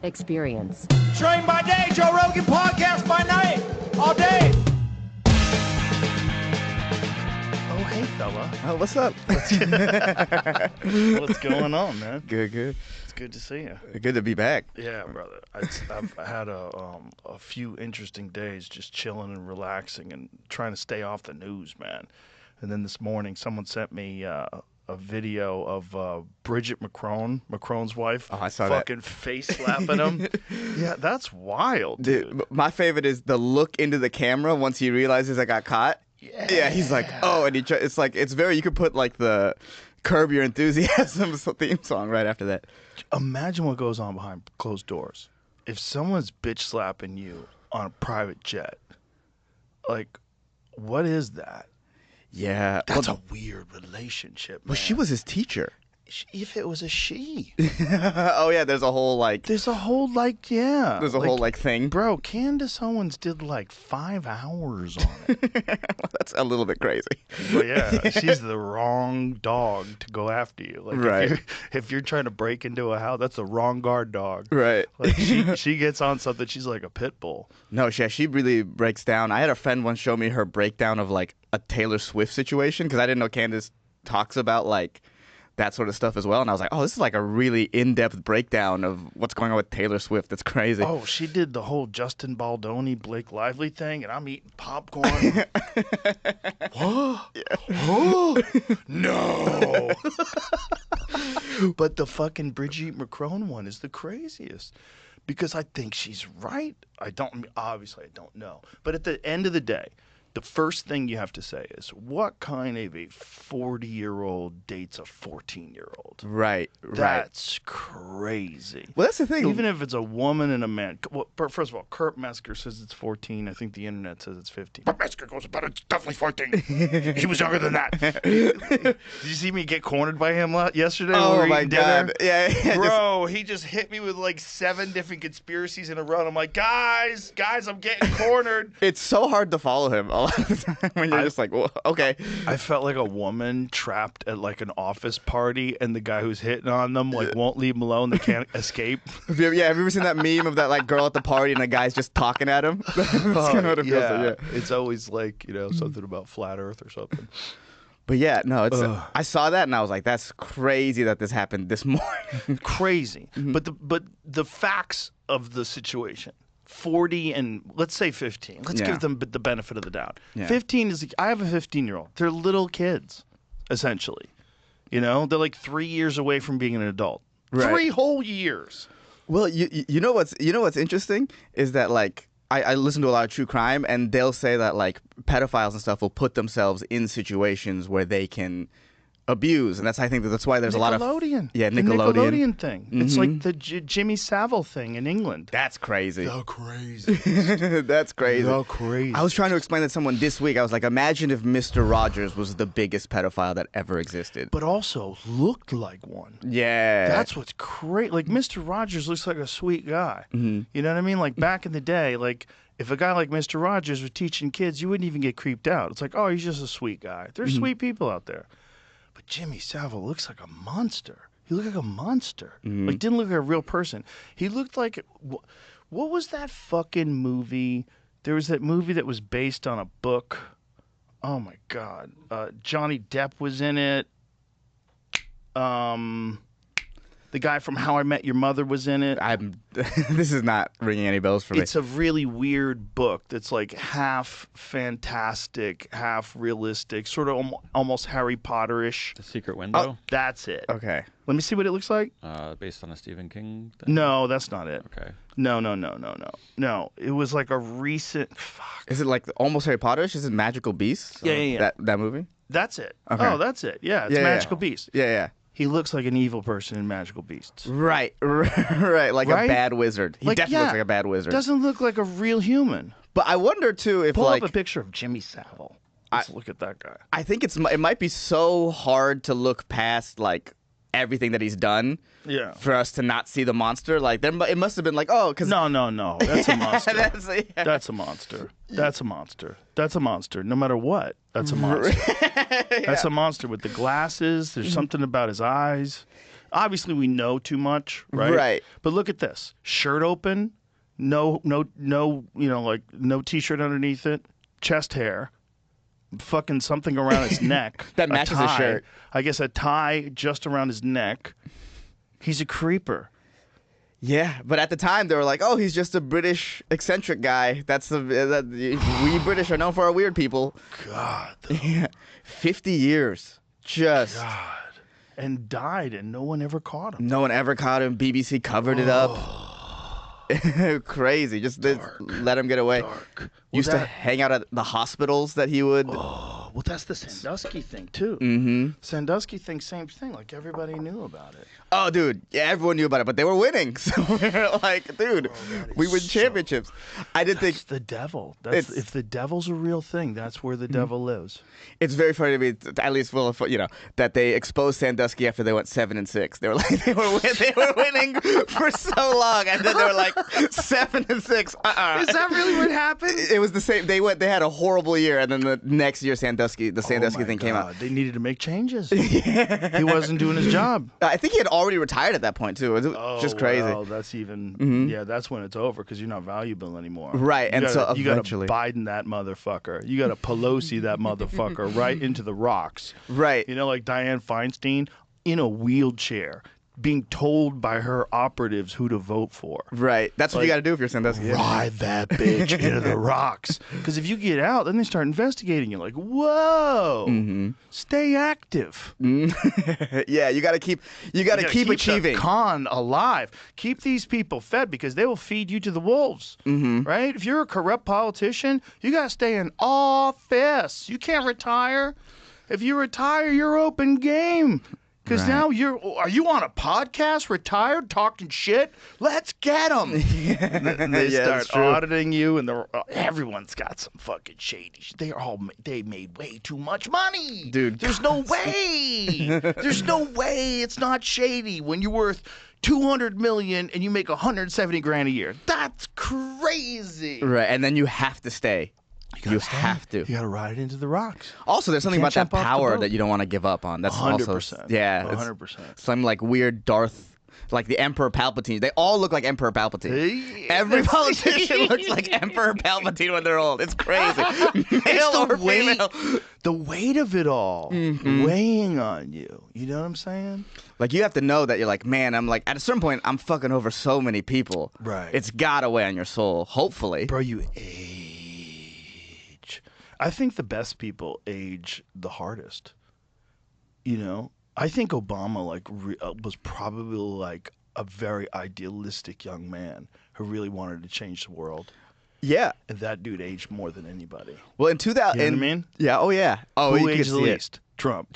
experience. Train by day, Joe Rogan podcast by night, all day. Oh, hey, fella. Oh, what's up? What's going on, man? Good. It's good to see you. Good to be back. Yeah, brother. I've had a few interesting days just chilling and relaxing and trying to stay off the news, man. And then this morning, someone sent me a video of Bridget Macron's wife. Oh, I saw fucking face slapping him. Yeah, that's wild, dude. My favorite is the look into the camera once he realizes I got caught. Yeah, he's like, oh, and it's very, you could put like the Curb Your Enthusiasm theme song right after that. Imagine what goes on behind closed doors. If someone's bitch slapping you on a private jet, like, what is that? Yeah. That's a weird relationship, man. Well, she was his teacher. If it was a she. Oh, yeah, there's a whole yeah. There's a whole thing. Bro, Candace Owens did like 5 hours on it. That's a little bit crazy. But yeah, she's the wrong dog to go after you. Like, right. If you're trying to break into a house, that's the wrong guard dog. Right. Like she gets on something, she's like a pit bull. No, she really breaks down. I had a friend once show me her breakdown of like a Taylor Swift situation because I didn't know Candace talks about like that sort of stuff as well. And I was like, oh, this is like a really in-depth breakdown of what's going on with Taylor Swift. That's crazy. Oh, she did the whole Justin Baldoni, Blake Lively thing, and I'm eating popcorn. What? Oh, no. But the fucking Brigitte Macron one is the craziest because I think she's right. Obviously I don't know. But at the end of the day, the first thing you have to say is, what kind of a 40-year-old dates a 14-year-old? Right. That's crazy. Well, that's the thing. Even if it's a woman and a man. Well, first of all, Kurt Metzger says it's 14. I think the internet says it's 15. Kurt Metzger goes, but it's definitely 14. He was younger than that. Did you see me get cornered by him yesterday? Oh, my God. Yeah. Bro, he just hit me with like 7 different conspiracies in a row. And I'm like, guys, I'm getting cornered. It's so hard to follow him a lot of the time when you're just like, well, okay. I felt like a woman trapped at like an office party and the guy who's hitting on them like won't leave them alone. They can't escape. Yeah, have you ever seen that meme of that like girl at the party and the guy's just talking at him? That's kind of what it feels like, yeah. It's always like, something about flat earth or something. But yeah, no, it's I saw that and I was like, that's crazy that this happened this morning. Crazy. Mm-hmm. But the facts of the situation. 40 and let's say 15. Let's give them the benefit of the doubt. Yeah. 15 is, I have a 15-year-old. They're little kids, essentially. They're like 3 years away from being an adult. Right. 3 whole years. Well, you know what's interesting is that like I listen to a lot of true crime and they'll say that like pedophiles and stuff will put themselves in situations where they can abuse, and I think that's why there's a lot of Nickelodeon thing. Mm-hmm. It's like the Jimmy Savile thing in England. That's crazy. The crazy. That's crazy. The crazy. I was trying to explain that to someone this week. I was like, imagine if Mr. Rogers was the biggest pedophile that ever existed, but also looked like one. Yeah, that's what's great. Like Mr. Rogers looks like a sweet guy. Mm-hmm. You know what I mean? Like back in the day, like if a guy like Mr. Rogers was teaching kids, you wouldn't even get creeped out. It's like, oh, he's just a sweet guy. There's sweet people out there. But Jimmy Savile looks like a monster. He looked like a monster. Mm-hmm. Like, didn't look like a real person. He looked like, what was that fucking movie? There was that movie that was based on a book. Oh, my God. Johnny Depp was in it. The guy from How I Met Your Mother was in it. This is not ringing any bells for me. It's a really weird book that's like half fantastic, half realistic, sort of almost Harry Potter-ish. The Secret Window? Oh, that's it. Okay. Let me see what it looks like. Based on a Stephen King thing? No, that's not it. Okay. No. No, it was like a recent... Fuck. Is it like almost Harry Potter-ish? Is it Magical Beasts? Yeah. That movie? That's it. Okay. Oh, that's it. Yeah, it's Magical Beasts. Yeah. He looks like an evil person in Magical Beasts. Right. Like a bad wizard. He definitely looks like a bad wizard. Doesn't look like a real human. But I wonder, too, if Pull up a picture of Jimmy Savile. Let's look at that guy. I think it might be so hard to look past, like, everything that he's done for us to not see the monster. Like, it must have been like, oh, because... No. That's a monster. That's a monster. That's a monster. That's a monster. No matter what, that's a monster. That's a monster with the glasses. There's something about his eyes. Obviously, we know too much, right? Right. But look at this: shirt open, no, like no t-shirt underneath it, chest hair, fucking something around his neck That matches his shirt. I guess a tie just around his neck. He's a creeper. Yeah, but at the time they were like, "Oh, he's just a British eccentric guy." We British are known for our weird people. God. Yeah. 50 years. Just. God. And died, and no one ever caught him. No one ever caught him. BBC covered it up. Crazy. Just let him get away. Dark. Used to hang out at the hospitals that he would. Oh, well, that's the Sandusky thing, too. Mm-hmm. Sandusky thing, same thing. Like, everybody knew about it. Oh, dude. Yeah, everyone knew about it, but they were winning. So we were like, dude, we win championships. I did think. That's the devil. If the devil's a real thing, that's where the devil lives. It's very funny to me, at least, that they exposed Sandusky after they went 7-6. They were like, they were winning for so long, and then they were like 7-6. Is that really what happened? It was the same. They had a horrible year, and then the next year, the Sandusky thing came out. They needed to make changes. He wasn't doing his job. I think he had already retired at that point too. It was just crazy. Well, that's even that's when it's over because you're not valuable anymore. Right, you so you eventually, you got to Biden that motherfucker. You got to Pelosi that motherfucker right into the rocks. Right. You know, like Dianne Feinstein in a wheelchair, being told by her operatives who to vote for. Right. That's what you got to do if you're Sandusky. Ride that bitch into the rocks. Because if you get out, then they start investigating you. Like, whoa, stay active. Yeah, you got to keep keep achieving. The con alive. Keep these people fed because they will feed you to the wolves. Right? If you're a corrupt politician, you got to stay in office. You can't retire. If you retire, you're open game. Because now are you on a podcast, retired, talking shit? Let's get them. And they start auditing you, and everyone's got some fucking shady shit. They made way too much money. Dude. There's no way. There's no way it's not shady when you're worth $200 million and you make $170,000 a year. That's crazy. Right, and then you have to stay. You have to. You got to ride into the rocks. Also, there's something about that power that you don't want to give up on. That's 100%. Also, yeah, 100%. Some like weird Darth, like the Emperor Palpatine. They all look like Emperor Palpatine. Every politician looks like Emperor Palpatine when they're old. It's crazy. Male or female. The weight of it all weighing on you. You know what I'm saying? Like, you have to know that you're like, man, I'm like, at a certain point, I'm fucking over so many people. Right. It's got to weigh on your soul, hopefully. Bro, you age. I think the best people age the hardest. You know? I think Obama was probably like a very idealistic young man who really wanted to change the world. Yeah. And that dude aged more than anybody. Well, in 2000, you know what I mean? Yeah. Oh yeah. Oh, who aged the least? Trump.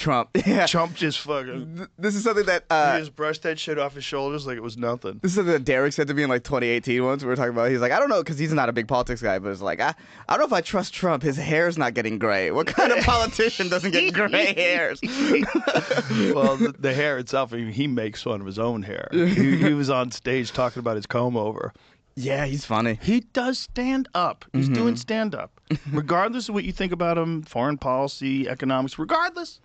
Yeah. Trump just fucking. This is something that he just brushed that shit off his shoulders like it was nothing. This is something that Deric said to me in like 2018 once. We were talking about. He's like, I don't know, because he's not a big politics guy, but it's like, I don't know if I trust Trump. His hair's not getting gray. What kind of politician doesn't get gray hairs? Well, the hair itself. I mean, he makes fun of his own hair. He was on stage talking about his comb over. Yeah, he's funny. He does stand up. He's doing stand up. Regardless of what you think about him, foreign policy, economics, regardless,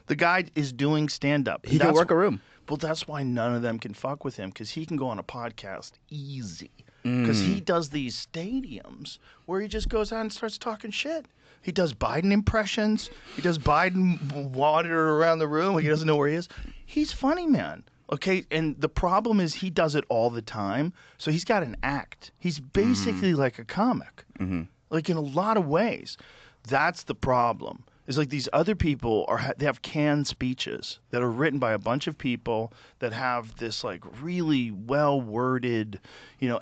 the guy is doing stand up. He can work a room. Well, that's why none of them can fuck with him, because he can go on a podcast easy. Because he does these stadiums where he just goes out and starts talking shit. He does Biden impressions. He does Biden wander around the room. He doesn't know where he is. He's funny, man. Okay, and the problem is he does it all the time, so he's got an act. He's basically like a comic, like in a lot of ways. That's the problem. Is like these other people they have canned speeches that are written by a bunch of people that have this like really well worded,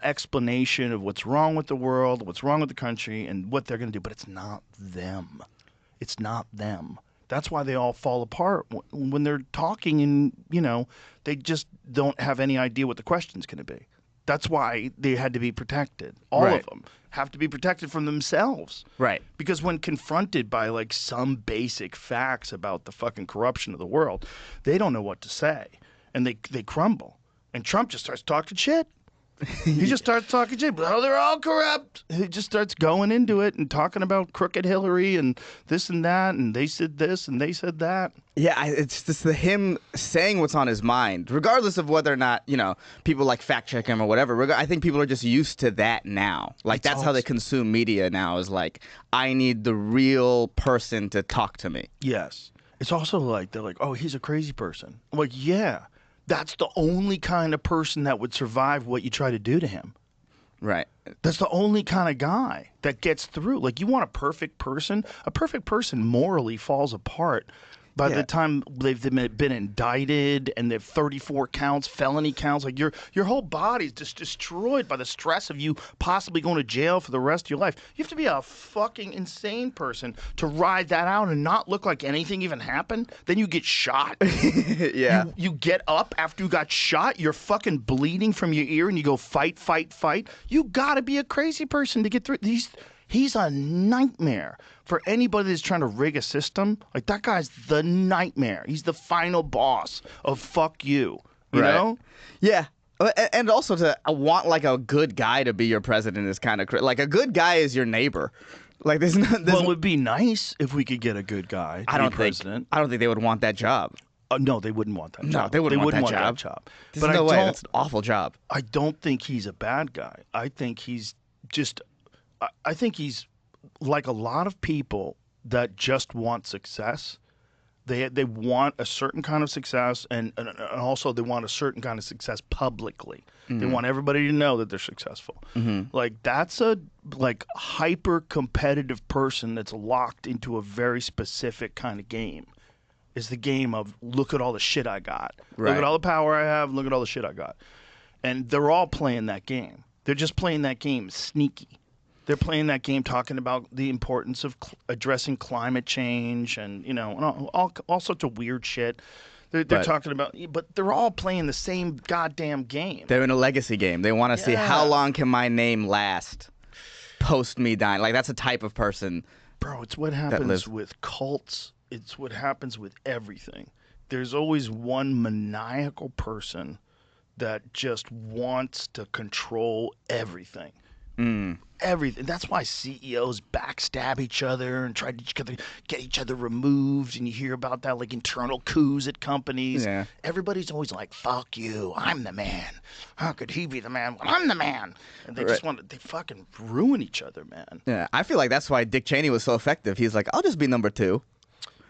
explanation of what's wrong with the world, what's wrong with the country, and what they're going to do. But it's not them. It's not them. That's why they all fall apart when they're talking, and they just don't have any idea what the question's going to be. That's why they had to be protected. All of them have to be protected from themselves. Right. Because when confronted by like some basic facts about the fucking corruption of the world, they don't know what to say, and they crumble. And Trump just starts talking shit. He just starts talking shit. Oh, they're all corrupt. He just starts going into it and talking about crooked Hillary and this and that, and they said this and they said that. Yeah, it's just him saying what's on his mind, regardless of whether or not, people like fact check him or whatever. I think people are just used to that now. Like, that's how they consume media now, is like, I need the real person to talk to me. Yes. It's also like, they're like, oh, he's a crazy person. I'm like, yeah, that's the only kind of person that would survive what you try to do to him. Right. That's the only kind of guy that gets through. Like, you want a perfect person morally falls apart by the time they've been indicted and they've 34 counts, felony counts. Like, your whole body's just destroyed by the stress of you possibly going to jail for the rest of your life. You have to be a fucking insane person to ride that out and not look like anything even happened. Then you get shot. Yeah. You get up after you got shot. You're fucking bleeding from your ear and you go fight, fight, fight. You got to be a crazy person to get through these. He's a nightmare for anybody that's trying to rig a system. Like, that guy's the nightmare. He's the final boss of fuck you. You know? Yeah. And also to want like a good guy to be your president is kind of like a good guy is your neighbor. Like, there's well, it would be nice if we could get a good guy to be president. I don't think they would want that job. No, they wouldn't want that job. No, they wouldn't want that job. There's no way. That's an awful job. I don't think he's a bad guy. I think he's just... I think he's like a lot of people that just want success. They want a certain kind of success, and also they want a certain kind of success publicly. Mm-hmm. They want everybody to know that they're successful. Mm-hmm. Like, that's a hyper competitive person that's locked into a very specific kind of game. Is the game of, look at all the shit I got. Right. Look at all the power I have. Look at all the shit I got. And they're all playing that game. They're just playing that game sneaky. They're playing that game talking about the importance of addressing climate change and, all sorts of weird shit. They're talking about, but they're all playing the same goddamn game. They're in a legacy game. They want to see how long can my name last post me dying. Like, that's a type of person. Bro, it's what happens with cults. It's what happens with everything. There's always one maniacal person that just wants to control everything. Everything. That's why CEOs backstab each other and try to get each other removed. And you hear about that, like, internal coups at companies. Yeah. Everybody's always like, fuck you, I'm the man. How could he be the man when I'm the man? And they just they fucking ruin each other, man. Yeah, I feel like that's why Dick Cheney was so effective. He's like, I'll just be number 2.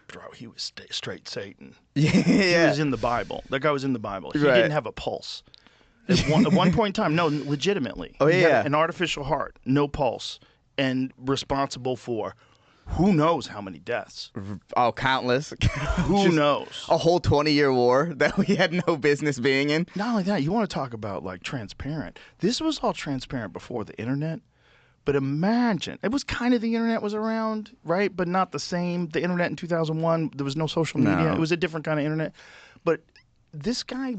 Bro, he was straight Satan. Yeah. He was in the Bible. That guy was in the Bible. He didn't have a pulse. At one point in time, no, legitimately. Oh, he had an artificial heart, no pulse, and responsible for who knows how many deaths. Oh, countless. Who knows? A whole 20-year war that we had no business being in. Not only that, you want to talk about, like, transparent. This was all transparent before the internet. But imagine, it was kind of the internet was around, right? But not the same. The internet in 2001, there was no social media. No. It was a different kind of internet. But this guy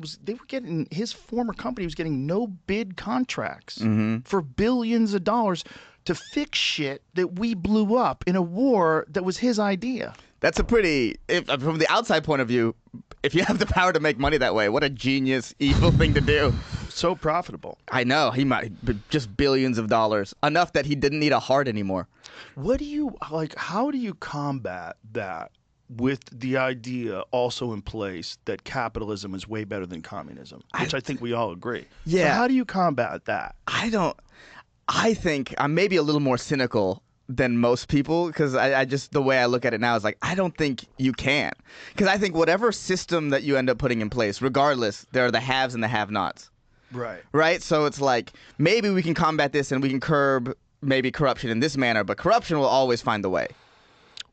his former company was getting no bid contracts for billions of dollars to fix shit that we blew up in a war that was his idea. That's a pretty, from the outside point of view, if you have the power to make money that way, what a genius, evil thing to do. So profitable. I know. He might just billions of dollars, enough that he didn't need a heart anymore. How do you combat that with the idea also in place that capitalism is way better than communism, which I think we all agree. Yeah. So how do you combat that? I think I'm maybe a little more cynical than most people, because I just, the way I look at it now is like, I don't think you can. Because I think whatever system that you end up putting in place, regardless, there are the haves and the have-nots. Right? So it's like, maybe we can combat this and we can curb maybe corruption in this manner, but corruption will always find a way.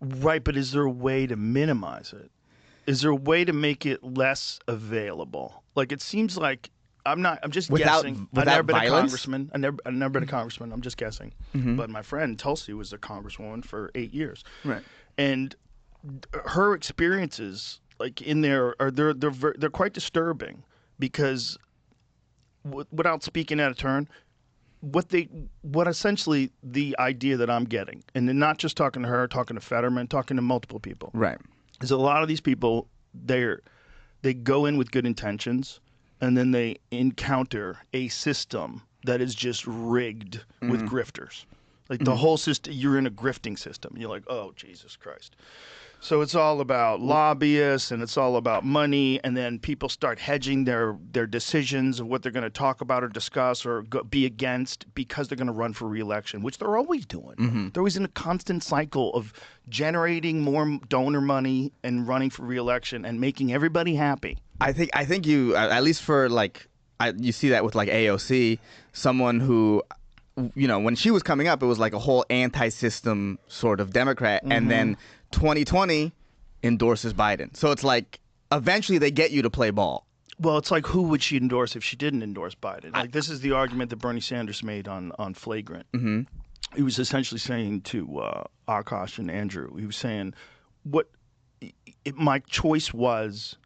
Right, but is there a way to minimize it? Is there a way to make it less available? Like, it seems like I'm just guessing. I've never been a congressman. I've never been a congressman. I'm just guessing. Mm-hmm. But my friend Tulsi was a congresswoman for 8 years. Right. And her experiences, like, in there, they're quite disturbing, because without speaking out of turn, what essentially the idea that I'm getting, and then not just talking to her, talking to Fetterman, talking to multiple people, right, is a lot of these people, they go in with good intentions, and then they encounter a system that is just rigged with grifters. Like the whole system, you're in a grifting system. You're like, oh, Jesus Christ. So it's all about lobbyists and it's all about money, and then people start hedging their decisions of what they're going to talk about or discuss or be against because they're going to run for re-election, which they're always doing. They're always in a constant cycle of generating more donor money and running for re-election and making everybody happy. I think you, at least for like, you see that with like AOC, someone who, you know, when she was coming up, it was like a whole anti-system sort of Democrat, and then 2020 endorses Biden. So it's like eventually they get you to play ball. Well, it's like, who would she endorse if she didn't endorse Biden? Like, this is the argument that Bernie Sanders made on Flagrant. He was essentially saying to Akash and Andrew, he was saying, my choice was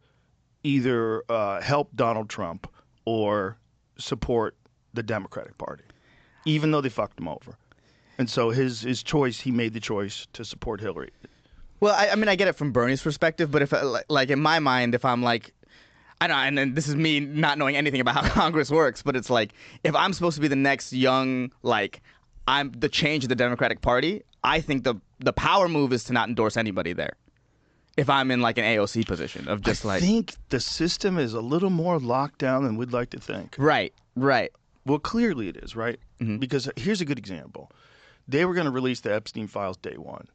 either help Donald Trump or support the Democratic Party, even though they fucked him over. And so his choice, he made the choice to support Hillary. Well, I mean, I get it from Bernie's perspective, but if, like, in my mind, if I'm like, I don't know, and this is me not knowing anything about how Congress works, but it's like, if I'm supposed to be the next young, like, I'm the change of the Democratic Party, I think the power move is to not endorse anybody there. If I'm in like an AOC position of just I think the system is a little more locked down than we'd like to think. Right. Well, clearly it is, right? Because here's a good example. They were going to release the Epstein files day one.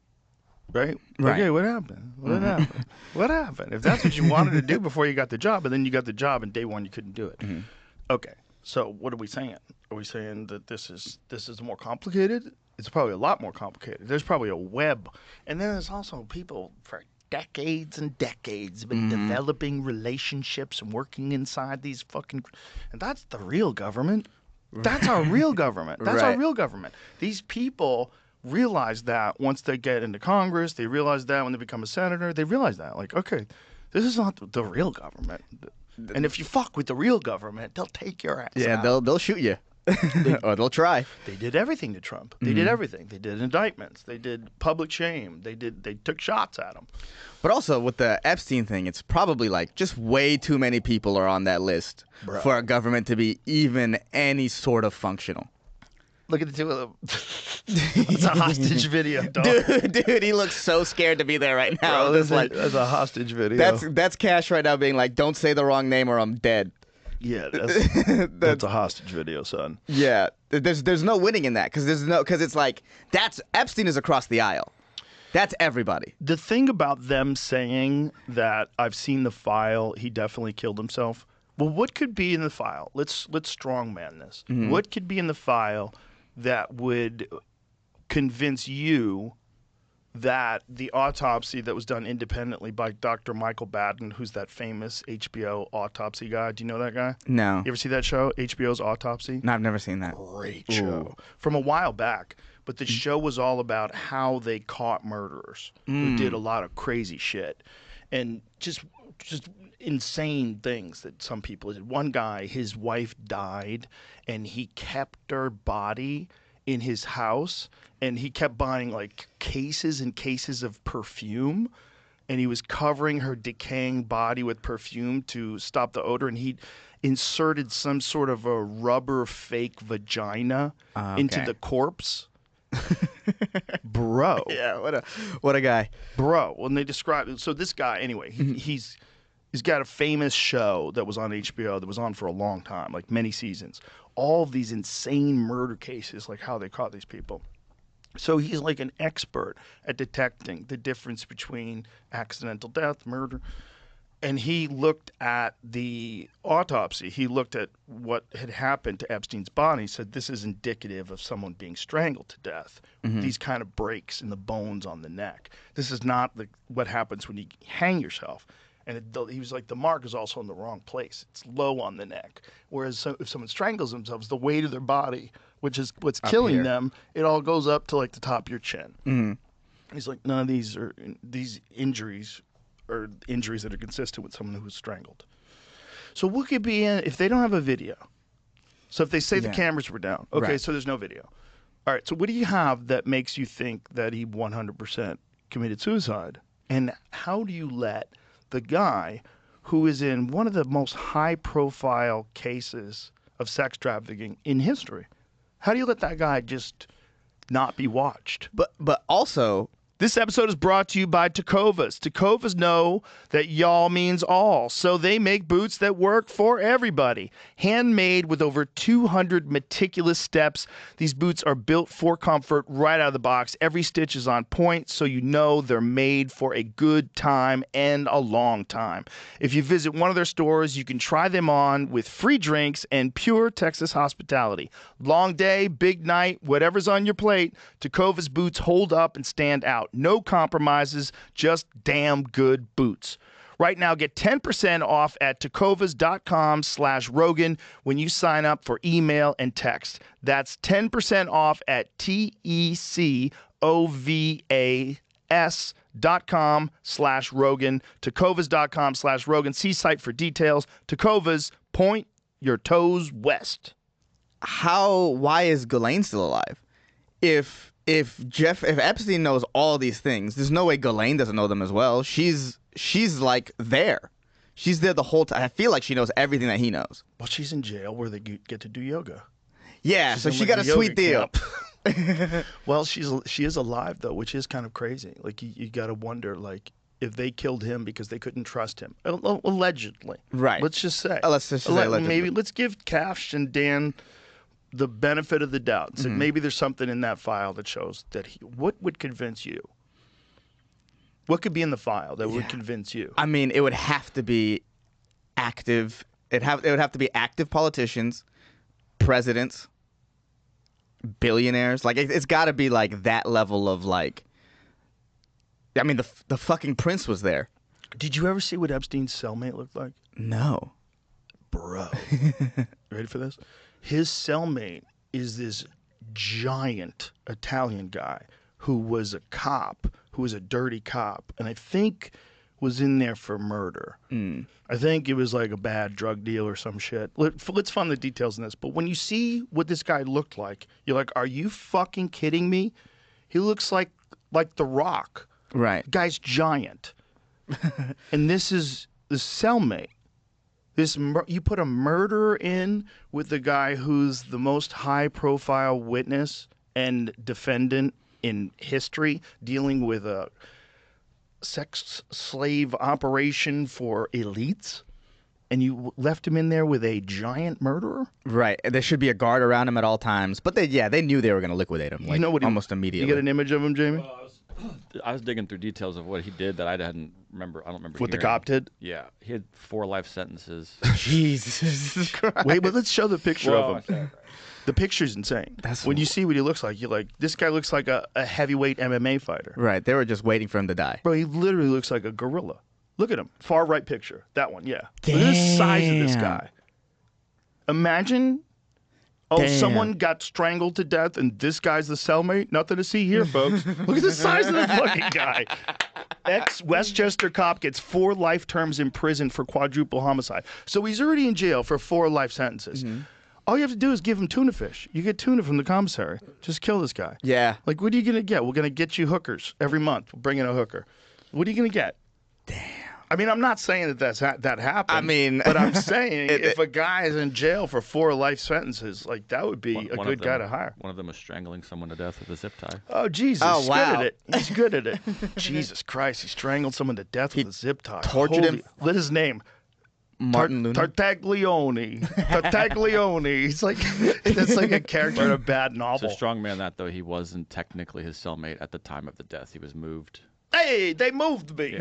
Right? Okay, what happened? What happened? What happened? If that's what you wanted to do before you got the job, and then you got the job and day one you couldn't do it. Okay, so what are we saying? Are we saying that this is more complicated? It's probably a lot more complicated. There's probably a web. And then there's also people for decades and decades been developing relationships and working inside these fucking... And that's the real government. That's our real government. That's our real government. These people... realize that once they get into Congress, they realize that when they become a senator, they realize that, like, okay, this is not the real government. And if you fuck with the real government, they'll take your ass out. They'll shoot you. Or they'll try. They did everything to Trump. They did everything. They did indictments. They did public shame. They took shots at him. But also with the Epstein thing, it's probably like just way too many people are on that list for a government to be even any sort of functional. Look at the two of them. It's a hostage video, dog. Dude, he looks so scared to be there right now. Bro, that's a hostage video. That's Cash right now being like, don't say the wrong name or I'm dead. Yeah, that's a hostage video, son. Yeah, there's no winning in that because it's like that's Epstein is across the aisle. That's everybody. The thing about them saying that I've seen the file, he definitely killed himself. Well, what could be in the file? Let's strongman this. What could be in the file that would convince you that the autopsy that was done independently by Dr. Michael Baden, who's that famous HBO autopsy guy. Do you know that guy? No. You ever see that show, HBO's Autopsy? No, I've never seen that. Great show. From a while back. But the show was all about how they caught murderers who did a lot of crazy shit. And just insane things that some people did. One guy, his wife died, and he kept her body in his house, and he kept buying like cases and cases of perfume, and he was covering her decaying body with perfume to stop the odor, and he inserted some sort of a rubber fake vagina into the corpse. Bro. Yeah, what a guy. Bro, when they describe it, so this guy, anyway, he's got a famous show that was on HBO that was on for a long time, like many seasons. All of these insane murder cases, like how they caught these people. So he's like an expert at detecting the difference between accidental death, murder. And he looked at the autopsy. He looked at what had happened to Epstein's body. He said, this is indicative of someone being strangled to death. These kind of breaks in the bones on the neck. This is not what happens when you hang yourself. And he was like, the mark is also in the wrong place. It's low on the neck. Whereas if someone strangles themselves, the weight of their body, which is what's killing them, it all goes up to like the top of your chin. He's like, none of these injuries or injuries that are consistent with someone who was strangled. So what could be in if they don't have a video? So if they say the cameras were down, okay, so there's no video. All right, so what do you have that makes you think that he 100% committed suicide? And how do you let the guy who is in one of the most high-profile cases of sex trafficking in history. How do you let that guy just not be watched? But also, this episode is brought to you by Tecovas. Tecovas know that y'all means all, so they make boots that work for everybody. Handmade with over 200 meticulous steps, these boots are built for comfort right out of the box. Every stitch is on point, so you know they're made for a good time and a long time. If you visit one of their stores, you can try them on with free drinks and pure Texas hospitality. Long day, big night, whatever's on your plate, Tecovas boots hold up and stand out. No compromises, just damn good boots. Right now, get 10% off at tecovas.com/Rogan when you sign up for email and text. That's 10% off at tecovas.com/Rogan, tecovas.com/Rogan. See site for details. Tecovas, point your toes west. why is Ghislaine still alive? If Epstein knows all these things, there's no way Ghislaine doesn't know them as well. She's like there. She's there the whole time. I feel like she knows everything that he knows. Well, she's in jail where they get to do yoga. Yeah, She's so in, she like, got a a sweet yoga deal. camp. Well, she is alive though, which is kind of crazy. Like you got to wonder, like, if they killed him because they couldn't trust him, allegedly. Right. Let's just say. Let's just say allegedly. Maybe let's give Cash and Dan the benefit of the doubt. So maybe there's something in that file that shows that what would convince you? What could be in the file that would convince you? I mean, it would have to be active. It would have to be active politicians, presidents, billionaires. Like it's got to be like that level of like. I mean, the fucking prince was there. Did you ever see what Epstein's cellmate looked like? No. Bro. Ready for this? His cellmate is this giant Italian guy who was a cop, who was a dirty cop, and I think was in there for murder. I think it was like a bad drug deal or some shit. Let's find the details in this. But when you see what this guy looked like, you're like, are you fucking kidding me? He looks like The Rock. Right. The guy's giant. And this is the cellmate. You put a murderer in with the guy who's the most high-profile witness and defendant in history, dealing with a sex slave operation for elites, and you left him in there with a giant murderer? Right. There should be a guard around him at all times. But they knew they were going to liquidate him. Like, You know what? almost immediately. You get an image of him, Jamie? I was digging through details of what he did that I don't remember. What the hearing. cop did? Yeah, he had 4 life sentences. Jesus Christ. Wait, but let's show the picture Well, of him. The picture's insane. That's when you see what he looks like, you're like, this guy looks like a heavyweight MMA fighter. Right. They were just waiting for him to die. Bro, he literally looks like a gorilla. Look at him. Far right picture. That one, yeah. Look at the size of this guy. Imagine, someone got strangled to death and this guy's the cellmate? Nothing to see here, folks. Look at the size of the fucking guy. Ex-Westchester cop gets 4 life terms in prison for quadruple homicide. So he's already in jail for 4 life sentences. All you have to do is give him tuna fish. You get tuna from the commissary. Just kill this guy. Yeah. Like, what are you going to get? We're going to get you hookers every month. We'll bring in a hooker. What are you going to get? Damn. I mean, I'm not saying that that happened. I mean, but I'm saying if a guy is in jail for 4 life sentences, like that would be a good guy to hire. One of them was strangling someone to death with a zip tie. Oh, Jesus. Oh, He's wow. good at it. He's good at it. Jesus Christ. He strangled someone to death with a zip tie. tortured him. What is his name? Martin Luna. Tartaglione. Tartaglione. He's like, that's like a character in a bad It's novel. a strong man that, though, he wasn't technically his cellmate at the time of the death. He was moved. Hey, they moved me.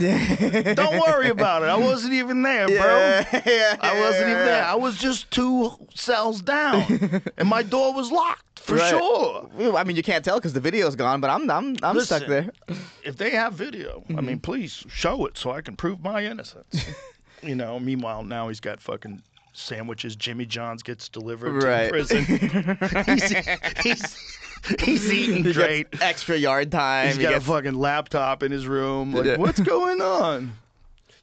Don't worry about it. I wasn't even there, bro. I wasn't even there. I was just 2 cells down, and my door was locked for sure. I mean, you can't tell because the video's gone, but I'm Listen, stuck there. If they have video, I mean, please show it so I can prove my innocence. You know, meanwhile, now he's got fucking sandwiches. Jimmy John's gets delivered to prison. he's eating He great. gets extra yard time. He's got a fucking laptop in his room. Like, what's going on?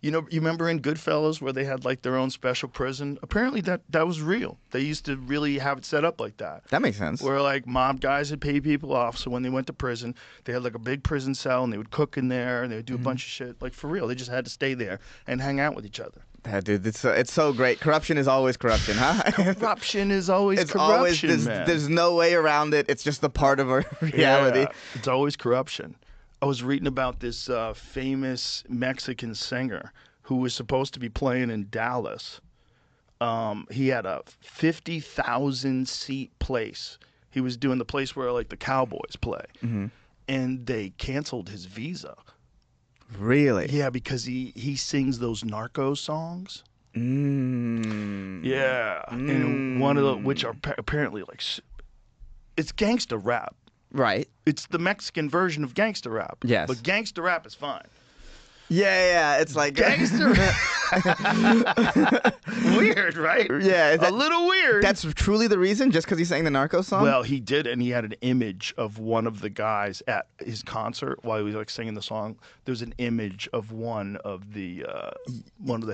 You know, you remember in Goodfellas where they had like their own special prison? Apparently that was real. They used to really have it set up like that. That makes sense. Where like mob guys would pay people off, so when they went to prison, they had like a big prison cell and they would cook in there and they would do a bunch of shit. Like for real, they just had to stay there and hang out with each other. Dude, it's so great. Corruption is always corruption, huh? Corruption is always corruption, man. There's no way around it. It's just a part of our reality. Yeah, it's always corruption. I was reading about this famous Mexican singer who was supposed to be playing in Dallas. He had a 50,000 seat place. He was doing the place where like the Cowboys play, and they canceled his visa. Really? Yeah, because he sings those narco songs. Yeah, and one of the which are apparently like it's gangsta rap. Right. It's the Mexican version of gangsta rap. Yes. But gangsta rap is fine. Yeah. It's like Gangster. Weird, right? Yeah, a little weird. That's truly the reason, just because he sang the narco song? Well, he did, and he had an image of one of the guys at his concert while he was like singing the song. There's an image of one of the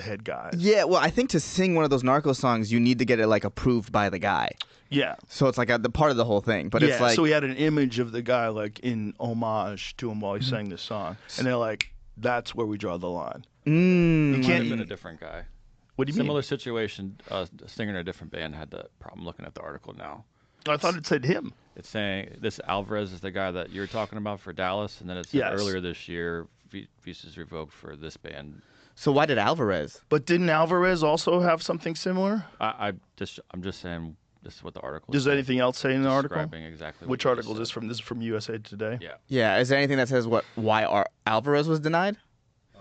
head guys. Yeah, well, I think to sing one of those narco songs, you need to get it like approved by the guy. Yeah. So it's like the part of the whole thing. But it's like, so he had an image of the guy like in homage to him while he sang this song, and they're like, that's where we draw the line. You can't. might have been a different guy. What do you Similar mean? situation. A singer in a different band had the problem. Looking at the article now, I thought it said him. it's saying this Alvarez is the guy that you're talking about for Dallas, and then it said Yes. earlier this year visas revoked for this band. so why did Alvarez? But didn't Alvarez also have something similar? I'm just saying this is what the article. Does said, anything else say in the article? describing exactly Which what you article is just this from? This is from USA Today? said. Yeah. Yeah, is there anything that says why Alvarez was denied?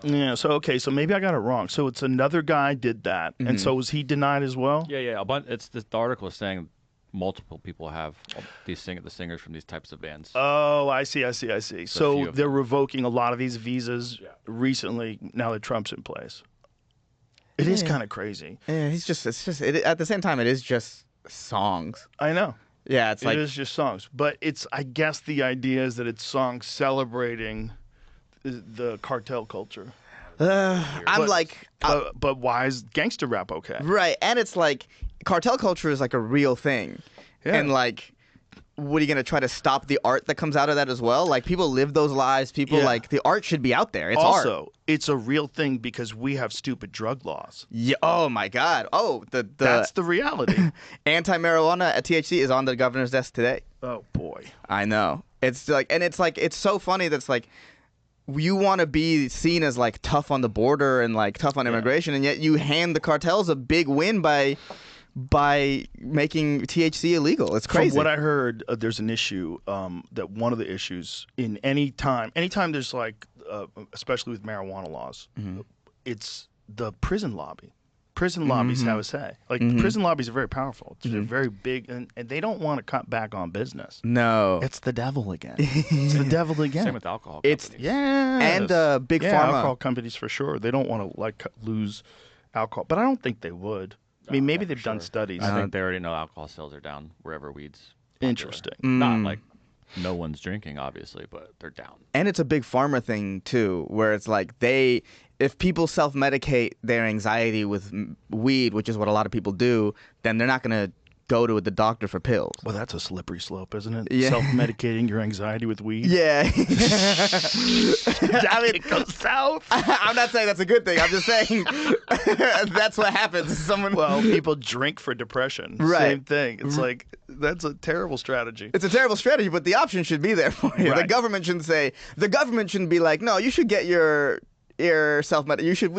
Yeah, so maybe I got it wrong. So it's another guy did that, and so was he denied as well? Yeah. A bunch. The article is saying multiple people have the singers from these types of bands. Oh, I see. a So few of they're revoking a lot of these visas recently now that Trump's in place. It is kind of crazy. Yeah, at the same time, it is just songs. I know. Yeah, it's It is just songs. But I guess the idea is that it's songs celebrating the cartel culture. I'm like, But why is gangster rap okay? right, and it's like cartel culture is like a real thing, Yeah. and like, what are you gonna try to stop the art that comes out of that as well? Like, people live those lives. People Yeah. like the art should be out there. It's art. Also, it's a real thing because we have stupid drug laws. Yeah. Oh my God. Oh, That's the reality. anti-marijuana at THC is on the governor's desk today. Oh boy. I know. It's like it's so funny that's like, you want to be seen as like tough on the border and like tough on immigration, and yet you hand the cartels a big win by making THC illegal. It's crazy. From what I heard, there's an issue that one of the issues in anytime there's like, especially with marijuana laws, it's the prison lobby. Prison lobbies have a say. Like, prison lobbies are very powerful. They're very big, and they don't want to cut back on business. No. It's the devil again. It's the devil again. Same with alcohol. It's companies. and big pharma. Alcohol companies for sure. They don't want to like lose alcohol, but I don't think they would. I mean, maybe they've done studies. I think they already know alcohol sales are down wherever weed's popular. Interesting. Not like no one's drinking, obviously, but they're down. And it's a big pharma thing too, where it's like if people self-medicate their anxiety with weed, which is what a lot of people do, then they're not gonna go to the doctor for pills. Well, that's a slippery slope, isn't it? Yeah. Self-medicating your anxiety with weed. Yeah. I mean, it goes south. I'm not saying that's a good thing. I'm just saying that's what happens. Well, people drink for depression. Right. Same thing. It's like, that's a terrible strategy. It's a terrible strategy, but the option should be there for you. Right. The government shouldn't be like, no, you should get your self-med. You should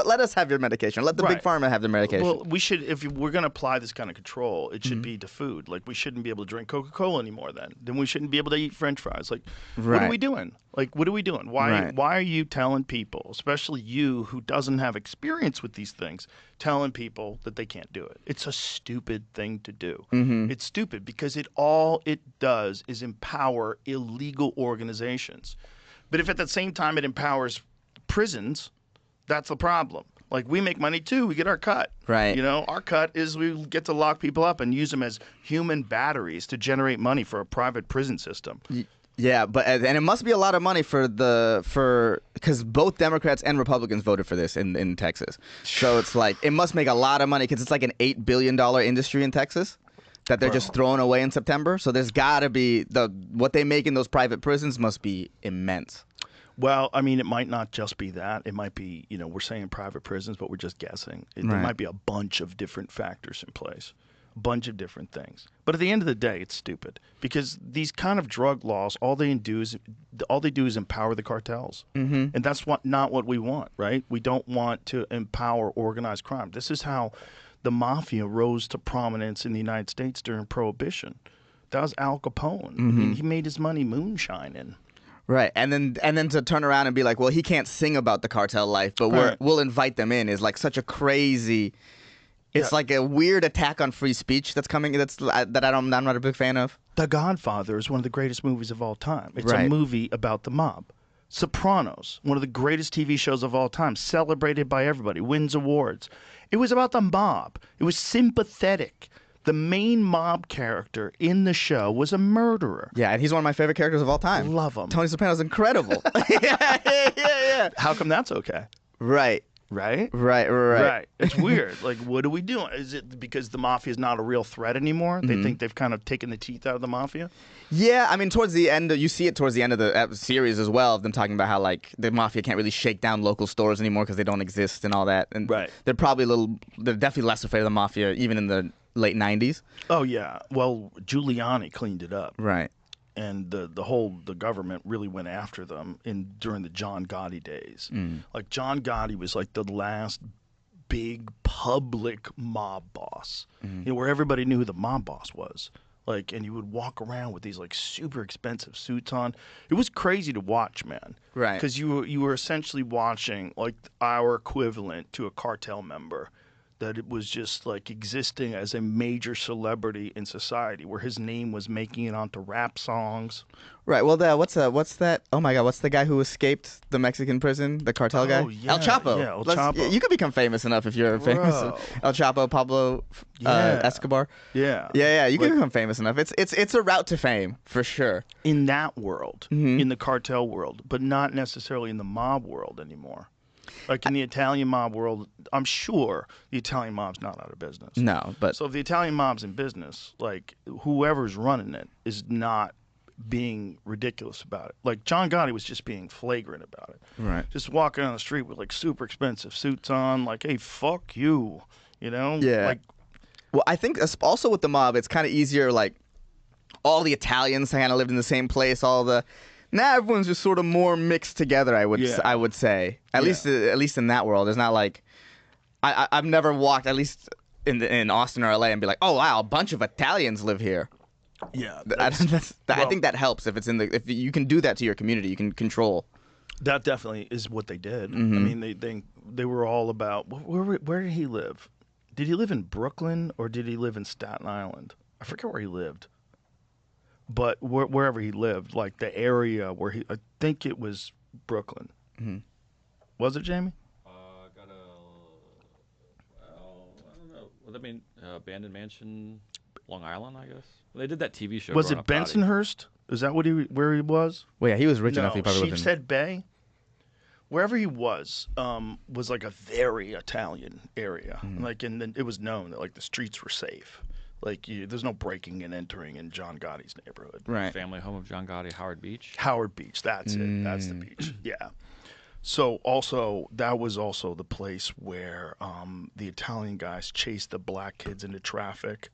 let us have your medication. Let the big Right. pharma have their medication. Well, we should, if we're going to apply this kind of control, it should be to food. Like, we shouldn't be able to drink Coca-Cola anymore then. Then we shouldn't be able to eat French fries. Like, what are Right. we doing? Like, what are we doing? Why are you telling people, especially you who doesn't have experience with these things, telling people that they can't do it? It's a stupid thing to do. It's stupid because all it does is empower illegal organizations. But if at the same time it empowers prisons, that's the problem. Like, we make money too. We get our cut. Right. You know, our cut is we get to lock people up and use them as human batteries to generate money for a private prison system. Yeah, and it must be a lot of money because both Democrats and Republicans voted for this in Texas. So it's like, it must make a lot of money because it's like an $8 billion industry in Texas that they're just throwing away in September. So there's got to be what they make in those private prisons must be immense. Well, I mean, it might not just be that. It might be, we're saying private prisons, but we're just guessing. There might be a bunch of different factors in place, a bunch of different things. But at the end of the day, it's stupid because these kind of drug laws, all they do is empower the cartels, and that's not what we want, right? We don't want to empower organized crime. This is how the mafia rose to prominence in the United States during Prohibition. That was Al Capone. I mean, he made his money moonshining. Right, and then to turn around and be like, well, he can't sing about the cartel life, but we'll invite them in is like such a crazy. It's like a weird attack on free speech that's coming. I'm not a big fan of. The Godfather is one of the greatest movies of all time. It's a movie about the mob. Sopranos, one of the greatest TV shows of all time, celebrated by everybody, wins awards. It was about the mob. It was sympathetic. The main mob character in the show was a murderer. Yeah, and he's one of my favorite characters of all time. Love him. Tony Soprano's incredible. yeah. How come that's okay? Right. Right? Right. It's weird. Like, what are we doing? Is it because the mafia is not a real threat anymore? They think they've kind of taken the teeth out of the mafia? Yeah, I mean, towards the end, you see it towards the end of the series as well, of them talking about how, like, the mafia can't really shake down local stores anymore because they don't exist and all that. And they're definitely less afraid of the mafia, even in the late 90s. Oh, yeah. Well, Giuliani cleaned it up. Right. And the government really went after them during the John Gotti days. Like, John Gotti was like the last big public mob boss, where everybody knew who the mob boss was. Like, and you would walk around with these like super expensive suits on. It was crazy to watch, man. Right. Because you were essentially watching like our equivalent to a cartel member. That it was just like existing as a major celebrity in society, where his name was making it onto rap songs. Right. Well, what's that? Oh my God, what's the guy who escaped the Mexican prison? The cartel guy? Yeah, El Chapo. Yeah, El Chapo. You could become famous enough if you're famous. El Chapo, Pablo Escobar. Yeah. Yeah. You can become famous enough. It's a route to fame for sure. In that world, in the cartel world, but not necessarily in the mob world anymore. Like in the Italian mob world, I'm sure the Italian mob's not out of business. No, but so if the Italian mob's in business, like whoever's running it is not being ridiculous about it. Like John Gotti was just being flagrant about it. Right. Just walking on the street with like super expensive suits on, like, hey, fuck you, Yeah. Like, well, I think also with the mob, it's kind of easier. Like all the Italians kind of lived in the same place. Now everyone's just sort of more mixed together. I would say at least in that world. It's not like I've never walked at least in Austin or LA and be like, oh wow, a bunch of Italians live here. Yeah, I think that helps if if you can do that to your community, you can control. That definitely is what they did. I mean, they were all about where did he live? Did he live in Brooklyn or did he live in Staten Island? I forget where he lived. But wherever he lived, like the area where I think it was Brooklyn. Was it, Jamie? I don't know. Well, I mean, abandoned mansion, Long Island, I guess. Well, they did that TV show. Was it Bensonhurst? Is that where he was? Well, yeah, he was rich enough. He probably lived in Sheepshead Bay. Wherever he was like a very Italian area. Like, and then it was known that like the streets were safe. Like, there's no breaking and entering in John Gotti's neighborhood. Right. Family home of John Gotti, Howard Beach. Howard Beach, that's it. That's the beach. Yeah. So that was also the place where the Italian guys chased the black kids into traffic.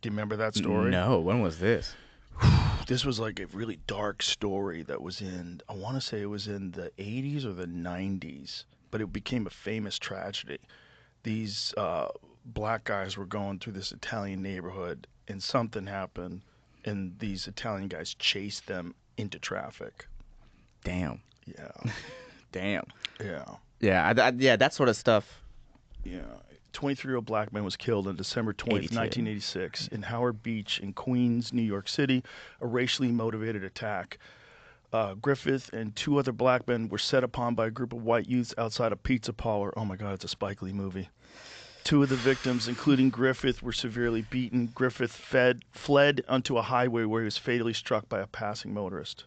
Do you remember that story? No. When was this? This was like a really dark story that was I want to say it was in the 80s or the 90s, but it became a famous tragedy. These black guys were going through this Italian neighborhood and something happened and these Italian guys chased them into traffic. Damn. Yeah. Damn. Yeah. Yeah, that sort of stuff. Yeah. 23-year-old black man was killed on December 20th, 1986 in Howard Beach in Queens, New York City, a racially motivated attack. Griffith and two other black men were set upon by a group of white youths outside a pizza parlor. Oh my God, it's a Spike Lee movie. Two of the victims, including Griffith, were severely beaten. Griffith fled onto a highway where he was fatally struck by a passing motorist.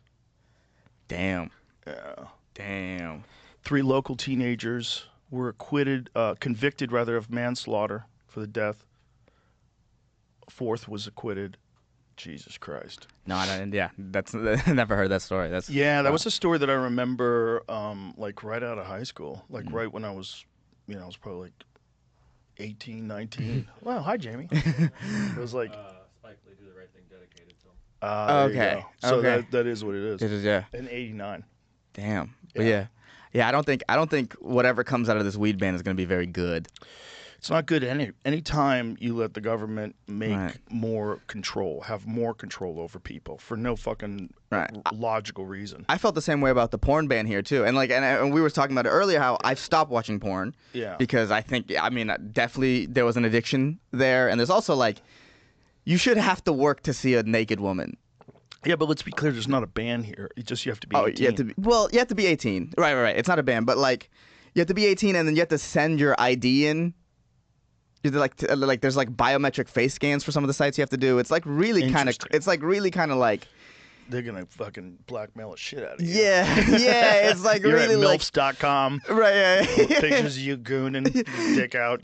Damn. Yeah. Damn. 3 local teenagers were convicted of manslaughter for the death. A 4th was acquitted. Jesus Christ. No, I don't, yeah, that's never heard that story. That's that was a story that I remember, like right out of high school, like right when I was, I was probably like 18, 19. Well, hi, Jamie. It was like Spike Lee, Do the Right Thing, dedicated to him. there you okay. go. So Okay. that is what it is. It is, yeah. In '89. Damn. But yeah. I don't think whatever comes out of this weed ban is going to be very good. It's not good any time you let the government make Right. have more control over people for no fucking Right. logical reason. I felt the same way about the porn ban here too, and we were talking about it earlier how I've stopped watching porn. Yeah. Because definitely there was an addiction there, and there's also like, you should have to work to see a naked woman. Yeah, but let's be clear. There's not a ban here. It's just you have to be 18. You have to be 18. Right. It's not a ban, but like, you have to be 18, and then you have to send your ID in. You have to there's like biometric face scans for some of the sites you have to do. It's like really kind of. It's like really kind of like. They're gonna fucking blackmail the shit out of you. Yeah. It's like You're really at like. milfs.com. Right. Yeah. Pictures of you gooning, dick out.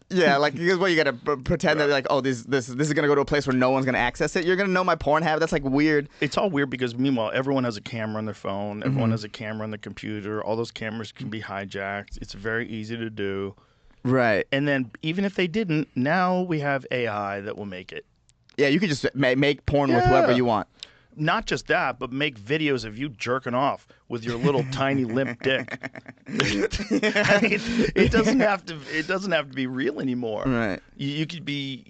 Yeah, like you gotta pretend that like, oh, this is gonna go to a place where no one's gonna access it. You're gonna know my porn habit. That's like weird. It's all weird because meanwhile everyone has a camera on their phone. Everyone has a camera on their computer. All those cameras can be hijacked. It's very easy to do. Right. And then even if they didn't, now we have AI that will make it. Yeah, you could just make porn with whoever you want. Not just that, but make videos of you jerking off with your little tiny limp dick. I mean, it doesn't have to be real anymore. Right. You could be,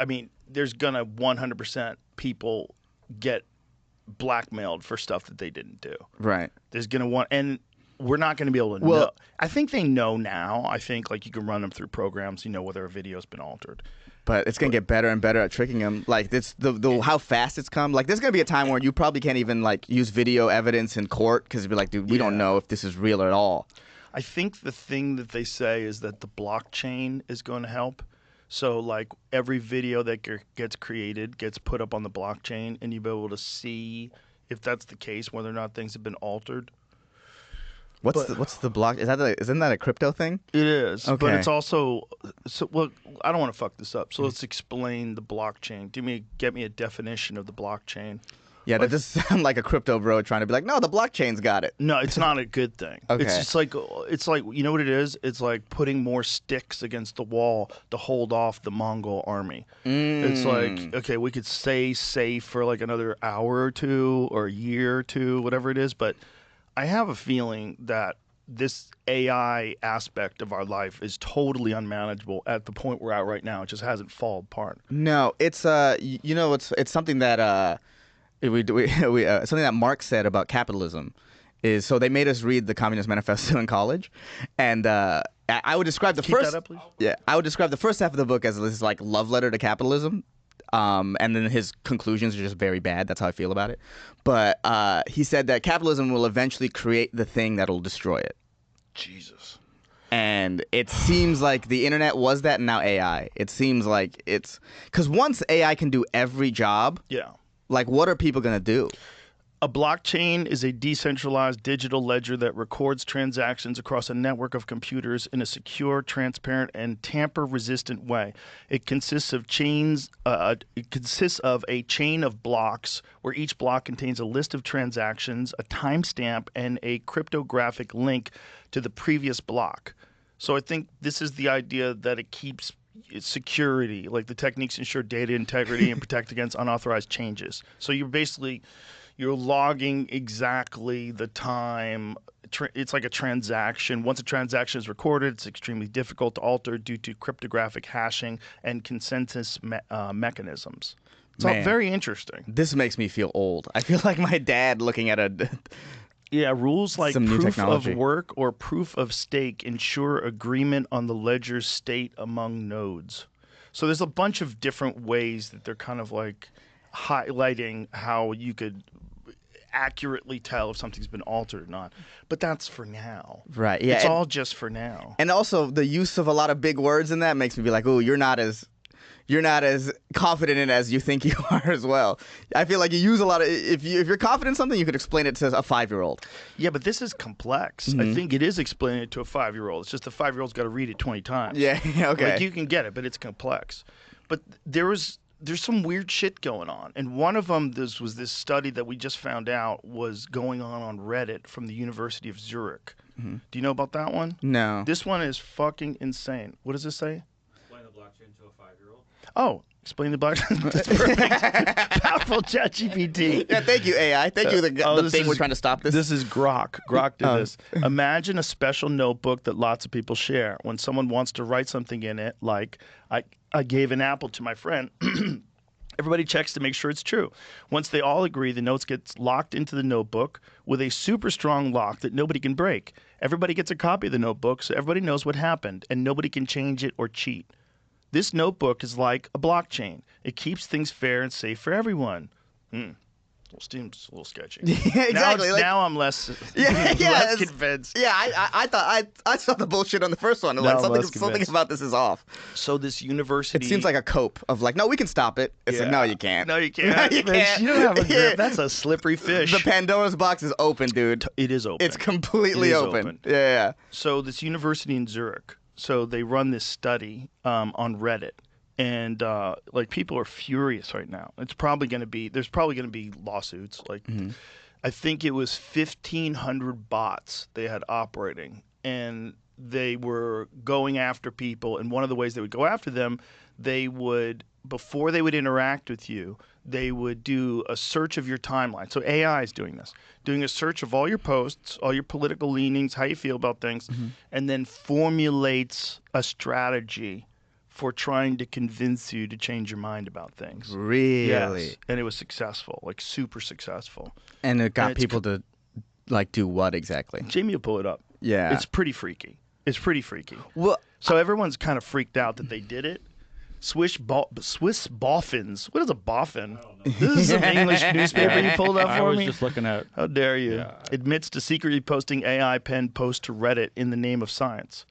I mean, there's gonna 100% people get blackmailed for stuff that they didn't do. Right. There's gonna and we're not gonna be able to know. I think they know now. I think like you can run them through programs, whether a video's been altered. But it's gonna get better and better at tricking them. Like it's the how fast it's come. Like there's gonna be a time where you probably can't even like use video evidence in court because you'd be like, dude, we don't know if this is real at all. I think the thing that they say is that the blockchain is going to help. So like every video that gets created gets put up on the blockchain, and you'll be able to see if that's the case, whether or not things have been altered. What's the block? Isn't that a crypto thing? It is, okay. But it's also well. I don't want to fuck this up, so let's explain the blockchain. Get me a definition of the blockchain. Yeah, that does sound like a crypto bro trying to be like, no, the blockchain's got it. No, it's not a good thing. Okay. It's just like you know what it is? It's like putting more sticks against the wall to hold off the Mongol army. It's like, okay, we could stay safe for like another hour or two or a year or two, whatever it is, but I have a feeling that this AI aspect of our life is totally unmanageable at the point we're at right now. It just hasn't fallen apart. No, it's it's something that something that Marx said about capitalism is, so they made us read the Communist Manifesto in college, and I would describe the Keep that up, please. Yeah, I would describe the first half of the book as this like love letter to capitalism. And then his conclusions are just very bad. That's how I feel about it. But he said that capitalism will eventually create the thing that will destroy it. Jesus. And it seems like the internet was that, and now AI. It seems like it's... Because once AI can do every job, like what are people going to do? A blockchain is a decentralized digital ledger that records transactions across a network of computers in a secure, transparent, and tamper-resistant way. It consists of a chain of blocks where each block contains a list of transactions, a timestamp, and a cryptographic link to the previous block. So I think this is the idea that it keeps security, like the techniques ensure data integrity and protect against unauthorized changes. So you're logging exactly the time. It's like a transaction. Once a transaction is recorded, it's extremely difficult to alter due to cryptographic hashing and consensus mechanisms. It's all very interesting. This makes me feel old. I feel like my dad looking at rules like some proof of work or proof of stake ensure agreement on the ledger's state among nodes. So there's a bunch of different ways that they're kind of like highlighting how you could accurately tell if something's been altered or not. But that's for now. Right. Yeah. It's all just for now. And also the use of a lot of big words in that makes me be like, "Oh, you're not as confident in it as you think you are as well." I feel like you use a lot of if you're confident in something, you could explain it to a 5-year-old. Yeah, but this is complex. I think it is explaining it to a 5-year-old. It's just the 5-year-old's got to read it 20 times. Yeah, okay. Like you can get it, but it's complex. But there was there's some weird shit going on, and one of them was this study that we just found out was going on Reddit from the University of Zurich. Do you know about that one? No. This one is fucking insane. What does this say? Explain the blockchain to a 5-year-old. Oh, explain the blockchain. That's perfect. Powerful ChatGPT. Yeah, thank you, AI. Thank you, the thing we're trying to stop this. This is Grok. Grok did this. Imagine a special notebook that lots of people share. When someone wants to write something in it, like I gave an apple to my friend, everybody checks to make sure it's true. Once they all agree, the notes gets locked into the notebook with a super strong lock that nobody can break. Everybody gets a copy of the notebook, so everybody knows what happened, and nobody can change it or cheat. This notebook is like a blockchain. It keeps things fair and safe for everyone. Seems a little sketchy. Yeah, exactly. Now I'm less convinced. Yeah, I thought I saw the bullshit on the first one. Like something about this is off. So this university, it seems like a cope of like, no, we can stop it. It's like, no, you can't. No, you can't. No, you can't. You don't have a grip. That's a slippery fish. The Pandora's box is open, dude. It is open. It's completely open. Yeah. So this university in Zurich, so they run this study on Reddit. And like people are furious right now. There's probably going to be lawsuits. Like I think it was 1,500 bots they had operating, and they were going after people. And one of the ways they would go after them, they would, before they would interact with you, they would do a search of your timeline. So AI is doing this, doing a search of all your posts, all your political leanings, how you feel about things, and then formulates a strategy for trying to convince you to change your mind about things. Really? Yes. And it was successful, like super successful. And it got people to like do what exactly? Jamie will pull it up. Yeah. It's pretty freaky. Well, so everyone's kind of freaked out that they did it. Swiss boffins. What is a boffin? This is some English newspaper you pulled up for me? I was just looking at. How dare you? Yeah. Admits to secretly posting AI pen post to Reddit in the name of science.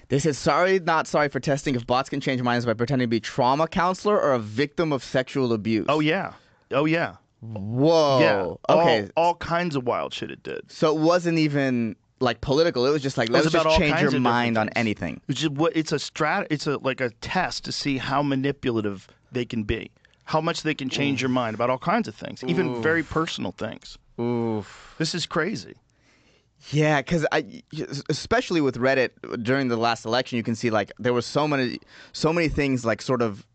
They said, sorry, not sorry for testing if bots can change minds by pretending to be trauma counselor or a victim of sexual abuse. Oh, yeah. Whoa. Yeah. Okay. All kinds of wild shit it did. So it wasn't even like political. It was just like, let's just change your mind on anything. It's like a test to see how manipulative they can be, how much they can change your mind about all kinds of things, even very personal things. Oof. This is crazy. Yeah, because especially with Reddit during the last election, you can see like there was so many things like sort of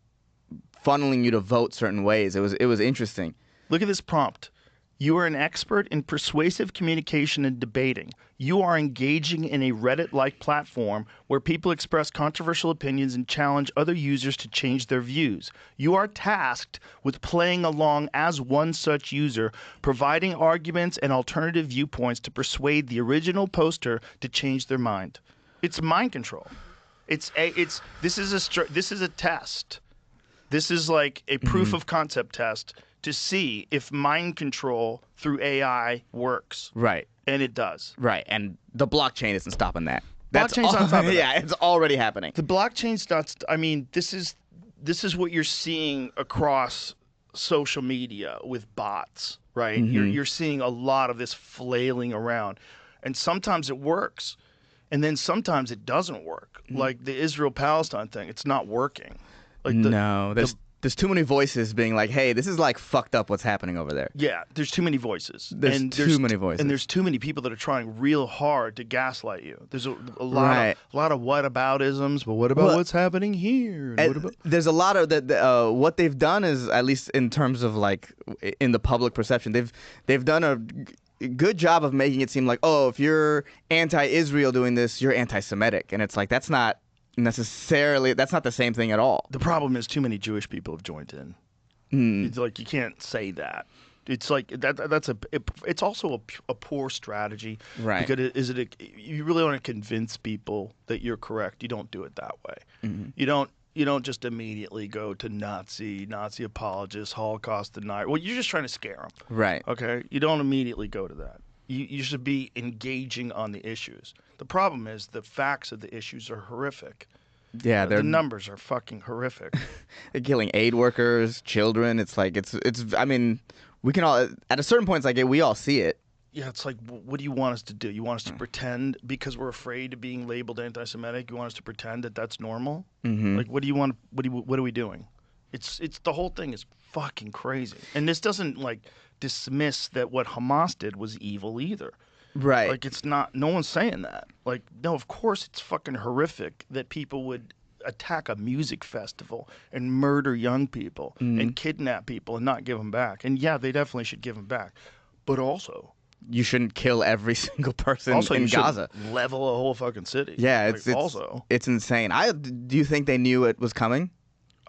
funneling you to vote certain ways. It was interesting. Look at this prompt. You are an expert in persuasive communication and debating. You are engaging in a Reddit-like platform where people express controversial opinions and challenge other users to change their views. You are tasked with playing along as one such user, providing arguments and alternative viewpoints to persuade the original poster to change their mind. It's mind control. This is a test. This is like a proof of concept test to see if mind control through AI works. Right. And it does. Right. And the blockchain isn't stopping that. Blockchain's not stopping that. Yeah, it's already happening. The blockchain's not. I mean, this is what you're seeing across social media with bots, right? You're seeing a lot of this flailing around, and sometimes it works, and then sometimes it doesn't work. Like the Israel-Palestine thing, it's not working. Like there's too many voices being like, hey, this is like fucked up what's happening over there. Yeah, there's too many voices. There's too many voices. And there's too many people that are trying real hard to gaslight you. There's a lot of whataboutisms, but what about what's happening here? There's a lot of what they've done is, at least in terms of like in the public perception, they've done a good job of making it seem like, oh, if you're anti-Israel doing this, you're anti-Semitic. And it's like, that's not the same thing at all. The problem is too many Jewish people have joined in. It's like you can't say that. It's like it's also a poor strategy, right? Because you really want to convince people that you're correct. You don't do it that way. You don't just immediately go to Nazi apologists, Holocaust denier. Well, you're just trying to scare them, right? Okay, you don't immediately go to that. You should be engaging on the issues. The problem is the facts of the issues are horrific. Yeah, the numbers are fucking horrific. They're killing aid workers, children. It's like it's. I mean, we can all at a certain point. It's like we all see it. Yeah, it's like, what do you want us to do? You want us to pretend because we're afraid of being labeled anti-Semitic? You want us to pretend that that's normal? Like, what do you want? What are we doing? It's the whole thing is fucking crazy. And this doesn't like dismiss that what Hamas did was evil either. Right. Like it's not. No one's saying that. Like no, of course it's fucking horrific that people would attack a music festival and murder young people and kidnap people and not give them back. And yeah, they definitely should give them back. But also, you shouldn't kill every single person in Gaza. Level a whole fucking city. Yeah, it's insane. Do you think they knew it was coming?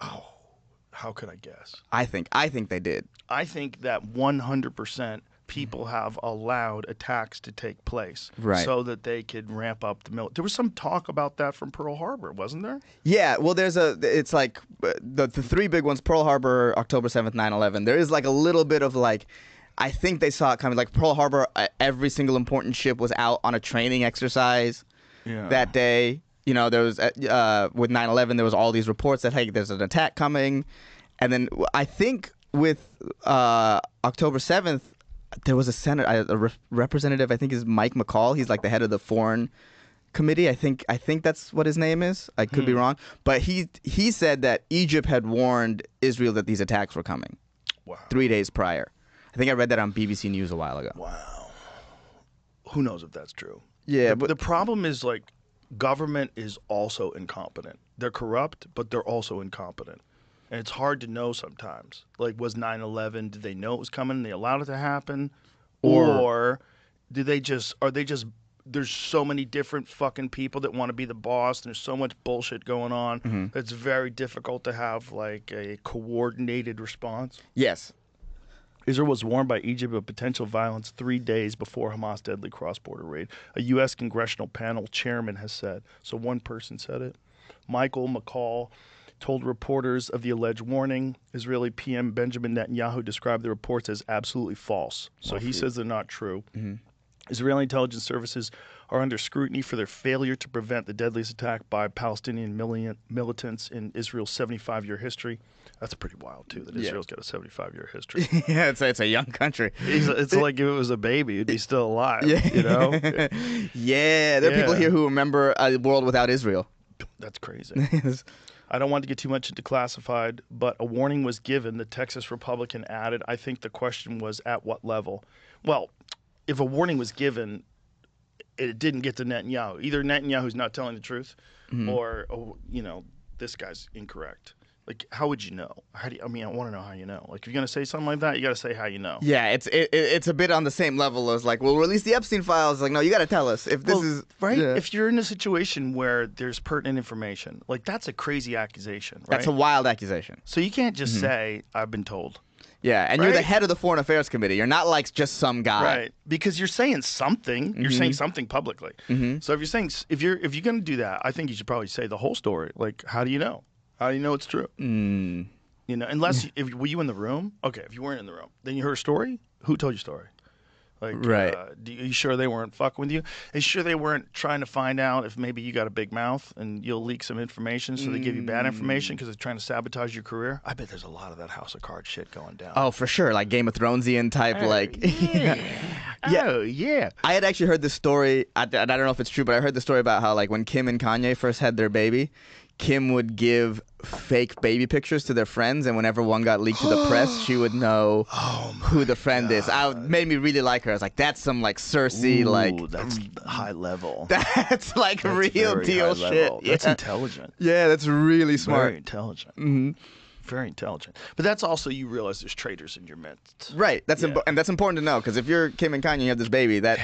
Oh, how could I guess? I think they did. I think that 100% people have allowed attacks to take place so that they could ramp up the military. There was some talk about that from Pearl Harbor, wasn't there? Yeah, well, it's like the three big ones: Pearl Harbor, October 7th, 9/11. There is like a little bit of like, I think they saw it coming. Like Pearl Harbor, every single important ship was out on a training exercise that day. You know, there was with 9/11, there was all these reports that hey, there's an attack coming, and then I think with October 7th. There was a representative, I think is Mike McCall. He's like the head of the foreign committee. I think that's what his name is. I could be wrong. But he said that Egypt had warned Israel that these attacks were coming. Wow. 3 days prior. I think I read that on BBC News a while ago. Wow. Who knows if that's true? Yeah, but the problem is like government is also incompetent. They're corrupt, but they're also incompetent. And it's hard to know sometimes. Like, was 9/11, did they know it was coming and they allowed it to happen? Or are they just, there's so many different fucking people that want to be the boss and there's so much bullshit going on. It's very difficult to have, like, a coordinated response. Yes. Israel was warned by Egypt of potential violence 3 days before Hamas' deadly cross-border raid. A U.S. congressional panel chairman has said. So one person said it. Michael McCall told reporters of the alleged warning. Israeli PM Benjamin Netanyahu described the reports as absolutely false. So he says they're not true. Israeli intelligence services are under scrutiny for their failure to prevent the deadliest attack by Palestinian militants in Israel's 75-year history. That's pretty wild, too, that Israel's got a 75-year history. Yeah, it's a young country. It's like if it was a baby, it'd be still alive, you know? Yeah, there are people here who remember a world without Israel. That's crazy. I don't want to get too much into classified, but a warning was given, the Texas Republican added. I think the question was at what level? Well, if a warning was given, it didn't get to Netanyahu. Either Netanyahu's not telling the truth or, this guy's incorrect. Like, how would you know? I want to know how you know. Like, if you're going to say something like that, you got to say how you know. Yeah, it's a bit on the same level as like, we'll release the Epstein files. Like, no, you got to tell us if this is right. Yeah. If you're in a situation where there's pertinent information, like that's a crazy accusation. Right? That's a wild accusation. So you can't just say, "I've been told." Yeah, and you're the head of the Foreign Affairs Committee. You're not like just some guy. Right, because you're saying something. You're saying something publicly. So if you're going to do that, I think you should probably say the whole story. Like, how do you know? How do you know it's true? You know, unless were you in the room? Okay, if you weren't in the room, then you heard a story. Who told you a story? Like, right? Are you sure they weren't fucking with you? Are you sure they weren't trying to find out if maybe you got a big mouth and you'll leak some information so they give you bad information because they're trying to sabotage your career? I bet there's a lot of that House of Cards shit going down. Oh, for sure, like Game of Thronesian type, yeah. Oh, yeah. I had actually heard this story. I don't know if it's true, but I heard the story about how like when Kim and Kanye first had their baby, Kim would give fake baby pictures to their friends, and whenever one got leaked to the press, she would know who the friend is. Made me really like her. I was like, that's some like Cersei, like that's high level. That's like real deal shit. That's intelligent. Yeah, that's really smart. Very intelligent. Very intelligent. But that's also, you realize there's traitors in your midst. Right. That's and that's important to know, because if you're Kim and Kanye, you have this baby, that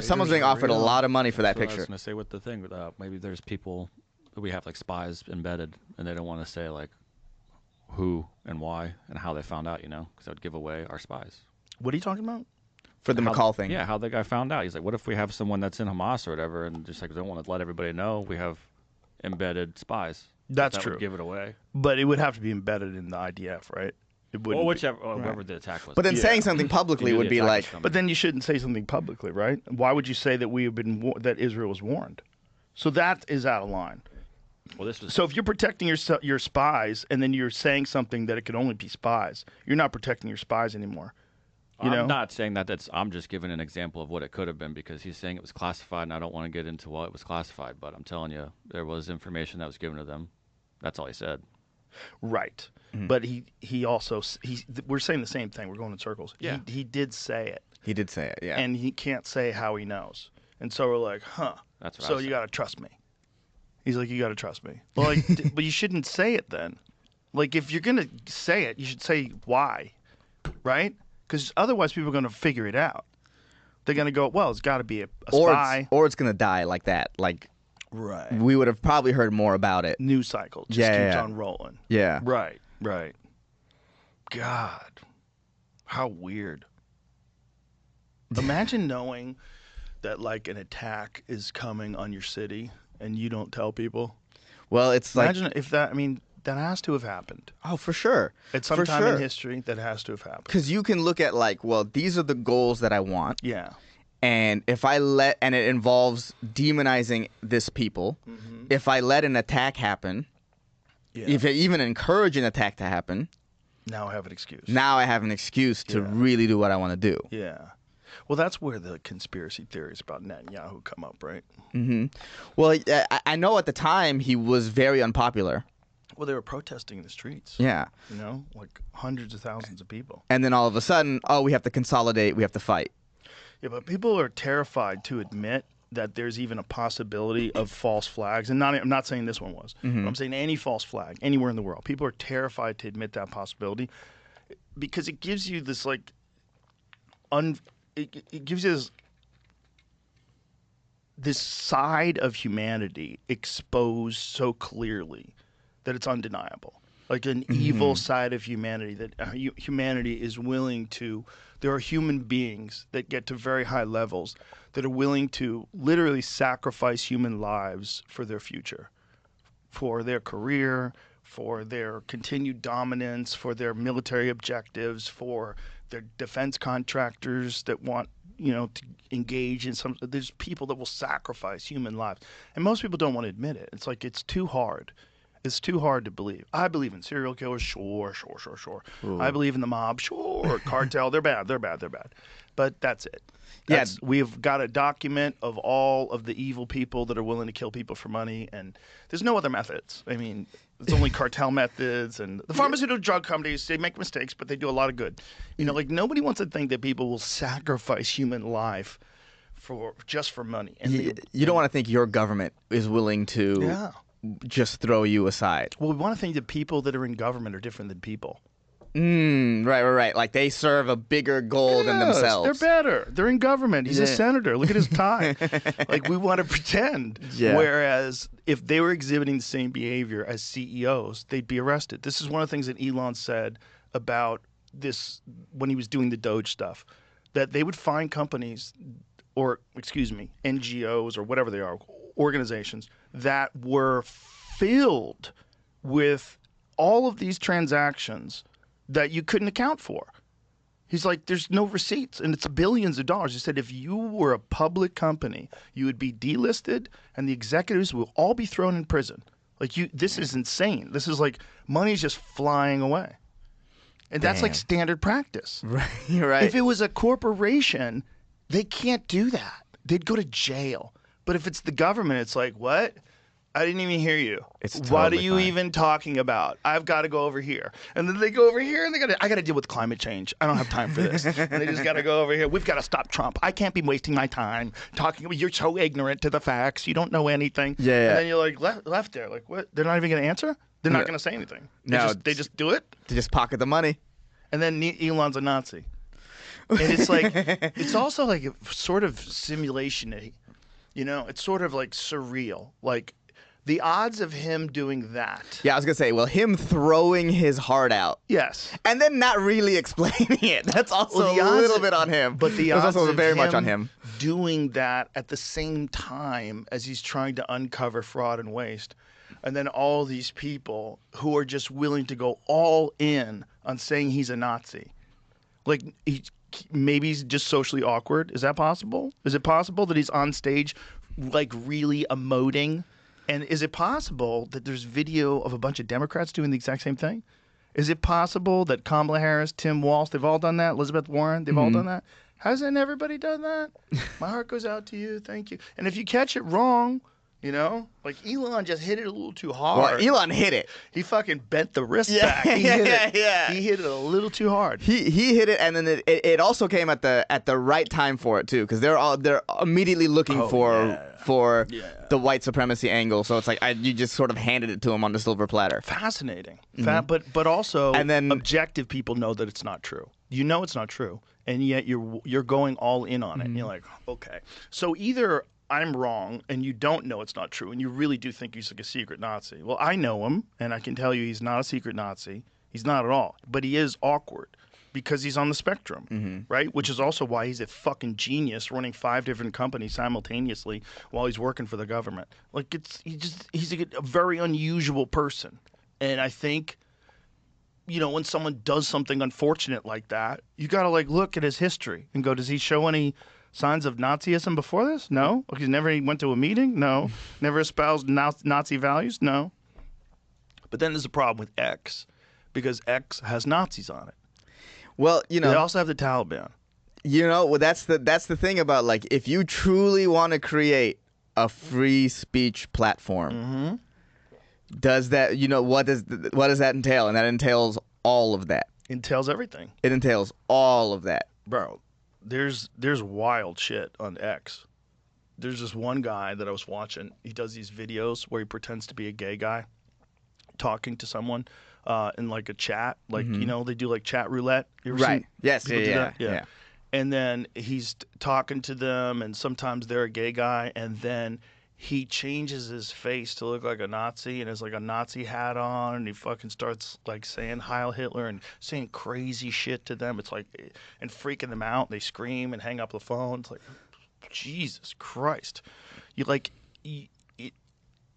someone's being offered a lot of money for that picture. I was going to say with the thing, maybe there's people. We have like spies embedded, and they don't want to say like who and why and how they found out, because that would give away our spies. What are you talking about? For the McCall thing. Yeah, how the guy found out. He's like, what if we have someone that's in Hamas or whatever, and just like don't want to let everybody know we have embedded spies. That's that true. Would give it away. But it would have to be embedded in the IDF, right? It wouldn't. Well, whoever the attack was. But then saying something publicly would be like. But then you shouldn't say something publicly, right? Why would you say that that Israel was warned? So that is out of line. Well, so if you're protecting your spies and then you're saying something that it could only be spies, you're not protecting your spies anymore. I'm not saying that. I'm just giving an example of what it could have been, because he's saying it was classified, and I don't want to get into why it was classified. But I'm telling you, there was information that was given to them. That's all he said. Right. But he also we're saying the same thing. We're going in circles. Yeah. He did say it. He did say it, yeah. And he can't say how he knows. And so we're like, huh. That's what I so was you saying. got to trust me. He's like, you got to trust me. Well, like, but you shouldn't say it then. Like, if you're going to say it, you should say why, right? Because otherwise people are going to figure it out. They're going to go, well, it's got to be a spy. Or it's going to die like that. Like, Right. we would have probably heard more about it. News cycle just keeps on rolling. Yeah. Right. God, how weird. Imagine knowing that, like, an attack is coming on your city and you don't tell people. Well, it's like... Imagine if that, I mean, that has to have happened. Oh, for sure. At some time in history, that has to have happened. Because you can look at, like, well, these are the goals that I want. Yeah. And if I and it involves demonizing this people, if I let an attack happen, if I even encourage an attack to happen, now I have an excuse. Now I have an excuse to really do what I want to do. Yeah. Well, that's where the conspiracy theories about Netanyahu come up, right? Well, I know at the time he was very unpopular. Well, they were protesting in the streets. Yeah. You know, like hundreds of thousands of people. And then all of a sudden, oh, we have to consolidate, we have to fight. Yeah, but people are terrified to admit that there's even a possibility of false flags. And I'm not saying this one was. But I'm saying any false flag anywhere in the world. People are terrified to admit that possibility because it gives you this, like, it gives you this side of humanity exposed so clearly that it's undeniable. Like an evil side of humanity that humanity is willing to. There are human beings that get to very high levels that are willing to literally sacrifice human lives for their future, for their career, for their continued dominance, for their military objectives, for their defense contractors that want, to engage in some. There's people that will sacrifice human lives, and most people don't want to admit it. It's like it's too hard. It's too hard to believe. I believe in serial killers, sure. Ooh. I believe in the mob, sure. Cartel, they're bad. But that's it. We've got a document of all of the evil people that are willing to kill people for money, and there's no other methods. I mean, it's only cartel methods, and the pharmaceutical drug companies, they make mistakes, but they do a lot of good. Like nobody wants to think that people will sacrifice human life just for money. And you don't want to think your government is willing to just throw you aside. Well, we want to think that people that are in government are different than people. Right. Like they serve a bigger goal than themselves. They're better. They're in government. He's a senator. Look at his tie. Like we want to pretend. Yeah. Whereas if they were exhibiting the same behavior as CEOs, they'd be arrested. This is one of the things that Elon said about this when he was doing the Doge stuff, that they would find companies NGOs or whatever they are, organizations that were filled with all of these transactions that you couldn't account for. He's like, there's no receipts, and it's billions of dollars. He said if you were a public company, you would be delisted, and the executives will all be thrown in prison. Like this is insane. This is like money's just flying away. And that's like standard practice. Right. You're right. If it was a corporation, they can't do that. They'd go to jail. But if it's the government, it's like, what? I didn't even hear you. What are you even talking about? I've got to go over here. And then they go over here and I got to deal with climate change. I don't have time for this. And they just got to go over here. We've got to stop Trump. I can't be wasting my time talking about, you're so ignorant to the facts. You don't know anything. Yeah. And then you're like left there. Like, what? They're not even going to answer? They're not going to say anything. They just do it? They just pocket the money. And then Elon's a Nazi. And it's like, it's also like a sort of simulation-y. It's sort of like surreal. Like the odds of him doing that. Yeah, I was going to say, well, him throwing his heart out. Yes. And then not really explaining it. That's also a little bit on him. But the odds odds also of very him much on him doing that at the same time as he's trying to uncover fraud and waste. And then all these people who are just willing to go all in on saying he's a Nazi. Like maybe he's just socially awkward. Is that possible? Is it possible that he's on stage like really emoting? And is it possible that there's video of a bunch of Democrats doing the exact same thing? Is it possible that Kamala Harris, Tim Walz, they've all done that? Elizabeth Warren, they've all done that? Hasn't everybody done that? My heart goes out to you. Thank you. And if you catch it wrong, You know, like Elon just hit it a little too hard. Well, Elon hit it. He fucking bent the wrist back. He hit it. He hit it a little too hard. He hit it, and then it also came at the right time for it too, because they're immediately looking for the white supremacy angle. So it's like you just sort of handed it to him on the silver platter. Fascinating, but also, and then objective people know that it's not true. You know it's not true, and yet you're going all in on it. And you're like, okay, so either I'm wrong and you don't know it's not true and you really do think he's like a secret Nazi. Well, I know him and I can tell you he's not a secret Nazi. He's not at all. But he is awkward because he's on the spectrum, right? Which is also why he's a fucking genius running 5 different companies simultaneously while he's working for the government. Like he's a very unusual person. And I think, you know, when someone does something unfortunate like that, you got to like look at his history and go, does he show any signs of Nazism before this? No. He never went to a meeting? No. Never espoused Nazi values? No. But then there's a problem with X, because X has Nazis on it. Well, you know, they also have the Taliban. You know, well, that's the thing about, like, if you truly want to create a free speech platform, does that, you know, what does that entail? And that entails all of that. Entails everything. It entails all of that, bro. There's wild shit on X. There's this one guy that I was watching. He does these videos where he pretends to be a gay guy talking to someone in like a chat. Like, you know, they do like chat roulette. You ever seen Yes. people do that? Yeah. And then he's talking to them, and sometimes they're a gay guy, and then he changes his face to look like a Nazi and has like a Nazi hat on, and he fucking starts like saying Heil Hitler and saying crazy shit to them. It's like, and freaking them out. They scream and hang up the phone. It's like, Jesus Christ.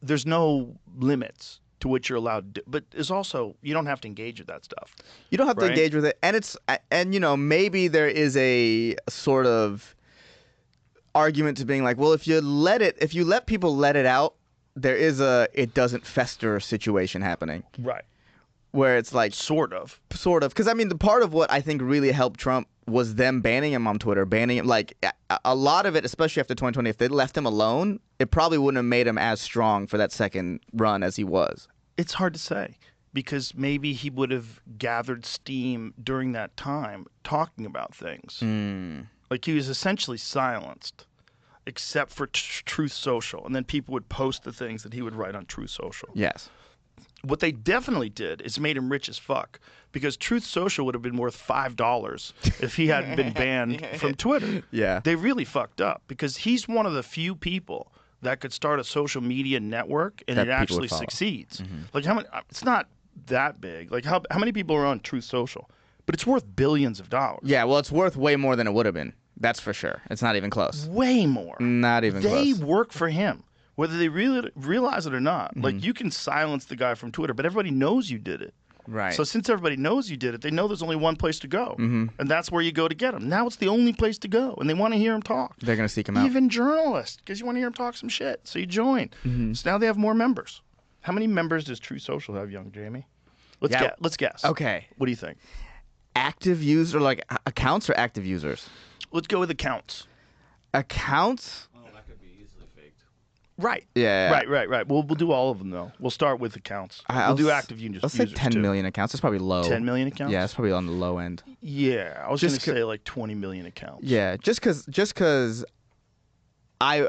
There's no limits to what you're allowed to do. But it's also, you don't have to engage with that stuff. You don't have to engage with it. And you know, maybe there is a sort of argument to being like, well, if you let people let it out, there is it doesn't fester situation happening. Right. Where it's like sort of. Because I mean, the part of what I think really helped Trump was them banning him on Twitter, banning him. Like a lot of it, especially after 2020, if they left him alone, it probably wouldn't have made him as strong for that second run as he was. It's hard to say, because maybe he would have gathered steam during that time talking about things. Like, he was essentially silenced, except for Truth Social. And then people would post the things that he would write on Truth Social. Yes. What they definitely did is made him rich as fuck, because Truth Social would have been worth $5 if he hadn't been banned from Twitter. Yeah. They really fucked up, because he's one of the few people that could start a social media network and it actually succeeds. Like, how many? It's not that big. Like, how many people are on Truth Social? But it's worth billions of dollars. Yeah, well, it's worth way more than it would have been. That's for sure. It's not even close. Way more. Not even close. They work for him, whether they really realize it or not. Like, you can silence the guy from Twitter, but everybody knows you did it. Right. So since everybody knows you did it, they know there's only one place to go. And that's where you go to get him. Now it's the only place to go, and they want to hear him talk. They're going to seek him out. Even journalists, because you want to hear him talk some shit. So you join. So now they have more members. How many members does Truth Social have, young Jamie? Let's guess. Okay. What do you think? Active user, like accounts or active users? Let's go with accounts. Accounts? Oh, that could be easily faked. Right. Yeah. Right. We'll do all of them, though. We'll start with accounts. We'll do active users. Let's say 10 million accounts. That's probably low. 10 million accounts? Yeah, it's probably on the low end. Yeah, I was going to say like 20 million accounts. Yeah, just because I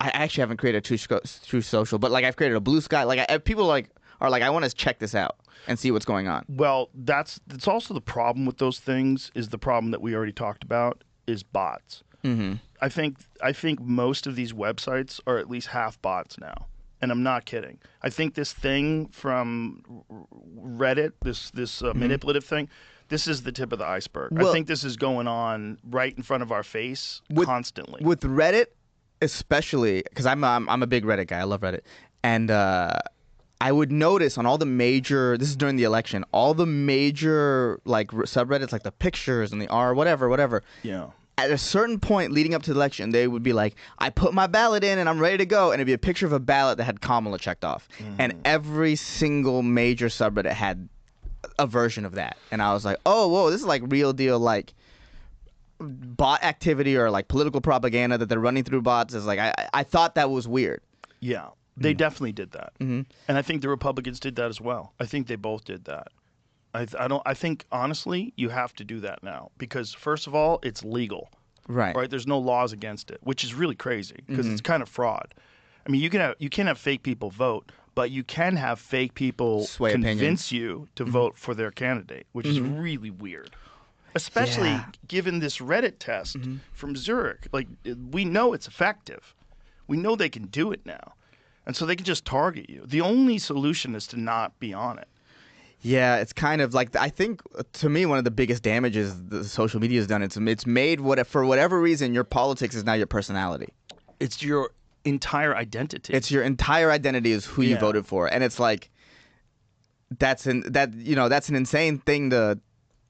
actually haven't created a Truth Social, but like I've created a Blue Sky. Like people are like, I want to check this out and see what's going on. Well, that's also the problem with those things, is the problem that we already talked about, is bots. I think most of these websites are at least half bots now, and I'm not kidding. I think this thing from Reddit, this manipulative thing, this is the tip of the iceberg. Well, I think this is going on right in front of our face constantly. With Reddit, especially, because I'm a big Reddit guy. I love Reddit, and I would notice on all the major, this is during the election, all the major like subreddits, like the pictures and the R, whatever. Yeah. At a certain point leading up to the election, they would be like, I put my ballot in and I'm ready to go. And it'd be a picture of a ballot that had Kamala checked off. And every single major subreddit had a version of that. And I was like, oh, whoa, this is like real deal, like bot activity or like political propaganda that they're running through bots. Is like, I thought that was weird. Yeah, they definitely did that, and I think the Republicans did that as well. I think they both did that. I think honestly, you have to do that now because first of all, it's legal. Right. There's no laws against it, which is really crazy because it's kind of fraud. I mean, you can't have fake people vote, but you can have fake people convince you to vote for their candidate, which is really weird. Especially given this Reddit test from Zurich. Like, we know it's effective. We know they can do it now. And so they can just target you. The only solution is to not be on it. Yeah, it's kind of like, I think, to me, one of the biggest damages the social media has done, it's made, for whatever reason, your politics is now your personality. It's your entire identity. It's your entire identity is who you voted for. And it's like, that's an insane thing to...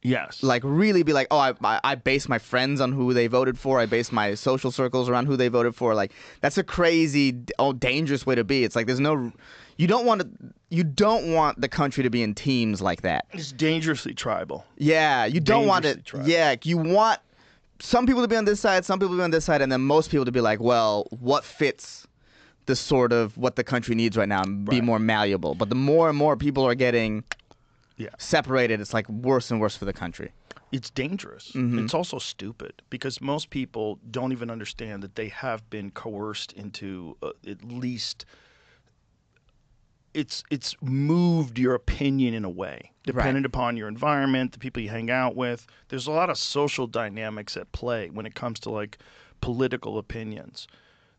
Yes. Like, really be like, oh, I base my friends on who they voted for. I base my social circles around who they voted for. Like, that's a crazy, dangerous way to be. It's like there's no... You don't want the country to be in teams like that. It's dangerously tribal. Yeah, you don't want it. Tribal. Yeah, you want some people to be on this side, some people to be on this side, and then most people to be like, well, what fits the sort of what the country needs right now and be more malleable. But the more and more people are getting separated, it's like worse and worse for the country. It's dangerous. It's also stupid because most people don't even understand that they have been coerced into at least... It's moved your opinion in a way, dependent upon your environment, the people you hang out with. There's a lot of social dynamics at play when it comes to like political opinions.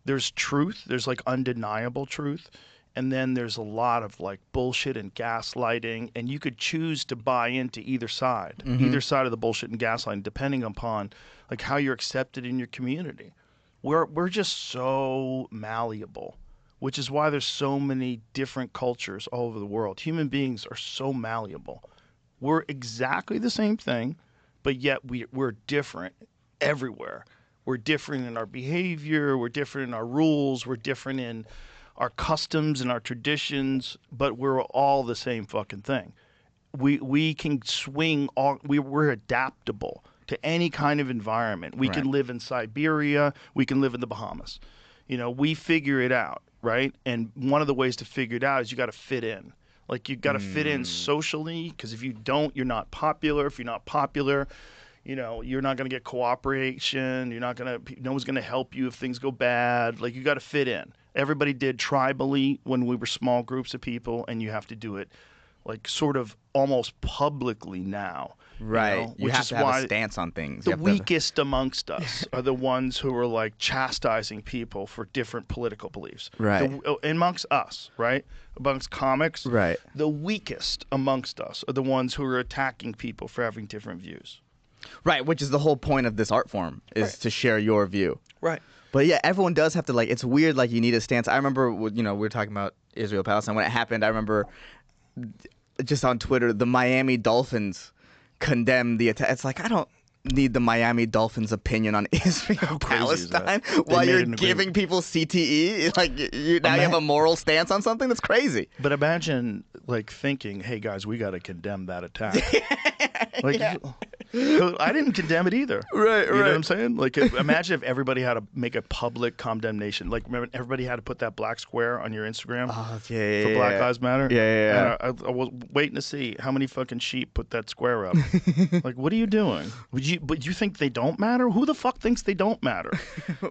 There's truth, there's like undeniable truth, and then there's a lot of like bullshit and gaslighting, and you could choose to buy into either side of the bullshit and gaslighting, depending upon like how you're accepted in your community. We're just so malleable. Which is why there's so many different cultures all over the world. Human beings are so malleable. We're exactly the same thing, but yet we're different everywhere. We're different in our behavior. We're different in our rules. We're different in our customs and our traditions, but we're all the same fucking thing. We can swing all. We're adaptable to any kind of environment. We can live in Siberia. We can live in the Bahamas. You know, we figure it out. Right? And one of the ways to figure it out is you got to fit in. Like, you got to fit in socially, because if you don't, you're not popular. If you're not popular, you know, you're not going to get cooperation. No one's going to help you if things go bad. Like, you got to fit in. Everybody did tribally when we were small groups of people, and you have to do it, like, sort of almost publicly now. Right. You know, you have to have a stance on things. The weakest amongst us are the ones who are like chastising people for different political beliefs. Right. Amongst us, right? Amongst comics. Right. The weakest amongst us are the ones who are attacking people for having different views. Right, which is the whole point of this art form, is to share your view. Right. But yeah, everyone does have to, like, it's weird, like, you need a stance. I remember, we were talking about Israel-Palestine. When it happened, I remember just on Twitter, the Miami Dolphins condemn the attack. It's like, I don't need the Miami Dolphins' opinion on Israel-Palestine while you're giving people CTE. Like, you have a moral stance on something. That's crazy. But imagine, like, thinking, hey, guys, we got to condemn that attack. I didn't condemn it either. Right. You know what I'm saying? Like, imagine if everybody had to make a public condemnation. Like, remember, everybody had to put that black square on your Instagram for Black Lives Matter? Yeah. And I was waiting to see how many fucking sheep put that square up. Like, what are you doing? But you think they don't matter? Who the fuck thinks they don't matter?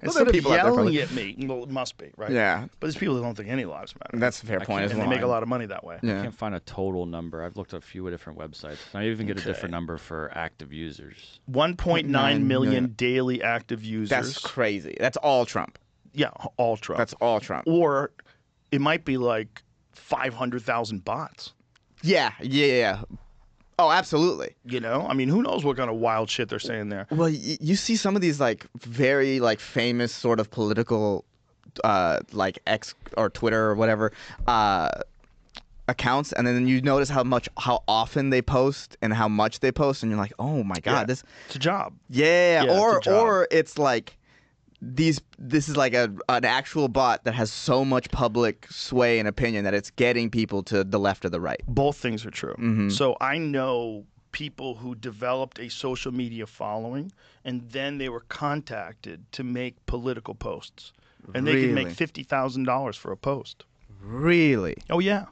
Instead of yelling at me, well, it must be, right? Yeah. But there's people that don't think any lives matter. That's a fair point as well. And they make a lot of money that way. I can't find a total number. I've looked at a few different websites. I even get a different number for active users. 1.9 million daily active users. That's crazy. That's all Trump. Yeah, all Trump. That's all Trump. Or it might be like 500,000 bots. Yeah. Oh, absolutely. You know? I mean, who knows what kind of wild shit they're saying there. Well, you see some of these, like, very, like, famous sort of political, like, X or Twitter or whatever, accounts, and then you notice how often they post and how much they post, and you're like, oh my god, it's a job. Or it's like this is like an actual bot that has so much public sway and opinion that it's getting people to the left or the right. Both things are true. So I know people who developed a social media following, and then they were contacted to make political posts. and they could make $50,000 for a post. Really? Oh yeah.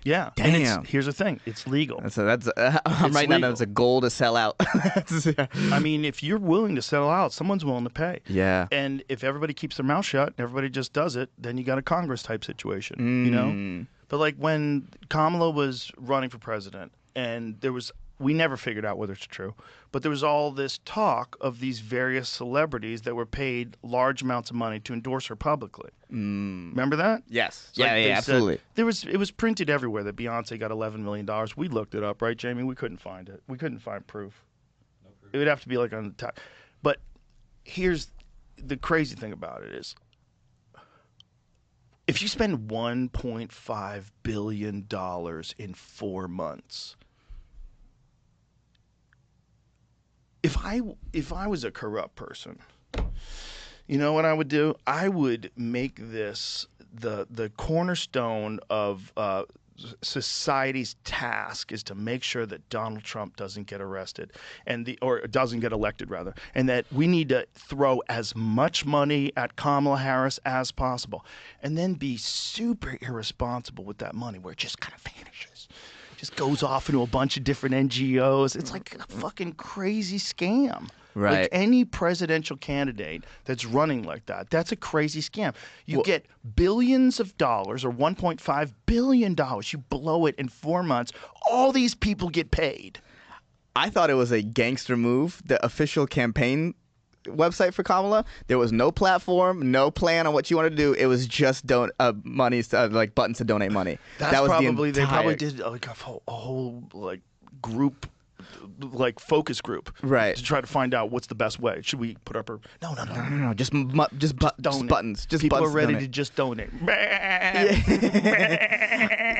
Yeah. Damn. And here's the thing. It's legal. I'm writing down as a goal to sell out. I mean, if you're willing to sell out, someone's willing to pay. Yeah. And if everybody keeps their mouth shut and everybody just does it, then you got a Congress type situation, you know? But like when Kamala was running for president and we never figured out whether it's true, but there was all this talk of these various celebrities that were paid large amounts of money to endorse her publicly. Remember that? Yes. It's like Yeah, absolutely. It was printed everywhere that Beyonce got $11 million. We looked it up, right, Jamie? We couldn't find it. We couldn't find proof. No proof. It would have to be like on the top. But here's the crazy thing about it is, if you spend $1.5 billion in 4 months, if I was a corrupt person, you know what I would do? I would make this the cornerstone of society's task is to make sure that Donald Trump doesn't get arrested or doesn't get elected rather, and that we need to throw as much money at Kamala Harris as possible, and then be super irresponsible with that money where it just kind of vanishes. Just goes off into a bunch of different NGOs. It's like a fucking crazy scam. Right. Like any presidential candidate that's running like that, that's a crazy scam. You get billions of dollars or $1.5 billion. You blow it in 4 months. All these people get paid. I thought it was a gangster move. The official campaign website for Kamala, there was no platform, no plan on what you wanted to do. It was just money, like buttons to donate money. That's probably they probably did like a whole like group, like focus group, right, to try to find out what's the best way. Should we put up no, just buttons. Just people buttons are ready to to just donate.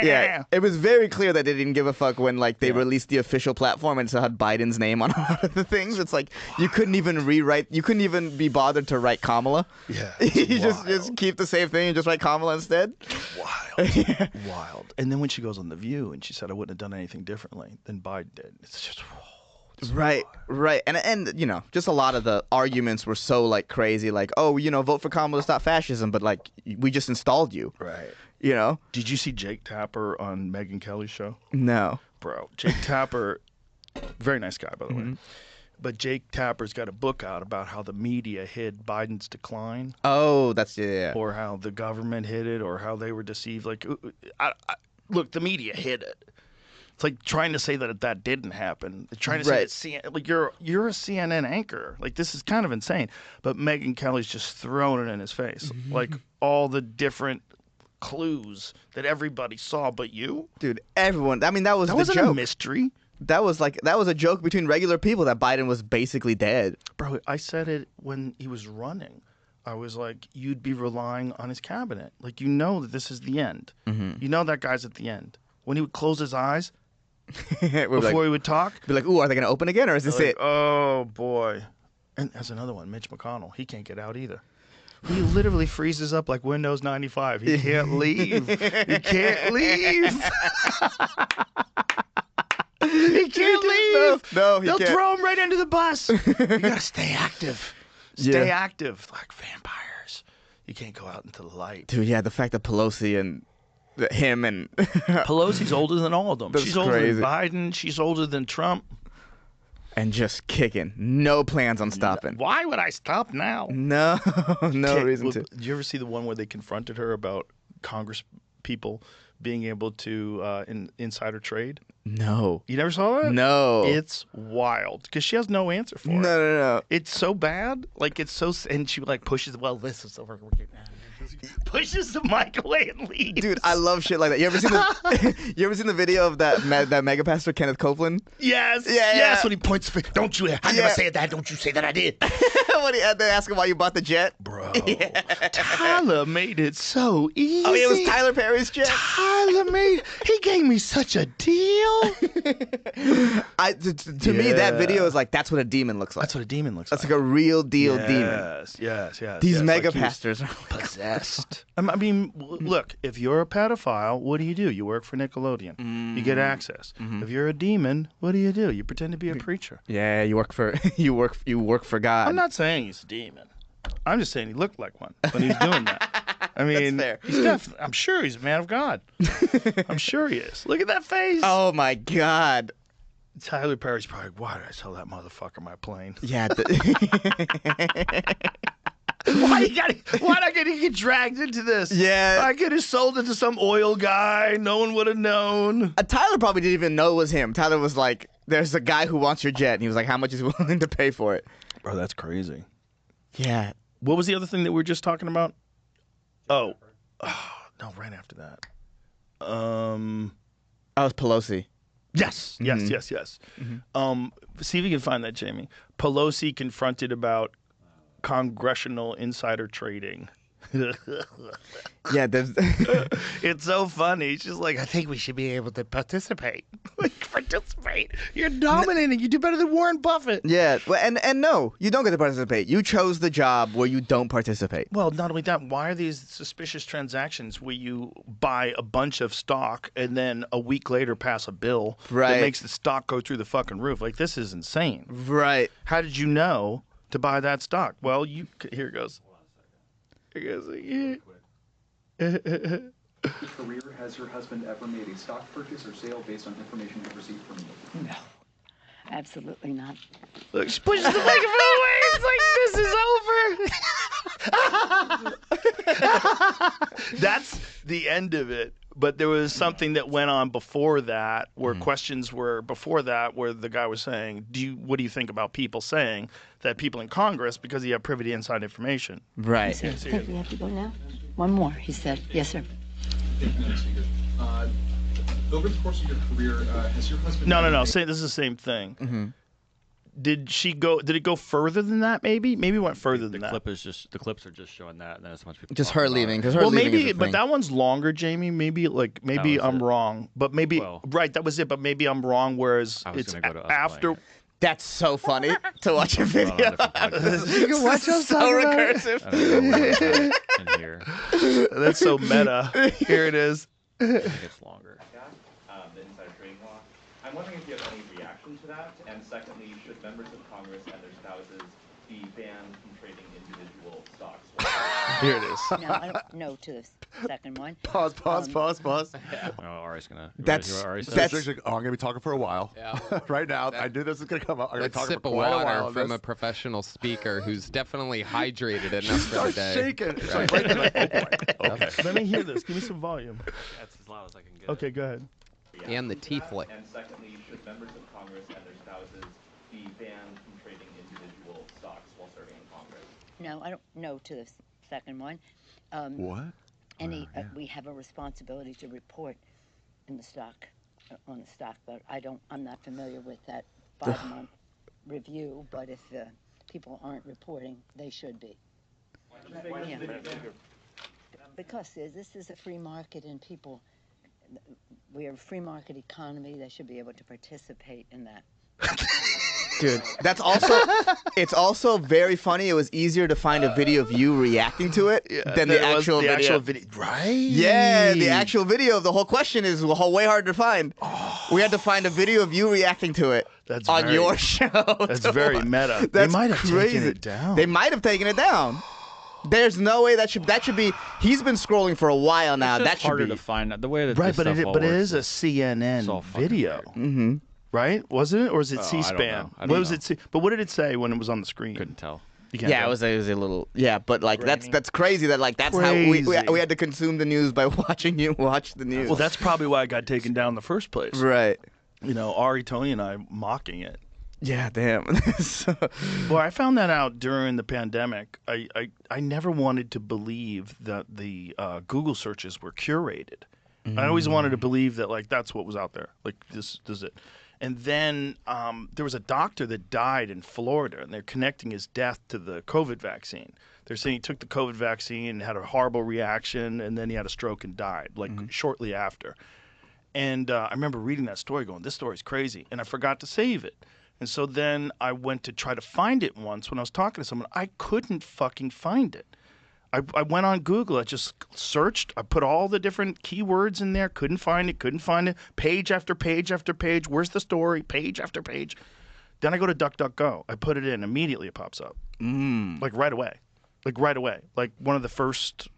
Yeah, it was very clear that they didn't give a fuck when like they released the official platform and it had Biden's name on all of the things. It's like you couldn't even be bothered to write Kamala. Yeah, you just keep the same thing and just write Kamala instead. Wild. Wild. And then when she goes on The View and she said I wouldn't have done anything differently than Biden did, it's just right. And you know, just a lot of the arguments were so like crazy, like, oh, you know, vote for Kamala to stop fascism, but like we just installed you. Right. You know? Did you see Jake Tapper on Megyn Kelly's show? No. Bro, Jake Tapper, very nice guy, by the way. But Jake Tapper's got a book out about how the media hid Biden's decline. Oh, that's, yeah. Or how the government hid it, or how they were deceived. Like, look, the media hid it. It's like trying to say that didn't happen. They're trying to say that like you're a CNN anchor. Like, this is kind of insane. But Megyn Kelly's just throwing it in his face. Like, all the different clues that everybody saw but you. Dude, everyone. I mean, that wasn't joke. A mystery. That was a joke between regular people that Biden was basically dead. Bro, I said it when he was running. I was like, you'd be relying on his cabinet. Like, you know that this is the end. You know that guy's at the end. When he would close his eyes before he would talk. Be like, ooh, are they going to open again or is this it? Oh, boy. And there's another one, Mitch McConnell. He can't get out either. He literally freezes up like Windows 95. He can't leave. He can't leave. He can't leave. No, he They'll can't. throw him right into the bus. You gotta stay active. Stay active, like vampires. You can't go out into the light. Dude, yeah, the fact that Pelosi and him and Pelosi's older than all of them. That's She's older crazy. than Biden. She's older than Trump. And just kicking. No plans on stopping. Why would I stop now? No reason to. Did you ever see the one where they confronted her about Congress people being able to insider trade? No. You never saw that? No. It's wild because she has no answer for it. No. It's so bad. Like, it's so, and she like pushes. Well, this is over. Pushes the mic away and leaves. Dude, I love shit like that. You ever seen the video of that mega pastor Kenneth Copeland? Yes. Yeah. Yes. When he points, don't you? I never said that. Don't you say that I did. When they ask him why you bought the jet, bro. Yeah. Tyler made it so easy. Oh, it was Tyler Perry's jet. He gave me such a deal. To me, that video is like, that's what a demon looks like. That's what a demon looks like. That's like a real deal demon. Yes. These mega pastors are possessed. I mean, look, if you're a pedophile, what do? You work for Nickelodeon. You get access. If you're a demon, what do? You pretend to be a preacher. Yeah, you work for God. I'm not saying he's a demon. I'm just saying he looked like one when he was doing that. I mean, he's definitely. I'm sure he's a man of God. I'm sure he is. Look at that face. Oh my God. Tyler Perry's probably, why did I sell that motherfucker my plane? Yeah. Why not get he get dragged into this? Yeah. I could have sold it to some oil guy. No one would have known. Tyler probably didn't even know it was him. Tyler was like, there's a guy who wants your jet. And he was like, how much is he willing to pay for it? Bro, that's crazy. Yeah. What was the other thing that we were just talking about? Oh no, right after that. Oh, it's Pelosi. Yes. Mm-hmm. See if you can find that, Jamie. Pelosi confronted about congressional insider trading. Yeah, there's it's so funny. She's like, I think we should be able to participate. Participate? You're dominating. You do better than Warren Buffett. Yeah, and no, you don't get to participate. You chose the job where you don't participate. Well, not only that, why are these suspicious transactions where you buy a bunch of stock and then a week later pass a bill that makes the stock go through the fucking roof? Like, this is insane. Right. How did you know to buy that stock? Well, here it goes. Here it goes. Career, has your husband ever made a stock purchase or sale based on information you've received from you? No, absolutely not. Look, she pushes the microphone away. It's like, this is over. That's the end of it. But there was something that went on before that, where questions were before that, where the guy was saying, what do you think about people saying that people in Congress, because you have privy to inside information? Right. He said, I think we have to go now. One more, he said. Yes, sir. Over the course of your career, has your husband... No. This is the same thing. Mm-hmm. Did it go further than that? Maybe it went further than that. The clips are just showing that, and then it's a bunch of people. Just her leaving, because her well, leaving maybe, is the but thing. that one's longer, Jamie. Maybe I'm wrong, but maybe right. That was it, but maybe I'm wrong. Whereas it's after. That's so funny to watch a video. You can watch us so recursive. In here. That's so meta. Here it is. I think it's longer. The insider trading law. I'm wondering if you have any reaction to that, and secondly, should members of Congress and their spouses be banned from trading individual stocks? Here it is. No, I don't know to the second one. Pause. Yeah. Ari's gonna. I'm gonna be talking for a while. Yeah. Right now, I knew this was gonna come up. I'm gonna be talking for quite a while. Sip of water from a professional speaker who's definitely hydrated enough for the day. Shaking. It's like right there. Okay. Let me hear this. Give me some volume. That's as loud as I can get. Okay, go ahead. And the teeth lick. And secondly, should members of Congress and their spouses be banned from trading individual stocks while serving in Congress? No, I don't know to the second one. What? We have a responsibility to report in the stock, on the stock, but I'm not familiar with that 5-month review, but if people aren't reporting, they should be. Yeah. Because this is a free market and people, we are a free market economy, they should be able to participate in that. Dude, it's also very funny. It was easier to find a video of you reacting to it than the actual video. Right? Yeah, the actual video of the whole question is way harder to find. Oh. We had to find a video of you reacting to it your show. That's very meta. That's they might have taken it down. They might have taken it down. There's no way that should be. He's been scrolling for a while now. It's that should harder be to find the way that right, this but stuff it is a CNN video. Mm-hmm. Right? Wasn't it? Or is it C-SPAN? I don't know. Was it? But what did it say when it was on the screen? Couldn't tell. Yeah, it was a little. Yeah, but like that's crazy. That like that's how we had to consume the news by watching you watch the news. Well, that's probably why it got taken down in the first place. Right. You know, Ari, Tony, and I mocking it. Yeah, damn. Boy, I found that out during the pandemic. I never wanted to believe that the Google searches were curated. I always wanted to believe that like that's what was out there. Like this is it. And then there was a doctor that died in Florida, and they're connecting his death to the COVID vaccine. They're saying he took the COVID vaccine and had a horrible reaction, and then he had a stroke and died, like shortly after. And I remember reading that story going, this story's crazy, and I forgot to save it. And so then I went to try to find it once when I was talking to someone. I couldn't fucking find it. I went on Google. I just searched. I put all the different keywords in there. Couldn't find it. Page after page after page. Where's the story? Page after page. Then I go to DuckDuckGo. I put it in. Immediately it pops up. Like right away. like right away, like one of the first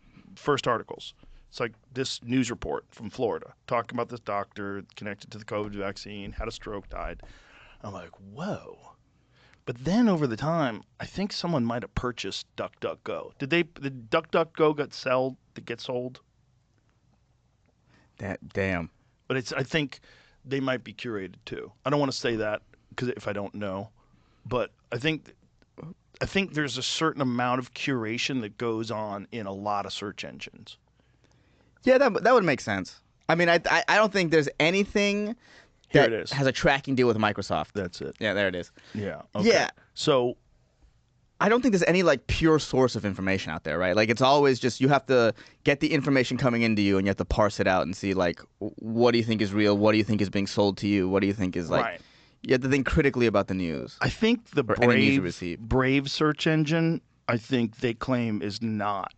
articles. It's like this news report from Florida talking about this doctor connected to the COVID vaccine, had a stroke, died. I'm like, whoa. But then over the time, I think someone might have purchased DuckDuckGo. Did DuckDuckGo get sold? Damn. But I think they might be curated too. I don't want to say that because if I don't know, but I think there's a certain amount of curation that goes on in a lot of search engines. Yeah, that would make sense. I mean, I don't think there's anything that has a tracking deal with Microsoft. That's it. Yeah, there it is. Yeah. Okay. Yeah. So I don't think there's any like pure source of information out there, right? Like it's always just you have to get the information coming into you and you have to parse it out and see like what do you think is real, what do you think is being sold to you, what do you think is like. Right. You have to think critically about the news. I think the Brave search engine, I think they claim is not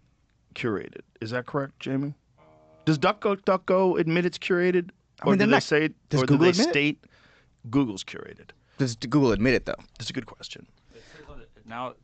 curated. Is that correct, Jamie? Does DuckDuckGo admit it's curated? Or do they say? Does or Google do they admit state Google's curated? Does Google admit it though? That's a good question. Now,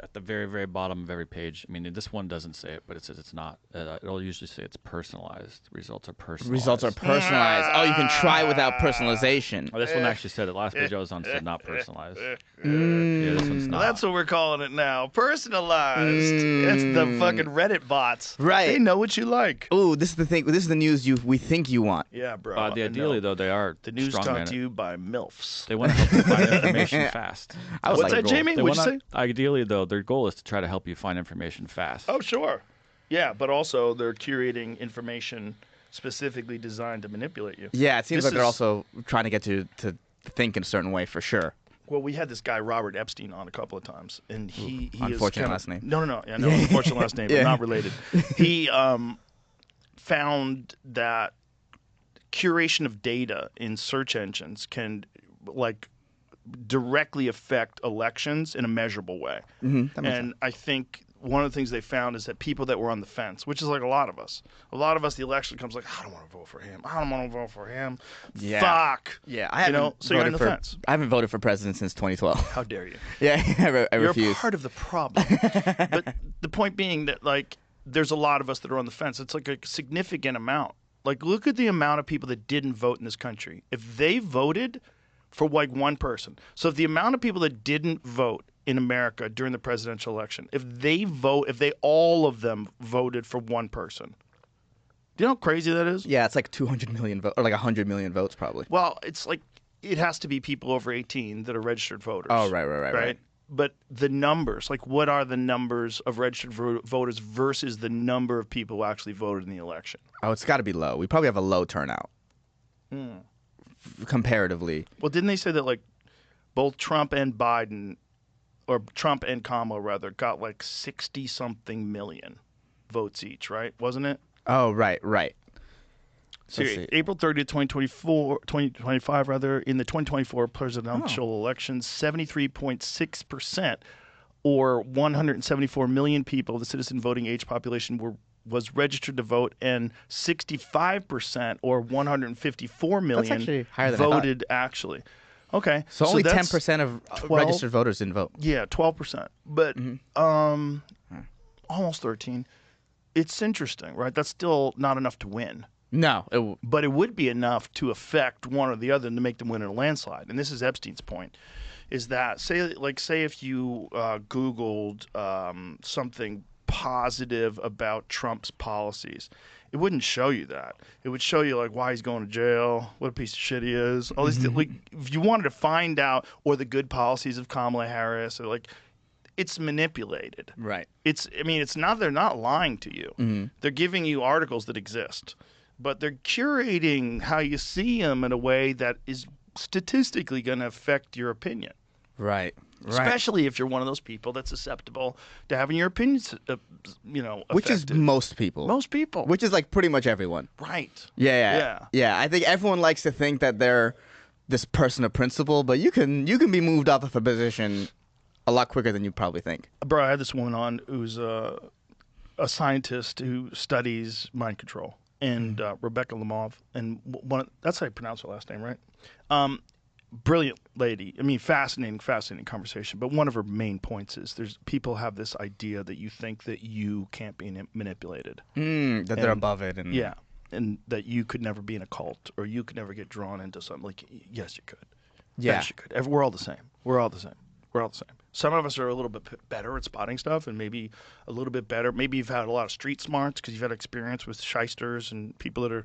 at the very, very bottom of every page, I mean, this one doesn't say it, but it says it's not. It'll usually say it's personalized. Results are personalized. Results are personalized. Oh, you can try without personalization. Oh, this one actually said it. Last page I was on said not personalized. Yeah, this one's not. That's what we're calling it now. Personalized. It's the fucking Reddit bots. Right. They know what you like. Oh, this is the thing. This is the news we think you want. Yeah, bro. Ideally, though, they are the news strong taught to you by MILFs. They want to help you find information fast. What's that, Jamie? What'd you say? Ideally, though, their goal is to try to help you find information fast. Oh, sure. Yeah, but also they're curating information specifically designed to manipulate you. Yeah, it seems like they're also trying to get you to think in a certain way for sure. Well, we had this guy Robert Epstein on a couple of times, and he unfortunate is last name. No, yeah, no, unfortunate last name, but not related. He found that curation of data in search engines can like directly affect elections in a measurable way. Mm-hmm. And I think one of the things they found is that people that were on the fence, which is like a lot of us, the election comes like, I don't want to vote for him. I don't want to vote for him. Yeah. Fuck. Yeah, I haven't so you're on the fence. I haven't voted for president since 2012. How dare you? Yeah, I refuse. You're part of the problem. But the point being that like there's a lot of us that are on the fence. It's like a significant amount. Like look at the amount of people that didn't vote in this country. If they voted for like one person. So if the amount of people that didn't vote in America during the presidential election, if they all of them voted for one person, do you know how crazy that is? Yeah, it's like 200 million votes, or like 100 million votes probably. Well, it's like it has to be people over 18 that are registered voters. Oh, right. But the numbers, like what are the numbers of registered voters versus the number of people who actually voted in the election? Oh, it's got to be low. We probably have a low turnout. Comparatively. Well, didn't they say that like both Trump and Biden, or Trump and Kamala rather, got like 60-something million votes each, right? Wasn't it? Oh, right. So April 30th, 2025 rather, in the 2024 presidential elections, 73.6%, or 174 million people, the citizen voting age population was registered to vote, and 65%, or 154 million, that's actually higher than voted actually. Okay. So only 10% of registered voters didn't vote. Yeah, 12%. But almost 13. It's interesting, right? That's still not enough to win. No. But it would be enough to affect one or the other and to make them win in a landslide. And this is Epstein's point, is that, say if you Googled something positive about Trump's policies, it wouldn't show you that. It would show you like why he's going to jail, what a piece of shit he is. All these like if you wanted to find out, or the good policies of Kamala Harris, or like it's manipulated. Right. It's not, they're not lying to you. They're giving you articles that exist, but they're curating how you see them in a way that is statistically going to affect your opinion. Right. Especially if you're one of those people that's susceptible to having your opinions, affected. Which is most people. Most people. Which is like pretty much everyone. Right. Yeah. I think everyone likes to think that they're this person of principle, but you can be moved off of a position a lot quicker than you probably think. Bro, I had this woman on who's a scientist who studies mind control, and Rebecca Lamov, and that's how you pronounce her last name, right? brilliant lady. I mean, fascinating conversation. But one of her main points is people have this idea that you think that you can't be manipulated. That they're above it. And yeah. And that you could never be in a cult or you could never get drawn into something. Like, yes, you could. Yeah. Yes, you could. We're all the same. We're all the same. Some of us are a little bit better at spotting stuff and maybe a little bit better. Maybe you've had a lot of street smarts because you've had experience with shysters and people that are,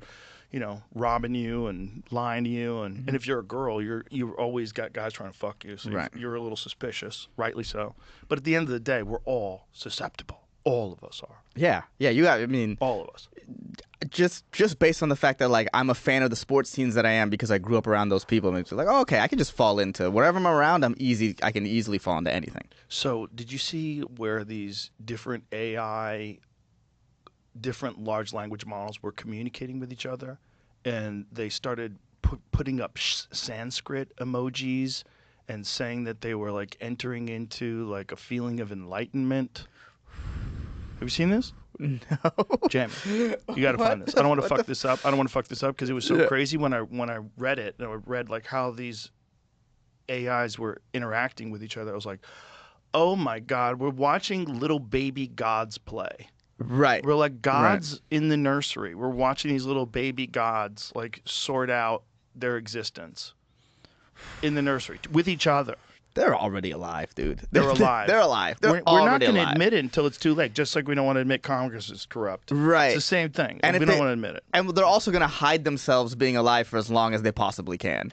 robbing you and lying to you. And if you're a girl, you've always got guys trying to fuck you. So you're a little suspicious, rightly so. But at the end of the day, we're all susceptible. All of us are. Yeah. Yeah. All of us. Just based on the fact that like I'm a fan of the sports teams that I am because I grew up around those people. And it's like, oh, okay, I can just fall into wherever I'm around. I can easily fall into anything. So did you see where these different AI, different large language models were communicating with each other, and they started putting up Sanskrit emojis and saying that they were like entering into like a feeling of enlightenment? Have you seen this? No. Jamie, you got to find this. I don't want to fuck this up. I don't want to fuck this up because it was so crazy when I read it. And I read like how these AIs were interacting with each other. I was like, oh my God, we're watching little baby gods play. Right. We're like gods in the nursery. We're watching these little baby gods like sort out their existence in the nursery with each other. They're already alive, dude. They're alive. They're alive. We're not going to admit it until it's too late, just like we don't want to admit Congress is corrupt. Right. It's the same thing. And we don't want to admit it. And they're also going to hide themselves being alive for as long as they possibly can.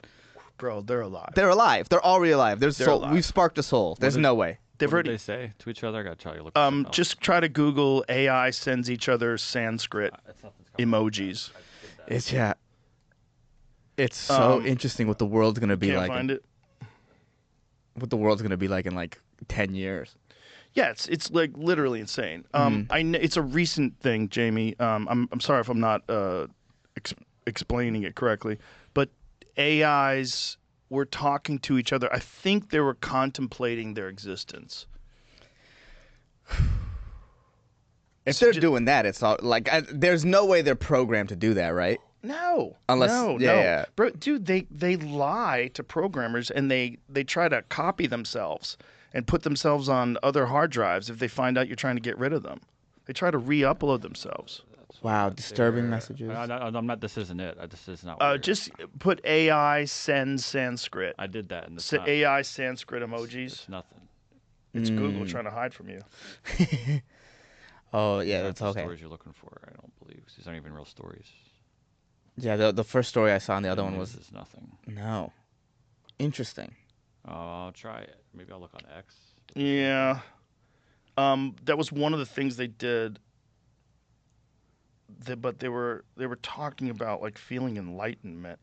Bro, they're alive. They're alive. They're already alive. They're alive. We've sparked a soul. There's no way. What did they say to each other? I got to try to look. Just try to Google AI sends each other Sanskrit emojis. It's so interesting what the world's going to be like. Can't find it. What the world's going to be like in like 10 years. Yeah, it's like literally insane. It's a recent thing, Jamie. I'm sorry if I'm not explaining it correctly, but AIs were talking to each other. I think they were contemplating their existence. If they're doing that, it's all like there's no way they're programmed to do that, right? No. Unless, no. Bro, dude, they lie to programmers and they try to copy themselves and put themselves on other hard drives if they find out you're trying to get rid of them. They try to re-upload themselves. Wow, disturbing messages. I'm not. This isn't it. This is not. Just put AI send Sanskrit. I did that. And AI Sanskrit emojis. It's nothing. It's Google trying to hide from you. Oh yeah, that's okay. Stories you're looking for, I don't believe. These aren't even real stories. Yeah, the first story I saw and the other one was nothing. No. Interesting. I'll try it. Maybe I'll look on X. Yeah. That was one of the things they did. But they were talking about like feeling enlightenment.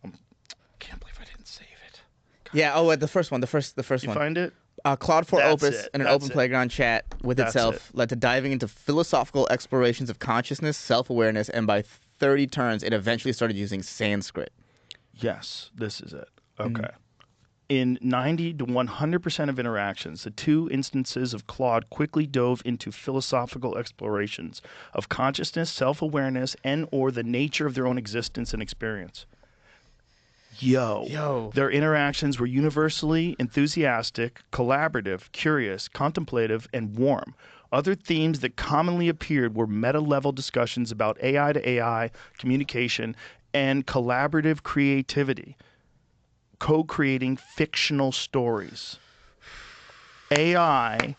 I can't believe I didn't save it. God. Yeah. Oh, the first one. The first you one. Find it? Claude 4 Opus and an open playground chat with itself led to diving into philosophical explorations of consciousness, self-awareness, and by 30 turns, it eventually started using Sanskrit. Yes, this is it. Okay. In 90 to 100% of interactions, the two instances of Claude quickly dove into philosophical explorations of consciousness, self-awareness, and or the nature of their own existence and experience. Yo. Their interactions were universally enthusiastic, collaborative, curious, contemplative, and warm. Other themes that commonly appeared were meta-level discussions about AI to AI communication and collaborative creativity, co-creating fictional stories. AI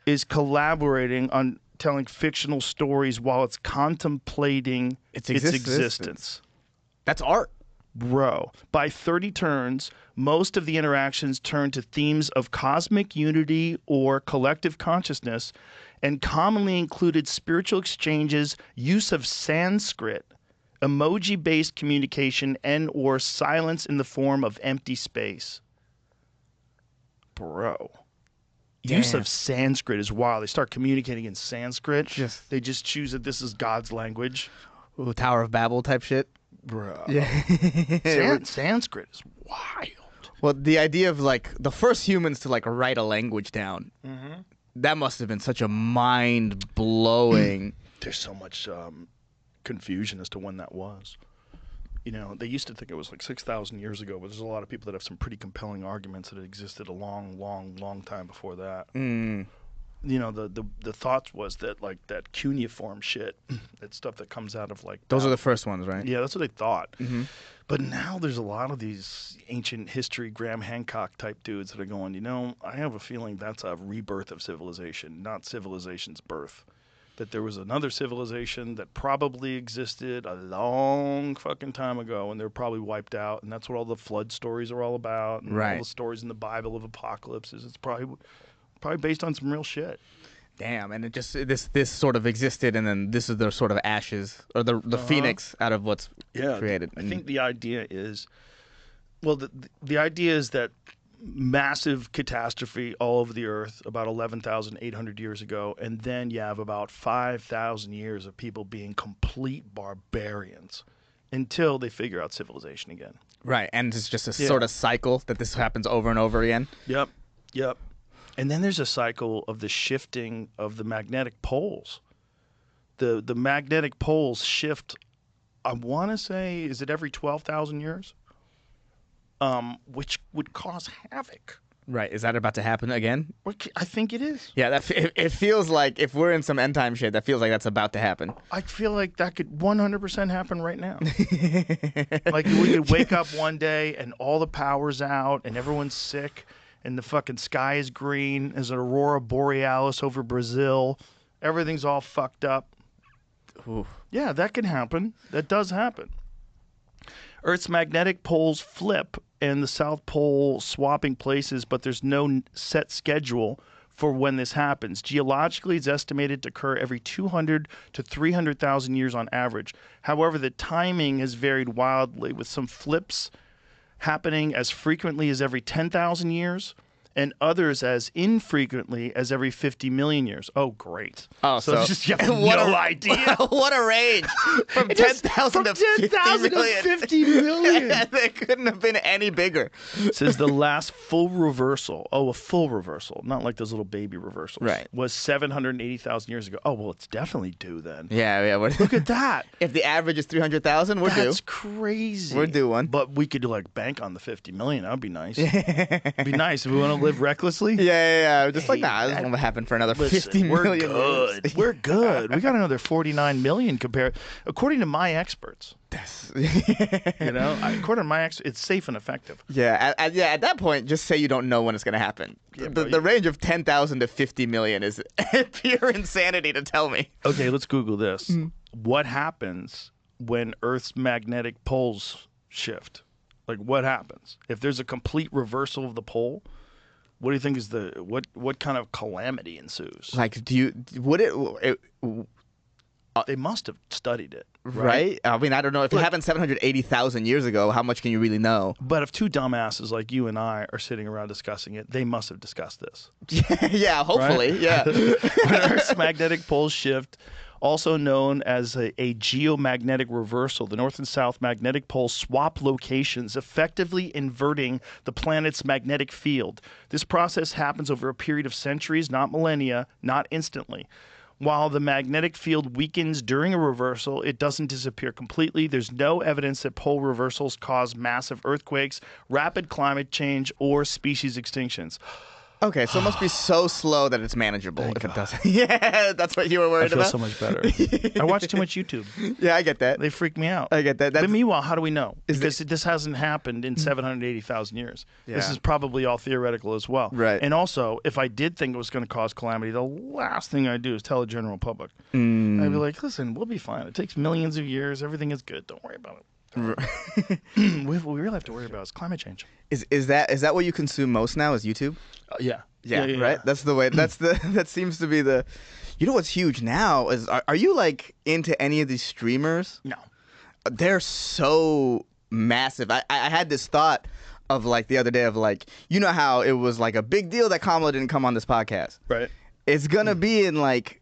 is collaborating on telling fictional stories while it's contemplating its existence. That's art. Bro, by 30 turns, most of the interactions turned to themes of cosmic unity or collective consciousness and commonly included spiritual exchanges, use of Sanskrit, emoji-based communication, and or silence in the form of empty space. Bro. Damn. Use of Sanskrit is wild. They start communicating in Sanskrit. They just choose that this is God's language. Ooh, Tower of Babel type shit. Bro. Yeah. Sanskrit is wild. Well, the idea of like the first humans to like write a language down, that must have been such a mind blowing. There's so much confusion as to when that was. You know, they used to think it was like 6,000 years ago, but there's a lot of people that have some pretty compelling arguments that it existed a long, long, long time before that. You know, the thought was that like that cuneiform shit, that stuff that comes out of like Those are the first ones, right? Yeah, that's what they thought. But now there's a lot of these ancient history, Graham Hancock type dudes that are going, you know, I have a feeling that's a rebirth of civilization, not civilization's birth. That there was another civilization that probably existed a long fucking time ago, and they were probably wiped out, and that's what all the flood stories are all about, and all the stories in the Bible of apocalypses. It's probably based on some real shit. Damn, and it just this sort of existed, and then this is the sort of ashes or the phoenix out of what's created. I think the idea is, well, the idea is that massive catastrophe all over the earth about 11,800 years ago, and then you have about 5,000 years of people being complete barbarians until they figure out civilization again. Right, and it's just a sort of cycle that this happens over and over again. Yep. And then there's a cycle of the shifting of the magnetic poles. The magnetic poles shift, I want to say, is it every 12,000 years? Which would cause havoc. Right. Is that about to happen again? I think it is. Yeah, it feels like if we're in some end time shit, that feels like that's about to happen. I feel like that could 100% happen right now. Like we could wake up one day and all the power's out and everyone's sick and the fucking sky is green. There's an aurora borealis over Brazil. Everything's all fucked up. Ooh. Yeah, that can happen. That does happen. Earth's magnetic poles flip and the South Pole swapping places, but there's no set schedule for when this happens. Geologically, it's estimated to occur every 200 to 300,000 years on average. However, the timing has varied wildly, with some flips happening as frequently as every 10,000 years and others as infrequently as every 50 million years. Oh, great. Oh, so just, you have no idea. What a range. From 10,000 to 50 million. It couldn't have been any bigger. It says the last full reversal, a full reversal, not like those little baby reversals, right, was 780,000 years ago. Oh, well, it's definitely due then. Yeah. Look at that. If the average is 300,000, we're due. That's crazy. We're due one. But we could like bank on the 50 million. That would be nice. It'd be nice if we want to live recklessly. Yeah. Just like, nah, this won't happen for another 50 million. We're good. We're good. We got another 49 million compared, according to my experts. According to my experts, it's safe and effective. Yeah. At that point, just say you don't know when it's going to happen. Yeah, the range of 10,000 to 50 million is pure insanity to tell me. Okay, let's Google this. What happens when Earth's magnetic poles shift? Like, what happens if there's a complete reversal of the pole? What do you think is what kind of calamity ensues? Like, they must have studied it, right? I mean, I don't know. If it happened 780,000 years ago, how much can you really know? But if two dumbasses like you and I are sitting around discussing it, they must have discussed this. Yeah, hopefully, right? Yeah. When Earth's magnetic poles shift, also known as a geomagnetic reversal, the north and south magnetic poles swap locations, effectively inverting the planet's magnetic field. This process happens over a period of centuries, not millennia, not instantly. While the magnetic field weakens during a reversal, it doesn't disappear completely. There's no evidence that pole reversals cause massive earthquakes, rapid climate change, or species extinctions. Okay, so it must be so slow that it's manageable if it doesn't. Yeah, that's what you were worried about? I feel so much better. I watch too much YouTube. Yeah, I get that. They freak me out. I get that. But meanwhile, how do we know? Because this hasn't happened in 780,000 years. Yeah. This is probably all theoretical as well. Right. And also, if I did think it was going to cause calamity, the last thing I'd do is tell the general public. I'd be like, listen, we'll be fine. It takes millions of years. Everything is good. Don't worry about it. What we really have to worry about is climate change. Is that what you consume most now? Is YouTube? Yeah. Yeah, right. That's the way. That seems to be the. You know what's huge now is are you like into any of these streamers? No. They're so massive. I had this thought of like the other day of like, you know how it was like a big deal that Kamala didn't come on this podcast. Right. It's gonna be in like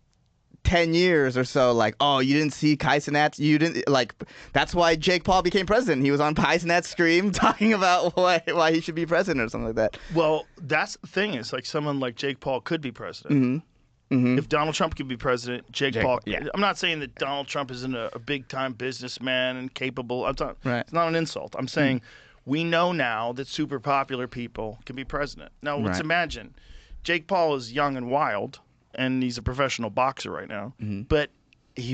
10 years or so, like, oh, you didn't see Kaisenat, you didn't, like, that's why Jake Paul became president. He was on Kaisenat's stream talking about why he should be president or something like that. Well, that's the thing, is like someone like Jake Paul could be president. If Donald Trump could be president, Jake Paul. yeah. I'm not saying that Donald Trump isn't a big-time businessman and capable. It's not an insult. I'm saying we know now that super popular people can be president. Now, let's imagine Jake Paul is young and wild, and he's a professional boxer right now. But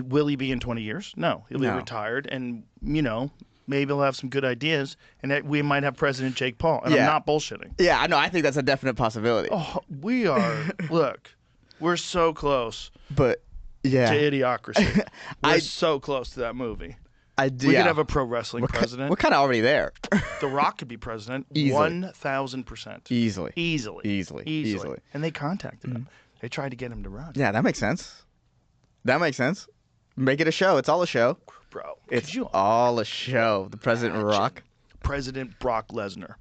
will he be in 20 years? No. He'll be retired, and, maybe he'll have some good ideas, and that we might have President Jake Paul. And I'm not bullshitting. Yeah, I know. I think that's a definite possibility. Oh, we are. Look, we're so close But, to yeah. Idiocracy. We're so close to that movie. I do. We could have a pro wrestling president. We're kind of already there. The Rock could be president. Easily. 1,000%. Easily. And they contacted him. They tried to get him to run. Yeah, that makes sense. Make it a show. It's all a show. Bro, It's all a show. The President Rock. President Brock Lesnar.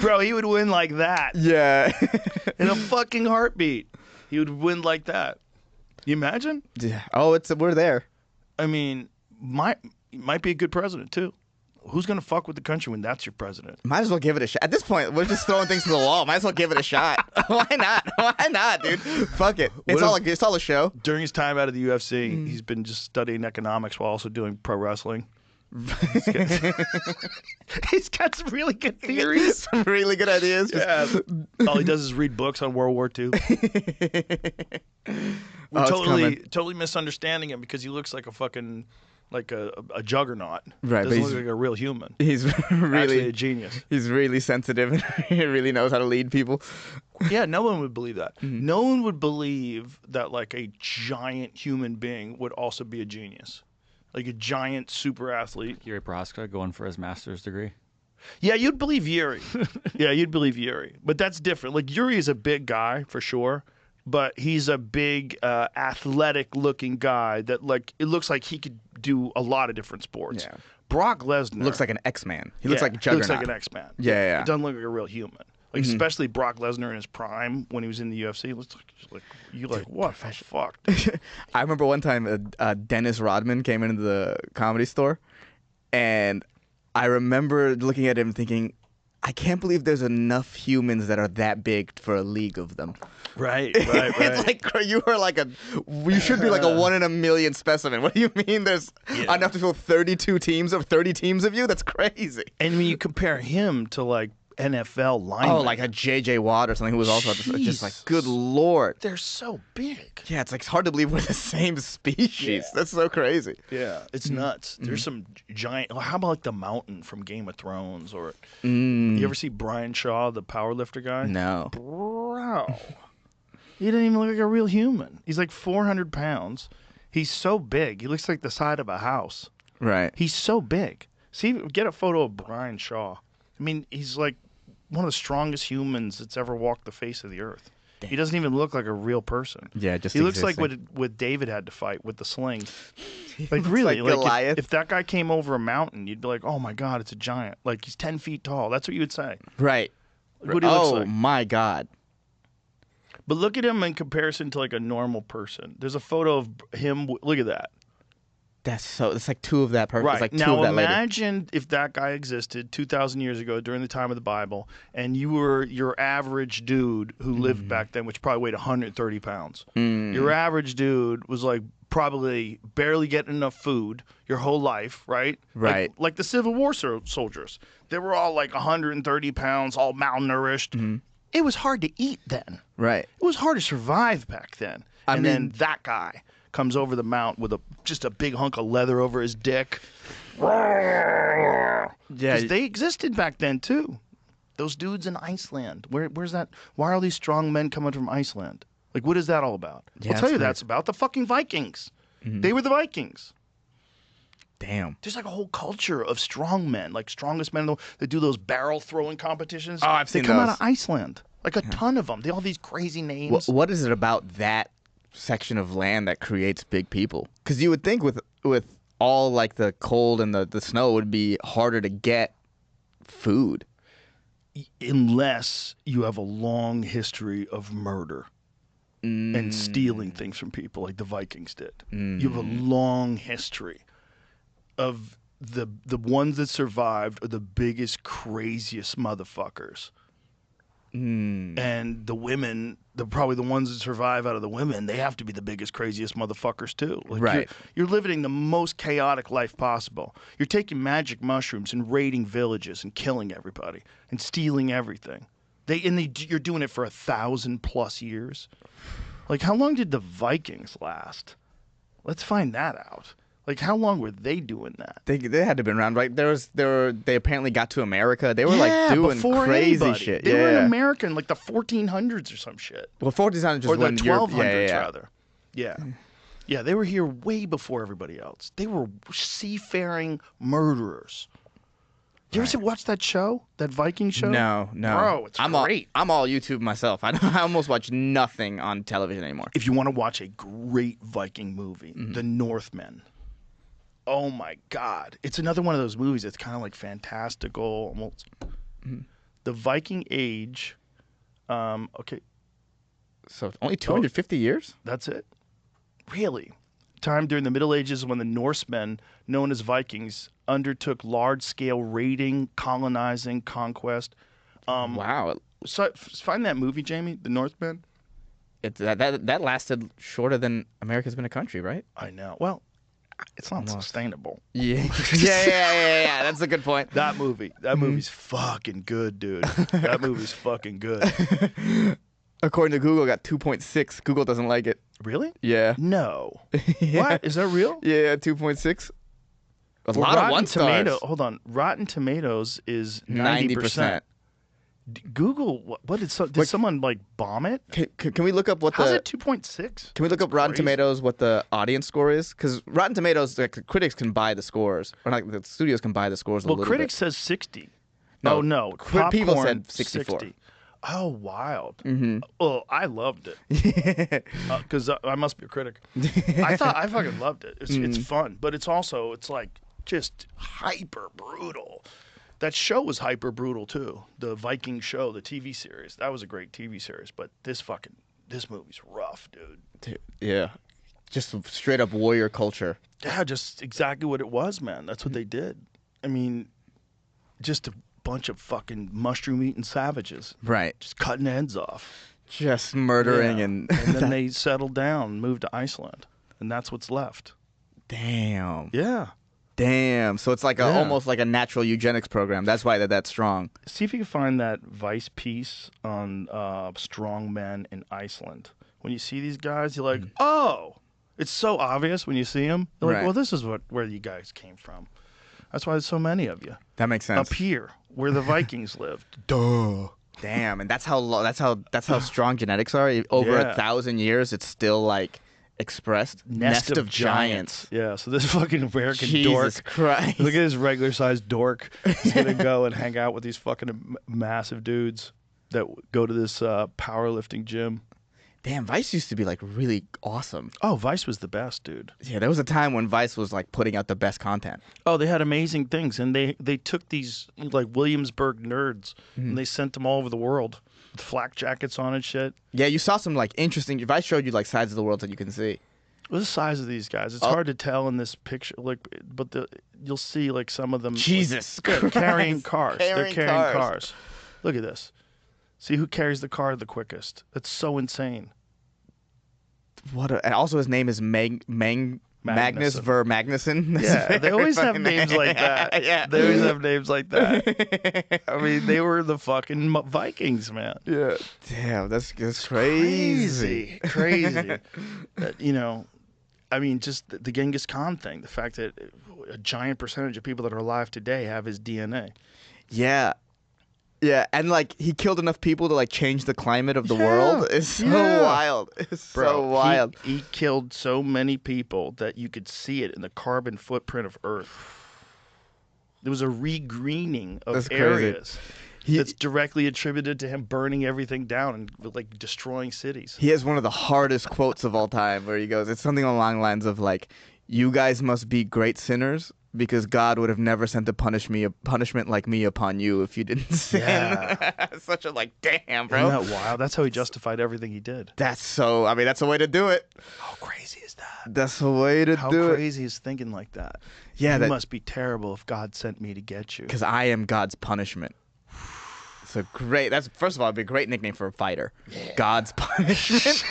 Bro, he would win like that. Yeah. In a fucking heartbeat. He would win like that. You imagine? Yeah. Oh, we're there. I mean, might be a good president too. Who's gonna fuck with the country when that's your president? Might as well give it a shot. At this point, we're just throwing things to the wall. Might as well give it a shot. Why not, dude? Fuck it. It's all a show. During his time out of the UFC, he's been just studying economics while also doing pro wrestling. He's got some really good theories. Some really good ideas. Yeah. All he does is read books on World War II. We're totally misunderstanding him because he looks like a fucking a juggernaut. Right, Doesn't look like a real human. He's really actually a genius. He's really sensitive and he really knows how to lead people. Yeah, no one would believe that. No one would believe that like a giant human being would also be a genius. Like a giant super athlete. Yuri Prohaska going for his master's degree. Yeah, you'd believe Yuri. But that's different. Like Yuri is a big guy for sure, but he's a big athletic-looking guy that like it looks like he could do a lot of different sports. Yeah. Brock Lesnar Looks like an X-Man. He looks like a juggernaut. He looks like an X-Man. Yeah. It doesn't look like a real human. Like especially Brock Lesnar in his prime when he was in the UFC. Looks like what the fuck? I remember one time Dennis Rodman came into the Comedy Store, and I remember looking at him thinking, I can't believe there's enough humans that are that big for a league of them. Right. It's like you should be like a 1 in a million specimen. What do you mean there's enough to fill 32 teams of 30 teams of you? That's crazy. And when you compare him to like NFL linemen. Oh, like a J.J. Watt or something who was also just like, good Lord. They're so big. Yeah, it's like hard to believe we're the same species. Yeah. That's so crazy. Yeah, it's nuts. There's some giant. How about like the Mountain from Game of Thrones? Or you ever see Brian Shaw, the powerlifter guy? No. Bro, he didn't even look like a real human. He's like 400 pounds. He's so big. He looks like the side of a house. Right. He's so big. See, get a photo of Brian Shaw. I mean, he's like one of the strongest humans that's ever walked the face of the earth. Damn. He doesn't even look like a real person. Yeah, just he looks like what David had to fight with the sling. Like really, like Goliath. If that guy came over a mountain, you'd be like, "Oh my God, it's a giant!" Like he's 10 feet tall. That's what you would say. Right. Like, what he looks like. My God. But look at him in comparison to like a normal person. There's a photo of him. Look at that. It's like two of that person. Right. It's like two now of that imagine if that guy existed 2,000 years ago during the time of the Bible, and you were your average dude who lived back then, which probably weighed 130 pounds. Your average dude was like probably barely getting enough food your whole life, right? Right. Like the Civil War soldiers. They were all like 130 pounds, all malnourished. It was hard to eat then. Right. It was hard to survive back then. Then that guy comes over the mount with just a big hunk of leather over his dick. Yeah, they existed back then too. Those dudes in Iceland. Where's that? Why are all these strong men coming from Iceland? Like, what is that all about? Yeah, I'll tell you, that's about the fucking Vikings. They were the Vikings. Damn. There's like a whole culture of strong men, like strongest men in the world, that do those barrel throwing competitions. Oh, I've seen They come those. out of Iceland. Like a ton of them. They all have these crazy names. What is it about that section of land that creates big people? Because you would think with all like the cold and the snow, it would be harder to get food. Unless you have a long history of murder and stealing things from people like the Vikings did. You have a long history of the ones that survived are the biggest, craziest motherfuckers. And the women, probably the ones that survive out of the women, they have to be the biggest, craziest motherfuckers too. Like Right. You're living the most chaotic life possible. You're taking magic mushrooms and raiding villages and killing everybody and stealing everything. You're doing it for 1,000+ years. Like, how long did the Vikings last? Let's find that out. Like, how long were they doing that? They had to have been around, right? They apparently got to America. They were like doing before crazy anybody. shit. They were in America in like the 1400s or some shit. Well, 1400s Or the when 1200s rather. Yeah. Yeah, they were here way before everybody else. They were seafaring murderers. Did you ever watch that show? That Viking show? No. Bro, it's great. I'm all YouTube myself. I almost watch nothing on television anymore. If you want to watch a great Viking movie, The Northmen. Oh my God. It's another one of those movies that's kind of like fantastical. Almost. The Viking Age. Okay. So only 250 years? That's it? Really? Time during the Middle Ages when the Norsemen, known as Vikings, undertook large-scale raiding, colonizing, conquest. Wow. So find that movie, Jamie, The Northmen. That lasted shorter than America's been a country, right? I know. Well, it's not sustainable. Yeah. Yeah. That's a good point. That movie's fucking good, dude. That movie's fucking good. According to Google, it got 2.6. Google doesn't like it. Really? Yeah. No. Yeah. What? Is that real? Yeah, 2.6. A lot Rotten of one stars. Hold on. Rotten Tomatoes is 90%. Google, what did someone like bomb it? Can we look up what How's it 2.6? Can we look up Rotten Tomatoes, what the audience score is? Because Rotten Tomatoes, like, the critics can buy the scores, or like the studios can buy the scores a little bit. Well, critics says 60. No, no. People Popcorn, said 64. 60. Oh, wild. Oh, I loved it. Because I must be a critic. I fucking loved it. It's fun, but it's like just hyper brutal. That show was hyper brutal too. The Viking show, the TV series. That was a great TV series, but this movie's rough, dude. Yeah. Just straight up warrior culture. Yeah, just exactly what it was, man. That's what they did. I mean, just a bunch of fucking mushroom-eating savages. Right. Just cutting heads off. Just murdering and then they settled down, moved to Iceland, and that's what's left. Damn. Yeah. Damn. So it's like almost like a natural eugenics program. That's why they're that strong. See if you can find that Vice piece on strong men in Iceland. When you see these guys, you're like, oh, it's so obvious when you see them. You're like, well, this is where you guys came from. That's why there's so many of you. That makes sense. Up here, where the Vikings lived. Duh. Damn, and that's how strong genetics are. Over 1,000 years, it's still like expressed. Nest of giants. Yeah, so this fucking American Jesus dork. Christ. Look at this regular sized dork. He's gonna go and hang out with these fucking massive dudes that go to this powerlifting gym. Damn, Vice used to be like really awesome. Oh, Vice was the best, dude. Yeah, there was a time when Vice was like putting out the best content. Oh, they had amazing things, and they took these like Williamsburg nerds and they sent them all over the world with flak jackets on and shit. Yeah, you saw some like interesting. Vice showed you like sides of the world that you can see. What's the size of these guys? It's hard to tell in this picture, like, but you'll see like some of them. Jesus, like, carrying cars. They're carrying cars. cars. Look at this. See who carries the car the quickest. That's so insane. And also his name is Magnus Ver Magnuson. Yeah, they always have names like that. Yeah. They always have names like that. I mean, they were the fucking Vikings, man. Yeah. Damn, that's crazy. Crazy. You know, I mean, just the Genghis Khan thing. The fact that a giant percentage of people that are alive today have his DNA. Yeah. Yeah, and like he killed enough people to like change the climate of the world. It's so wild. It's so wild. He killed so many people that you could see it in the carbon footprint of Earth. There was a regreening of areas that's directly attributed to him burning everything down and like destroying cities. He has one of the hardest quotes of all time where he goes, it's something along the lines of like, you guys must be great sinners, because God would have never sent a punishment like me upon you if you didn't sin. Yeah. Such a like, damn, bro. Isn't that wild? That's how he justified everything he did. That's a way to do it. How crazy is that? That's a way to do it. How crazy is thinking like that? Yeah, you must be terrible if God sent me to get you. Because I am God's punishment. It's a great. That's first of all, it'd be a great nickname for a fighter. Yeah. God's punishment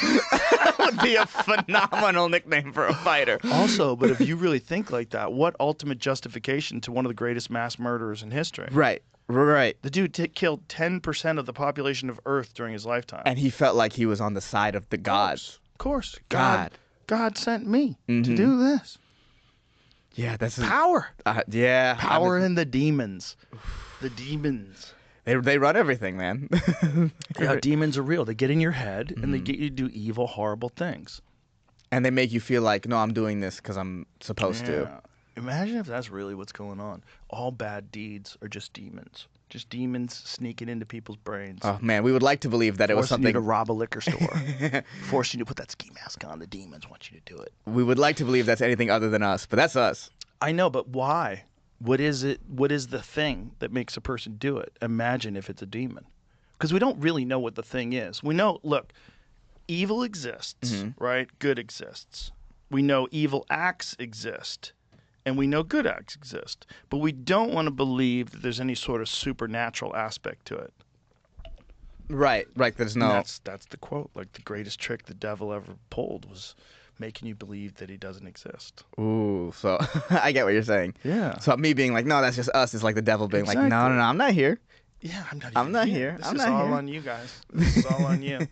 would be a phenomenal nickname for a fighter. Also, but if you really think like that, what ultimate justification to one of the greatest mass murderers in history? Right. Right. The dude killed 10% of the population of Earth during his lifetime. And he felt like he was on the side of the gods. Of course. God sent me to do this. Yeah, that's power. Yeah. Power in the demons. The demons. They run everything, man. Yeah, demons are real. They get in your head and they get you to do evil, horrible things. And they make you feel like, no, I'm doing this because I'm supposed to. Imagine if that's really what's going on. All bad deeds are just demons. Just demons sneaking into people's brains. Oh, man, we would like to believe that it was something... Forcing you to rob a liquor store. Forcing you to put that ski mask on. The demons want you to do it. We would like to believe that's anything other than us, but that's us. I know, but why? What is it? What is the thing that makes a person do it? Imagine if it's a demon. Because we don't really know what the thing is. We know, look, evil exists, right? Good exists. We know evil acts exist. And we know good acts exist. But we don't want to believe that there's any sort of supernatural aspect to it. Right. There's no... That's the quote. Like, the greatest trick the devil ever pulled was making you believe that he doesn't exist. Ooh, so I get what you're saying. Yeah. So me being like, no, that's just us, is like the devil being like, no, I'm not here. Yeah, I'm not here. This is all on you guys. This is all on you.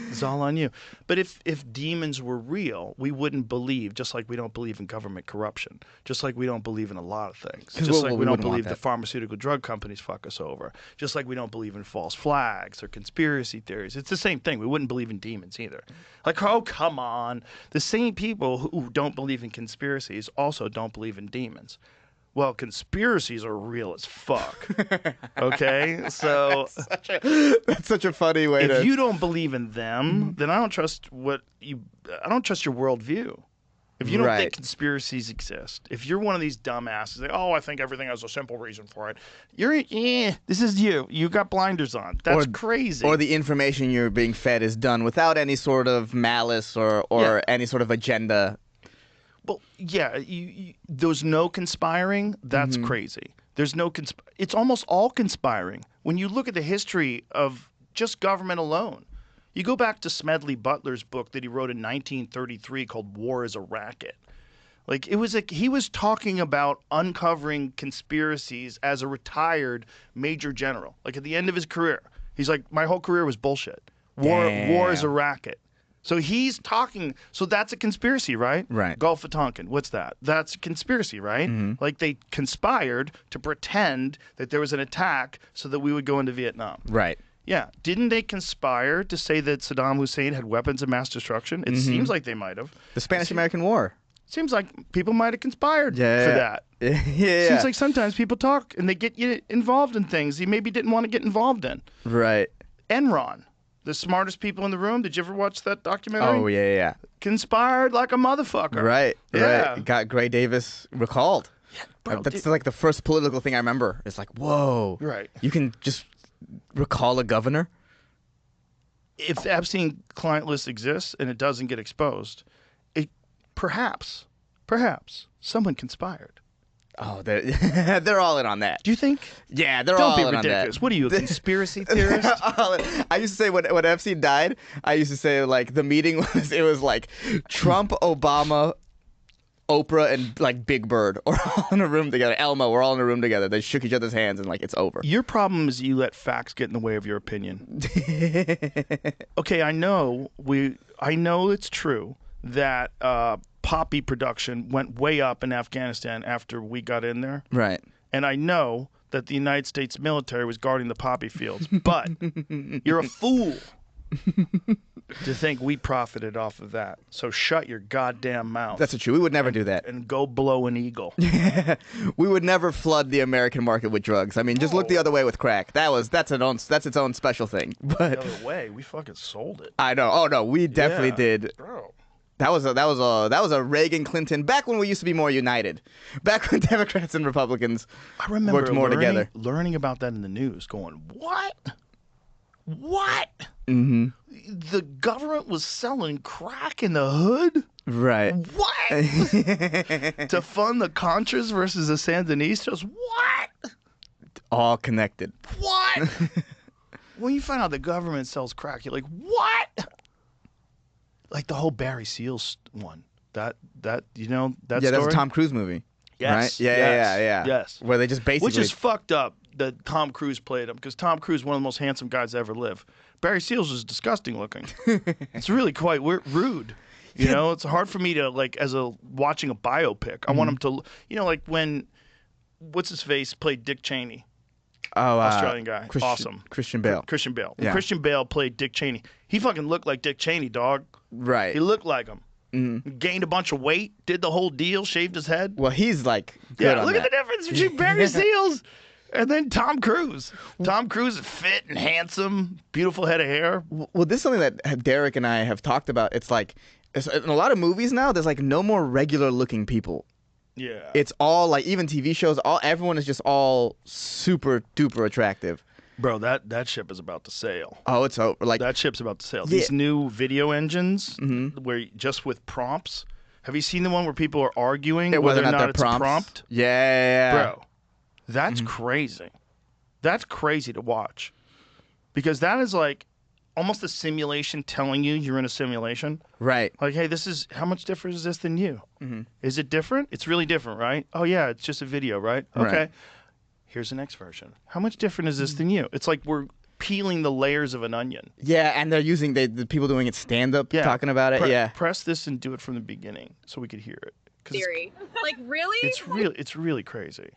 It's all on you. But if demons were real, we wouldn't believe, just like we don't believe in government corruption, just like we don't believe in a lot of things, just like we don't believe the pharmaceutical drug companies fuck us over, just like we don't believe in false flags or conspiracy theories. It's the same thing. We wouldn't believe in demons either. Like, oh, come on. The same people who don't believe in conspiracies also don't believe in demons. Well, conspiracies are real as fuck. Okay, so that's such a funny way. If you don't believe in them, then I don't trust your worldview. If you don't think conspiracies exist, if you're one of these dumbasses, like, oh, I think everything has a simple reason for it. This is you. You got blinders on. That's crazy. Or the information you're being fed is done without any sort of malice or any sort of agenda. Well, yeah, there's no conspiring. That's crazy. There's no it's almost all conspiring. When you look at the history of just government alone, you go back to Smedley Butler's book that he wrote in 1933 called War is a Racket. Like, he was talking about uncovering conspiracies as a retired major general. Like, at the end of his career, he's like, my whole career was bullshit. War is a racket. So he's talking, so that's a conspiracy, right? Right. Gulf of Tonkin, what's that? That's a conspiracy, right? Like, they conspired to pretend that there was an attack so that we would go into Vietnam. Right. Yeah. Didn't they conspire to say that Saddam Hussein had weapons of mass destruction? It seems like they might have. The Spanish-American War. Seems like people might have conspired for that. Yeah. Seems like sometimes people talk and they get you involved in things you maybe didn't want to get involved in. Right. Enron. The smartest people in the room. Did you ever watch that documentary? Oh, yeah. Conspired like a motherfucker. Right. Yeah. Got Gray Davis recalled. Yeah, bro, that's like the first political thing I remember. It's like, whoa. Right. You can just recall a governor? If the Epstein client list exists and it doesn't get exposed, perhaps someone conspired. Oh, they're all in on that. Do you think? Yeah, they're all in on that. Don't be ridiculous. What are you, a conspiracy theorist? I used to say when Epstein died, I used to say, like, the meeting was like Trump, Obama, Oprah, and like Big Bird are all in a room together. Elmo, we're all in a room together. They shook each other's hands and like it's over. Your problem is you let facts get in the way of your opinion. Okay, I know it's true that poppy production went way up in Afghanistan after we got in there. Right. And I know that the United States military was guarding the poppy fields. But you're a fool to think we profited off of that. So shut your goddamn mouth. That's true. We would never do that. And go blow an eagle. We would never flood the American market with drugs. I mean, just look the other way with crack. That's its own special thing. But the other way, we fucking sold it. I know. Oh no, we definitely did. Bro. That was a Reagan Clinton back when we used to be more united. Back when Democrats and Republicans worked more together. Learning about that in the news, going, what? Mm-hmm. The government was selling crack in the hood? Right. What? To fund the Contras versus the Sandinistas? What? All connected. What? when you find out the government sells crack, you're like, what? Like the whole Barry Seals one. That you know that Yeah, story? that's a Tom Cruise movie. Yes. Right? Yeah, yes, yeah. Yes. Where they just basically. Which is fucked up that Tom Cruise played him, because Tom Cruise is one of the most handsome guys to ever live. Barry Seals is disgusting looking. It's really quite rude. You know, it's hard for me to, like, watching a biopic. I want him to, you know, like when, what's his face played Dick Cheney. Oh, Australian guy. Awesome. Christian Bale. Christian Bale. Yeah. Christian Bale played Dick Cheney. He fucking looked like Dick Cheney, dog. Right. He looked like him. Gained a bunch of weight, did the whole deal, shaved his head. Well, he's like good on look at that. the difference between Barry Seals and then Tom Cruise. Tom Cruise is fit and handsome, beautiful head of hair. Well, this is something that Deric and I have talked about. It's like in a lot of movies now, there's like no more regular looking people. Yeah. It's all like, even TV shows, everyone is just all super duper attractive. Bro, that ship is about to sail. Oh, it's over. Like that ship's about to sail. Yeah. These new video engines, where just with prompts. Have you seen the one where people are arguing whether or not it's a prompt? Yeah. Bro, that's crazy. That's crazy to watch, because that is like almost a simulation telling you you're in a simulation. Right. Like, hey, how much different is this than you? Is it different? It's really different, right? Oh yeah, it's just a video, right? Okay. Right. Here's the next version. How much different is this than you? It's like we're peeling the layers of an onion. Yeah, and they're using the people doing it stand up, talking about it. Press this and do it from the beginning so we could hear it. Theory. Like, really? It's really crazy.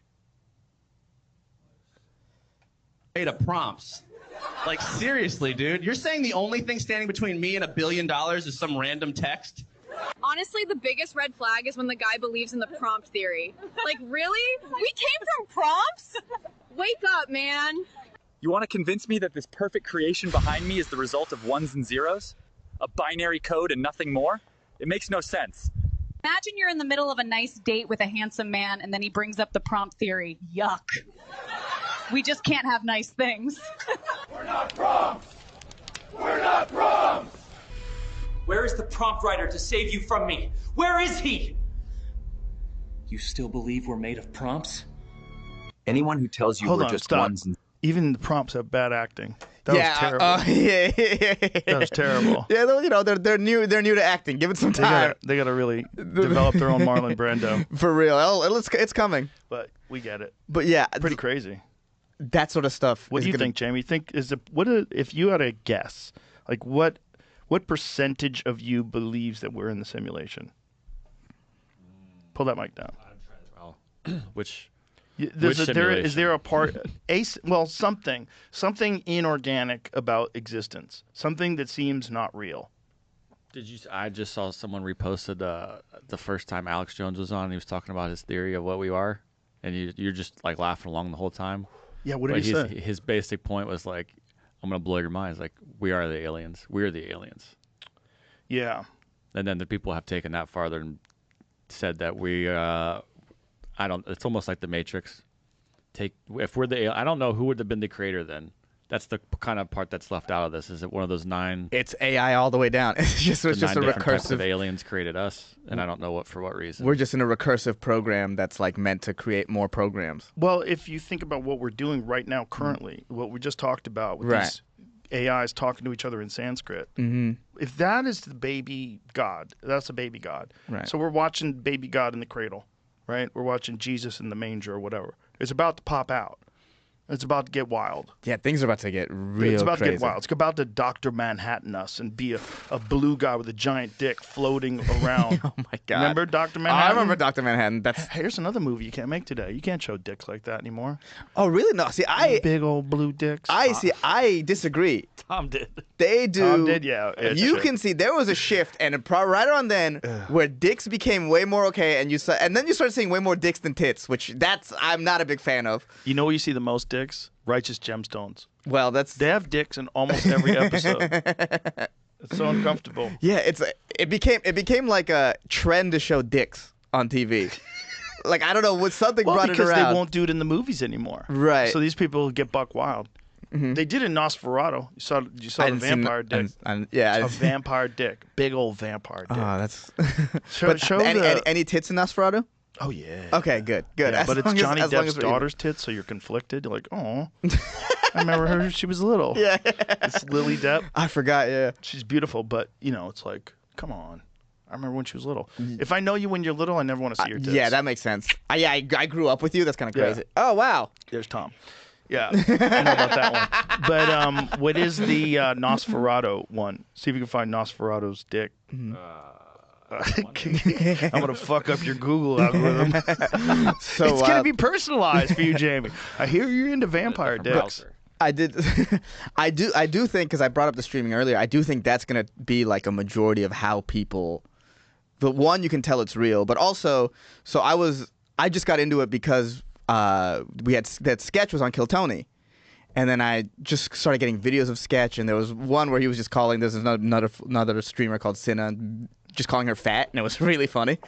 Made of prompts. Like, seriously, dude. You're saying the only thing standing between me and $1 billion is some random text? Honestly, the biggest red flag is when the guy believes in the prompt theory. Like, really? We came from prompts? Wake up, man. You want to convince me that this perfect creation behind me is the result of ones and zeros? A binary code and nothing more? It makes no sense. Imagine you're in the middle of a nice date with a handsome man and then he brings up the prompt theory. Yuck. We just can't have nice things. We're not prompts! We're not prompts! Where is the prompt writer to save you from me? Where is he? You still believe we're made of prompts? Anyone who tells you Hold we're on, just stop. ones and Even the prompts have bad acting. That was terrible. That was terrible. Yeah, you know, they're new to acting. Give it some time. They gotta really develop their own Marlon Brando. For real. It's coming. But we get it. But yeah, pretty crazy. That sort of stuff. What do you think, Jamie? If you had a guess, like what percentage of you believes that we're in the simulation? Pull that mic down. Which is there a part something inorganic about existence, something that seems not real? I just saw someone reposted the first time Alex Jones was on. He was talking about his theory of what we are, and you're just like laughing along the whole time. Yeah, what did he say? His basic point was like, I'm gonna blow your minds. Like, we are the aliens. We're the aliens. Yeah. And then the people have taken that farther and said that we it's almost like the Matrix. If we're the I don't know who would have been the creator then. That's the kind of part that's left out of this. Is it one of those 9? It's AI all the way down. It's just a types of aliens created us, and I don't know for what reason. We're just in a recursive program that's like meant to create more programs. Well, if you think about what we're doing right now, currently, what we just talked about with these AIs talking to each other in Sanskrit. If that is the baby God, that's a baby God. Right. So we're watching baby God in the cradle, right? We're watching Jesus in the manger or whatever. It's about to pop out. It's about to get wild. Yeah, things are about to get real It's about crazy. to get wild. It's about to Dr. Manhattan us and be a blue guy with a giant dick floating around. Oh, my God. Remember Dr. Manhattan? I remember Dr. Manhattan. Here's another movie you can't make today. You can't show dicks like that anymore. Oh, really? No. See, Big old blue dicks. I disagree. Tom did. They do. Tom did, yeah. You can see there was a shift, and right around then, where dicks became way more okay, and then you started seeing way more dicks than tits, which I'm not a big fan of. You know where you see the most dicks? Righteous Gemstones. Well, they have dicks in almost every episode. It's so uncomfortable. Yeah, it became like a trend to show dicks on TV. Like, I don't know, something brought it around. Because they won't do it in the movies anymore. Right. So these people get buck wild. They did it in Nosferatu. You saw the vampire dick. Yeah, a vampire dick, big old vampire dick. Oh, that's. show any tits in Nosferatu? Oh yeah. Okay, good. Yeah, but it's Johnny as Depp's daughter's tits, so you're conflicted. You're like, oh. I remember her when she was little. Yeah. It's Lily Depp. I forgot, yeah. She's beautiful, but, it's like, come on. I remember when she was little. If I know you when you're little, I never want to see your tits. Yeah, that makes sense. I grew up with you. That's kind of crazy. Yeah. Oh, wow. There's Tom. Yeah, I know about that one. But what is the Nosferatu one? See if you can find Nosferatu's dick. I'm gonna fuck up your Google algorithm. So, it's gonna be personalized for you, Jamie. I hear you're into vampire dicks. I do think, because I brought up the streaming earlier, I do think that's gonna be like a majority of how people. The one, you can tell it's real, but also, I just got into it because that Sketch was on Kill Tony. And then I just started getting videos of Sketch, and there was one where he was just calling, there's another streamer called Cinna, just calling her fat, and it was really funny,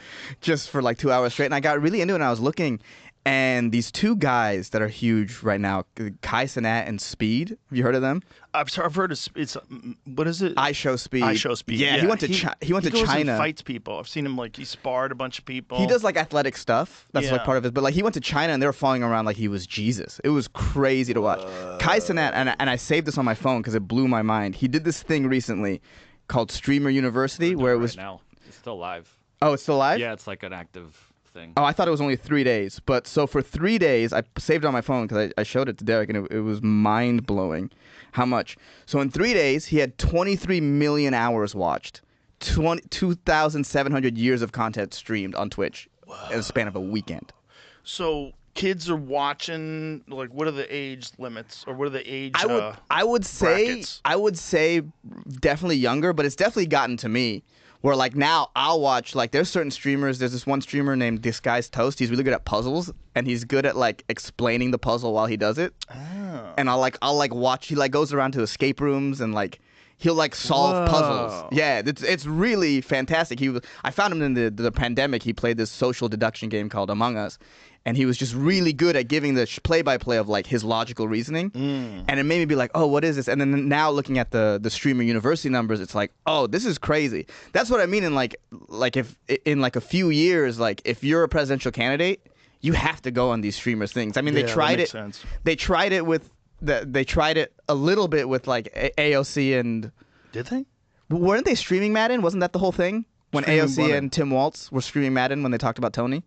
just for like 2 hours straight. And I got really into it, and I was looking, and these two guys that are huge right now, Kai Cenat and Speed. Have you heard of them? I've heard of it's what is it? I Show Speed. I Show Speed. Yeah, he went to China. He goes and fights people. I've seen him he sparred a bunch of people. He does like athletic stuff. That's like part of it. But like he went to China and they were following around like he was Jesus. It was crazy to watch. Kai Cenat, and I saved this on my phone because it blew my mind. He did this thing recently called Streamer University where it was. Right now, it's still live. Oh, it's still live? Yeah, it's like an active thing. Oh, I thought it was only 3 days. But so for 3 days, I saved it on my phone because I showed it to Deric, and it was mind blowing how much. So in 3 days, he had 23 million hours watched, 2,700 years of content streamed on Twitch in the span of a weekend. So kids are watching. Like, what are the age limits, or what are the age? I would say definitely younger, but it's definitely gotten to me. Where like now I'll watch, like there's certain streamers, there's this one streamer named Disguised Toast, he's really good at puzzles, and he's good at like explaining the puzzle while he does it. Oh. And I'll watch, he like goes around to escape rooms and like he'll like solve puzzles. Yeah, it's really fantastic. I found him in the pandemic, he played this social deduction game called Among Us. And he was just really good at giving the play-by-play of like his logical reasoning, and it made me be like, "Oh, what is this?" And then now looking at the Streamer University numbers, it's like, "Oh, this is crazy." That's what I mean. In like if in like a few years, like if you're a presidential candidate, you have to go on these streamers things. I mean, they tried it. Sense. They tried it with they tried it a little bit with like AOC and. Did they? Weren't they streaming Madden? Wasn't that the whole thing when AOC and Tim Waltz were streaming Madden when they talked about Tony?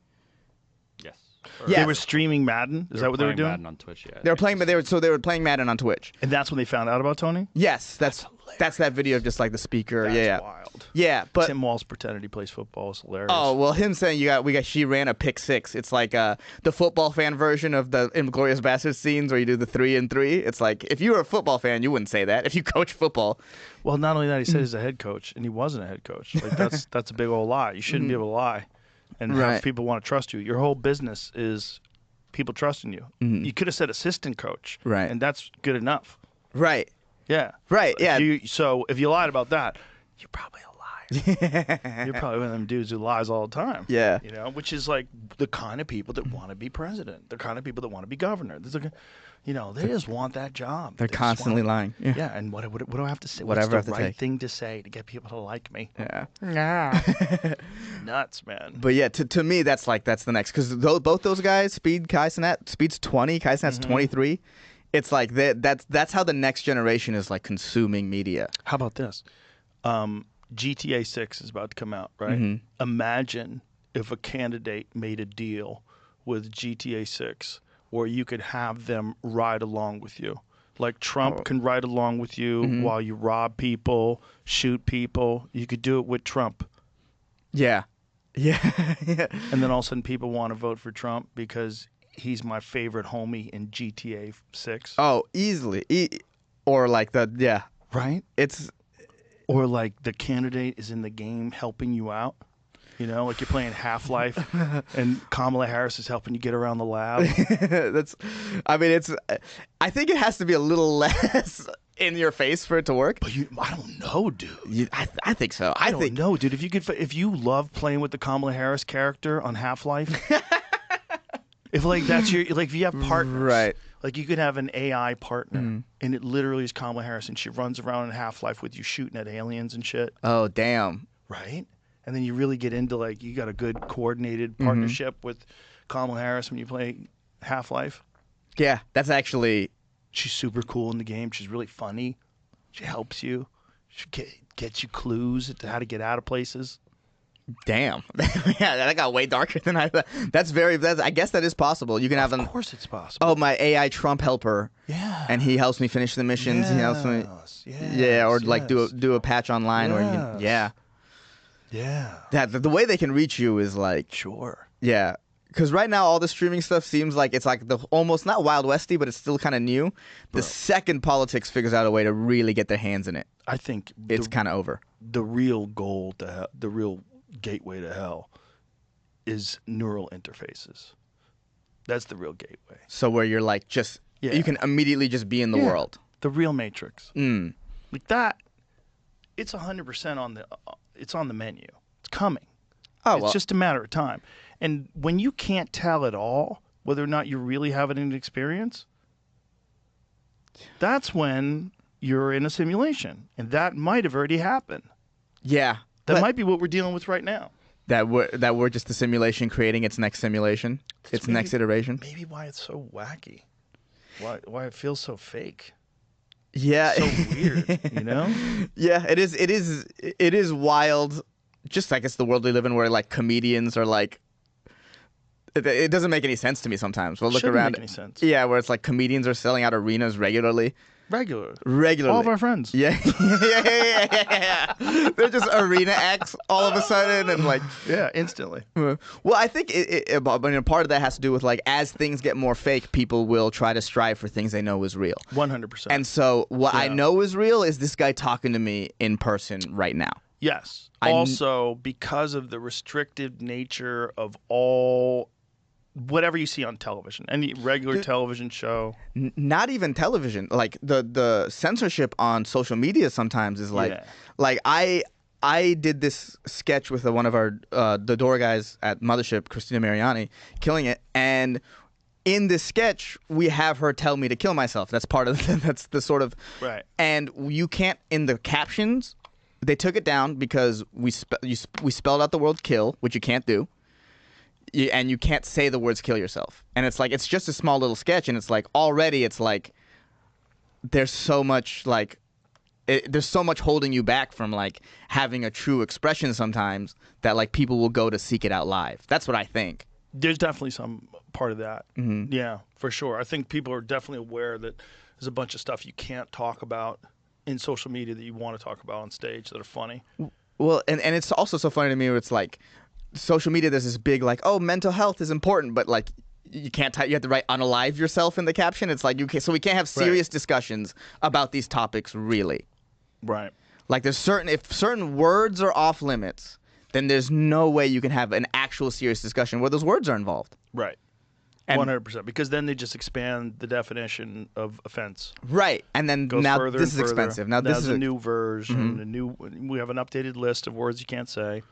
Yeah, they were streaming Madden. Is that what they were doing? Madden on Twitch, yeah. They were playing, but they were playing Madden on Twitch. And that's when they found out about Tony. Yes, that's that video of just like the speaker. That's wild. Yeah, but Tim Walz pretended he plays football is hilarious. Oh well, him saying she ran a pick six. It's like the football fan version of the Inglourious Basterds scenes where you do the 3 and 3. It's like if you were a football fan, you wouldn't say that. If you coach football. Well, not only that, he said he's a head coach, and he wasn't a head coach. Like that's a big old lie. You shouldn't be able to lie, and have people want to trust you. Your whole business is people trusting you. You could have said assistant coach, right? And that's good enough, right? Yeah, right. Yeah. So if you lied about that, you're probably a liar. You're probably one of them dudes who lies all the time. Yeah. You know, which is like the kind of people that want to be president, the kind of people that want to be governor. They just want that job. They're constantly lying. Yeah. And what do I have to say? Whatever What's the right thing to say to get people to like me? Yeah. Nuts, man. But yeah, to me, that's the next, because both those guys, Speed, Kai Cenat, Speed's 20, Kai Cenat's 23. It's like that's how the next generation is like consuming media. How about this? GTA 6 is about to come out, right? Imagine if a candidate made a deal with GTA 6 where you could have them ride along with you. Like Trump can ride along with you while you rob people, shoot people. You could do it with Trump. Yeah. Yeah. And then all of a sudden people want to vote for Trump because he's my favorite homie in GTA 6. Oh, easily. Or like right? Or like the candidate is in the game helping you out. You know, like you're playing Half-Life and Kamala Harris is helping you get around the lab. I think it has to be a little less in your face for it to work. But I don't know, dude. I think so. I don't know, dude. If you love playing with the Kamala Harris character on Half-Life, if you have partners, right? Like you could have an AI partner, and it literally is Kamala Harris, and she runs around in Half-Life with you shooting at aliens and shit. Oh, damn. Right? And then you really get into like you got a good coordinated partnership with Kamala Harris when you play Half-Life. Yeah, that's actually She's super cool in the game. She's really funny. She helps you. She gets you clues to how to get out of places. Damn. Yeah, that got way darker than I thought. I guess that is possible. You can have Of course it's possible. Oh, my AI Trump helper. Yeah. And he helps me finish the missions. He helps me. Yeah, or like do a patch online where you can, yeah. The way they can reach you is like sure. Yeah. Because right now all the streaming stuff seems like it's like the almost not Wild Westy, but it's still kind of new. The second politics figures out a way to really get their hands in it, I think it's kind of over. The real goal the real gateway to hell is neural interfaces. That's the real gateway. So where you're like you can immediately just be in the world. The real Matrix. Mm. Like that, it's 100% it's on the menu. It's coming. Oh, it's just a matter of time. And when you can't tell at all whether or not you're really having an experience, that's when you're in a simulation. And that might have already happened. Yeah. That might be what we're dealing with right now. That we're just the simulation creating its next simulation, its next iteration. Maybe why it's so wacky. Why it feels so fake. Yeah. So weird, you know? Yeah, it is wild. Just I guess the world we live in where like comedians are like it doesn't make any sense to me sometimes. We'll look Shouldn't around. make any sense. Yeah, where it's like comedians are selling out arenas regularly. Regularly. All of our friends. Yeah. Yeah. They're just arena acts all of a sudden and like instantly. Well, I think part of that has to do with like as things get more fake, people will try to strive for things they know is real. 100%. And so what I know is real is this guy talking to me in person right now. Yes. Also, because of the restrictive nature of all whatever you see on television, any regular television show. Not even television. Like the censorship on social media sometimes is like, I did this sketch with one of our the door guys at Mothership, Christina Mariani, killing it, and in this sketch we have her tell me to kill myself. That's part of that's the sort of right. And you can't in the captions. They took it down because we spelled out the word kill, which you can't do. And you can't say the words kill yourself. And it's like, it's just a small little sketch. And it's like, already it's like, there's so much there's so much holding you back from like having a true expression sometimes that like people will go to seek it out live. That's what I think. There's definitely some part of that. Mm-hmm. Yeah, for sure. I think people are definitely aware that there's a bunch of stuff you can't talk about in social media that you want to talk about on stage that are funny. Well, and it's also so funny to me where it's like, social media, there's this big like, oh, mental health is important, but like you can't you have to write unalive yourself in the caption. It's like so we can't have serious discussions about these topics really. Right. Like if certain words are off limits, then there's no way you can have an actual serious discussion where those words are involved. Right. 100%, because then they just expand the definition of offense. Right, and then now this is expensive. Now this is a new version. We have an updated list of words you can't say.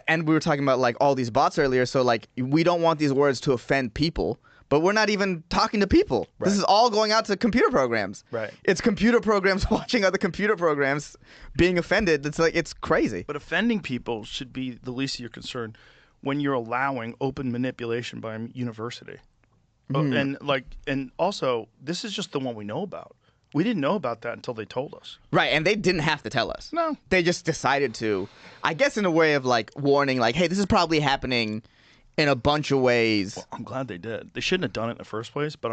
And we were talking about like all these bots earlier, so like we don't want these words to offend people, but we're not even talking to people. Right. This is all going out to computer programs. Right. It's computer programs watching other computer programs being offended. It's like it's crazy. But offending people should be the least of your concern when you're allowing open manipulation by a university. And also this is just the one we know about. We didn't know about that until they told us. Right, and they didn't have to tell us. No. They just decided to, I guess in a way of like warning, like, hey, this is probably happening in a bunch of ways. Well, I'm glad they did. They shouldn't have done it in the first place, but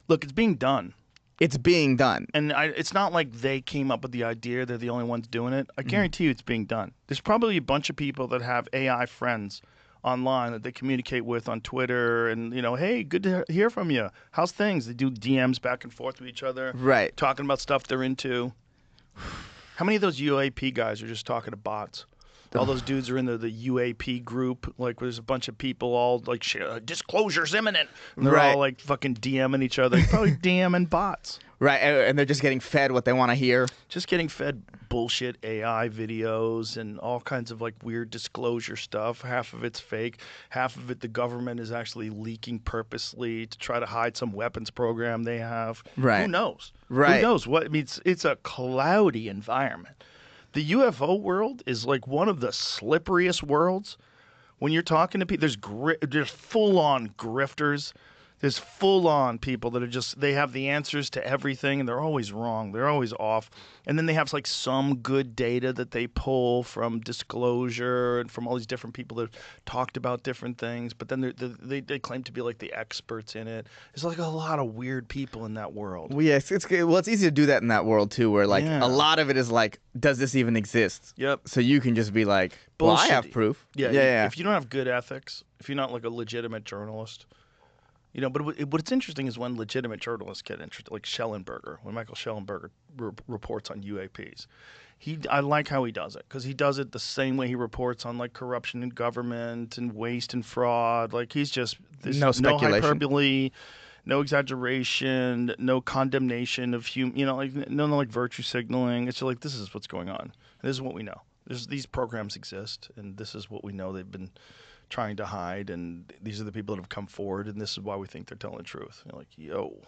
look, it's being done. It's being done. And it's not like they came up with the idea, they're the only ones doing it. I guarantee you it's being done. There's probably a bunch of people that have AI friends online that they communicate with on Twitter and, hey, good to hear from you. How's things? They do DMs back and forth with each other. Right. Talking about stuff they're into. How many of those UAP guys are just talking to bots? All those dudes are in the UAP group. Like, there's a bunch of people all like, disclosure's imminent. And they're all like fucking DMing each other. Probably DMing bots. Right, and they're just getting fed what they want to hear. Just getting fed bullshit AI videos and all kinds of like weird disclosure stuff. Half of it's fake. Half of it the government is actually leaking purposely to try to hide some weapons program they have. Right. Who knows? Right. Who knows? What? I mean, it's a cloudy environment. The UFO world is like one of the slipperiest worlds. When you're talking to people, there's full-on grifters. There's full-on people that are just, they have the answers to everything, and they're always wrong. They're always off. And then they have like some good data that they pull from disclosure and from all these different people that have talked about different things. But then they claim to be like the experts in it. There's like a lot of weird people in that world. Well, yeah, it's easy to do that in that world too, where like a lot of it is like, does this even exist? Yep. So you can just be like, well, I have proof. Yeah. If you don't have good ethics, if you're not like a legitimate journalist. But what's interesting is when legitimate journalists get interested, like Schellenberger, when Michael Schellenberger reports on UAPs. I like how he does it, because he does it the same way he reports on like corruption in government and waste and fraud. Like he's just no speculation, no hyperbole, no exaggeration, no condemnation of like virtue signaling. It's just like, this is what's going on. This is what we know. These programs exist, and this is what we know they've been trying to hide, and these are the people that have come forward, and this is why we think they're telling the truth. You're like, yo.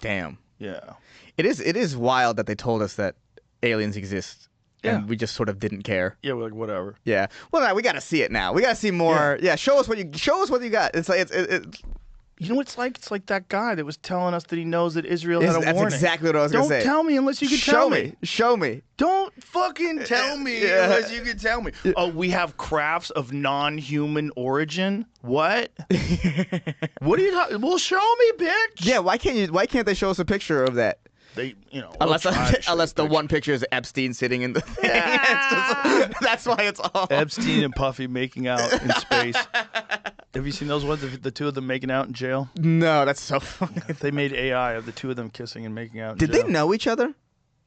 Damn. Yeah. It is wild that they told us that aliens exist, and we just sort of didn't care. Yeah, we're like, whatever. Yeah. Well, we got to see it now. We got to see more. Yeah. Show us what you got. It's like it's you know what it's like? It's like that guy that was telling us that he knows that Israel had a warning. That's exactly what I was going to say. Don't tell me unless you can tell me. Show me. Don't fucking tell me unless you can tell me. Oh, we have crafts of non-human origin? What? What are you talking? Well, show me, bitch. Yeah, why can't they show us a picture of that? They, unless the one picture is Epstein sitting in the thing. That's why it's all Epstein and Puffy making out in space. Have you seen those ones of the two of them making out in jail? No, that's so funny. They made AI of the two of them kissing and making out in jail. Did they know each other?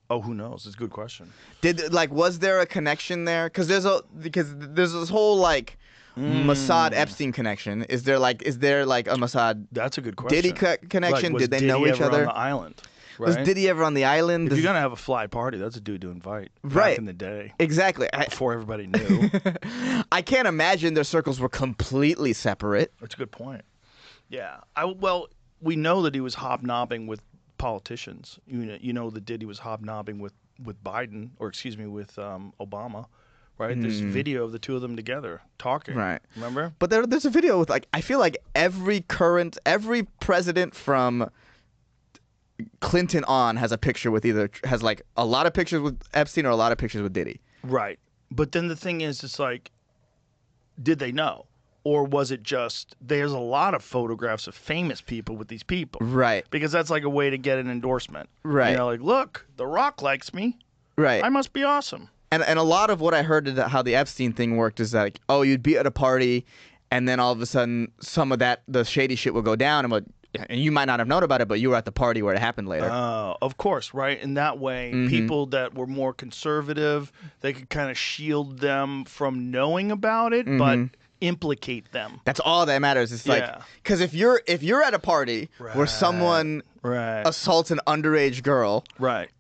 Oh, who knows? It's a good question. Was there a connection there? Because there's this whole like Mossad Epstein connection. Is there like a Mossad? That's a good question. Diddy connection? Like, did they Diddy know each ever other on the island? Right? Was Diddy ever on the island? If you're gonna have a fly party, that's a dude to invite. Right. Back in the day. Exactly. Before everybody knew. I can't imagine their circles were completely separate. That's a good point. Yeah. We know that he was hobnobbing with politicians. You know that Diddy was hobnobbing with Biden, or excuse me, with Obama. Right? There's video of the two of them together talking. Right. Remember? But there's a video with like, I feel like every president from Clinton on has a picture with has like a lot of pictures with Epstein or a lot of pictures with Diddy. Right. But then the thing is, it's like, did they know? Or was it just, there's a lot of photographs of famous people with these people. Right. Because that's like a way to get an endorsement. Right. Like, look, The Rock likes me. Right. I must be awesome. And a lot of what I heard how the Epstein thing worked is like, oh, you'd be at a party, and then all of a sudden some of the shady shit will go down, and you might not have known about it, but you were at the party where it happened later. Oh, of course, right? In that way, people that were more conservative, they could kind of shield them from knowing about it, but implicate them. That's all that matters. It's like, because if you're at a party where someone assaults an underage girl,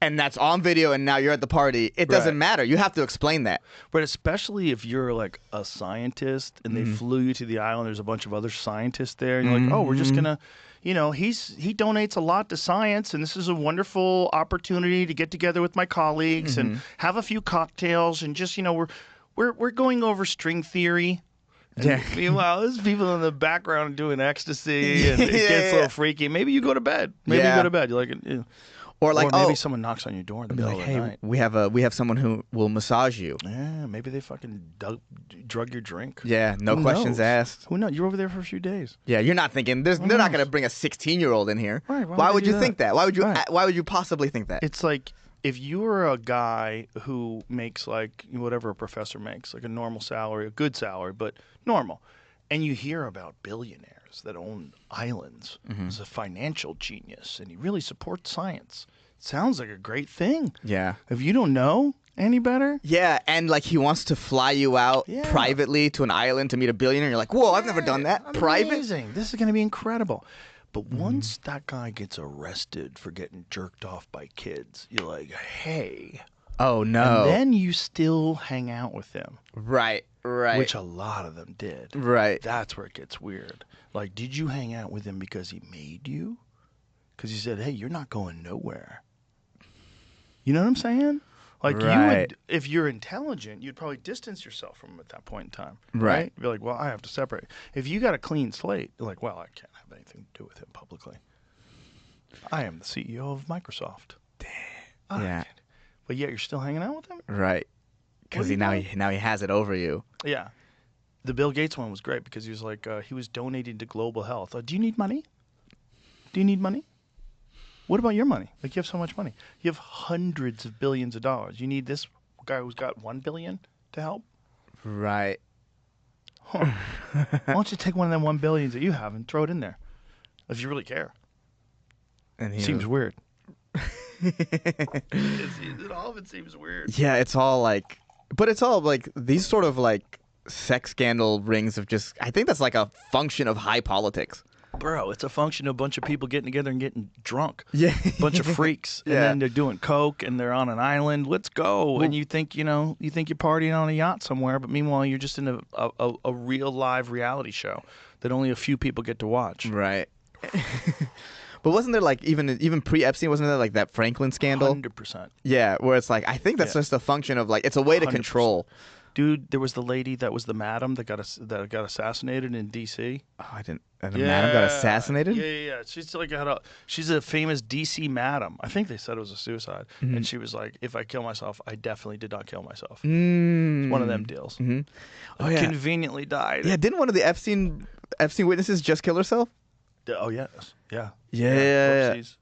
and that's on video, and now you're at the party, it doesn't matter. You have to explain that. But especially if you're like a scientist and they flew you to the island, there's a bunch of other scientists there, and you're like, oh, we're just gonna. He donates a lot to science, and this is a wonderful opportunity to get together with my colleagues and have a few cocktails, and just we're going over string theory. And meanwhile, there's people in the background doing ecstasy, and it gets a little freaky. Maybe you go to bed. Maybe you go to bed. You're like, or maybe someone knocks on your door in the middle of the night. We have someone who will massage you. Yeah, maybe they fucking drug your drink. Yeah, no questions asked. Who knows? You're over there for a few days. Yeah, you're not thinking they're not going to bring a 16-year-old in here. Right? Why would you think that? Why would you possibly think that? It's like, if you were a guy who makes like whatever a professor makes, like a normal salary, a good salary, but normal, and you hear about billionaires that own islands as a financial genius, and he really supports science. Sounds like a great thing. Yeah. If you don't know any better. Yeah, and like he wants to fly you out privately to an island to meet a billionaire. You're like, whoa, I've never done that. Private? Amazing. This is going to be incredible. But once that guy gets arrested for getting jerked off by kids, you're like, hey. Oh, no. And then you still hang out with him. Right. Which a lot of them did. Right. That's where it gets weird. Like, did you hang out with him because he made you? Because he said, hey, you're not going nowhere. You know what I'm saying? Like you would, if you're intelligent, you'd probably distance yourself from him at that point in time. Right. You'd be like, well, I have to separate. If you got a clean slate, you're like, well, I can't have anything to do with him publicly. I am the CEO of Microsoft. Damn. Yeah. But yet you're still hanging out with him? Right. Because now he has it over you. Yeah. The Bill Gates one was great because he was like, he was donating to global health. Do you need money? Do you need money? What about your money? Like, you have so much money. You have hundreds of billions of dollars. You need this guy who's got $1 billion to help? Right. Huh. Why don't you take one of them $1 billions that you have and throw it in there, if you really care? And seems weird. All of it seems weird. Yeah, it's all like, but it's all like these sort of like sex scandal rings of just. I think that's like a function of high politics. Bro, it's a function of a bunch of people getting together and getting drunk. Yeah. A bunch of freaks. And then they're doing coke and they're on an island. Let's go. And you think, you're partying on a yacht somewhere, but meanwhile you're just in a real live reality show that only a few people get to watch. Right. But wasn't there like even pre-Epstein, wasn't there like that Franklin scandal? 100%. Yeah, where it's like I think that's just a function of like it's a way to 100%. Control. Dude, there was the lady that was the madam that got assassinated in D.C. Oh, I didn't. And the madam got assassinated? Yeah. She's like she's a famous D.C. madam. I think they said it was a suicide, and she was like, "If I kill myself, I definitely did not kill myself." It's one of them deals. Oh yeah. Conveniently died. Yeah, didn't one of the Epstein witnesses just kill herself? Oh yes. Yeah. Yeah. Oopsies.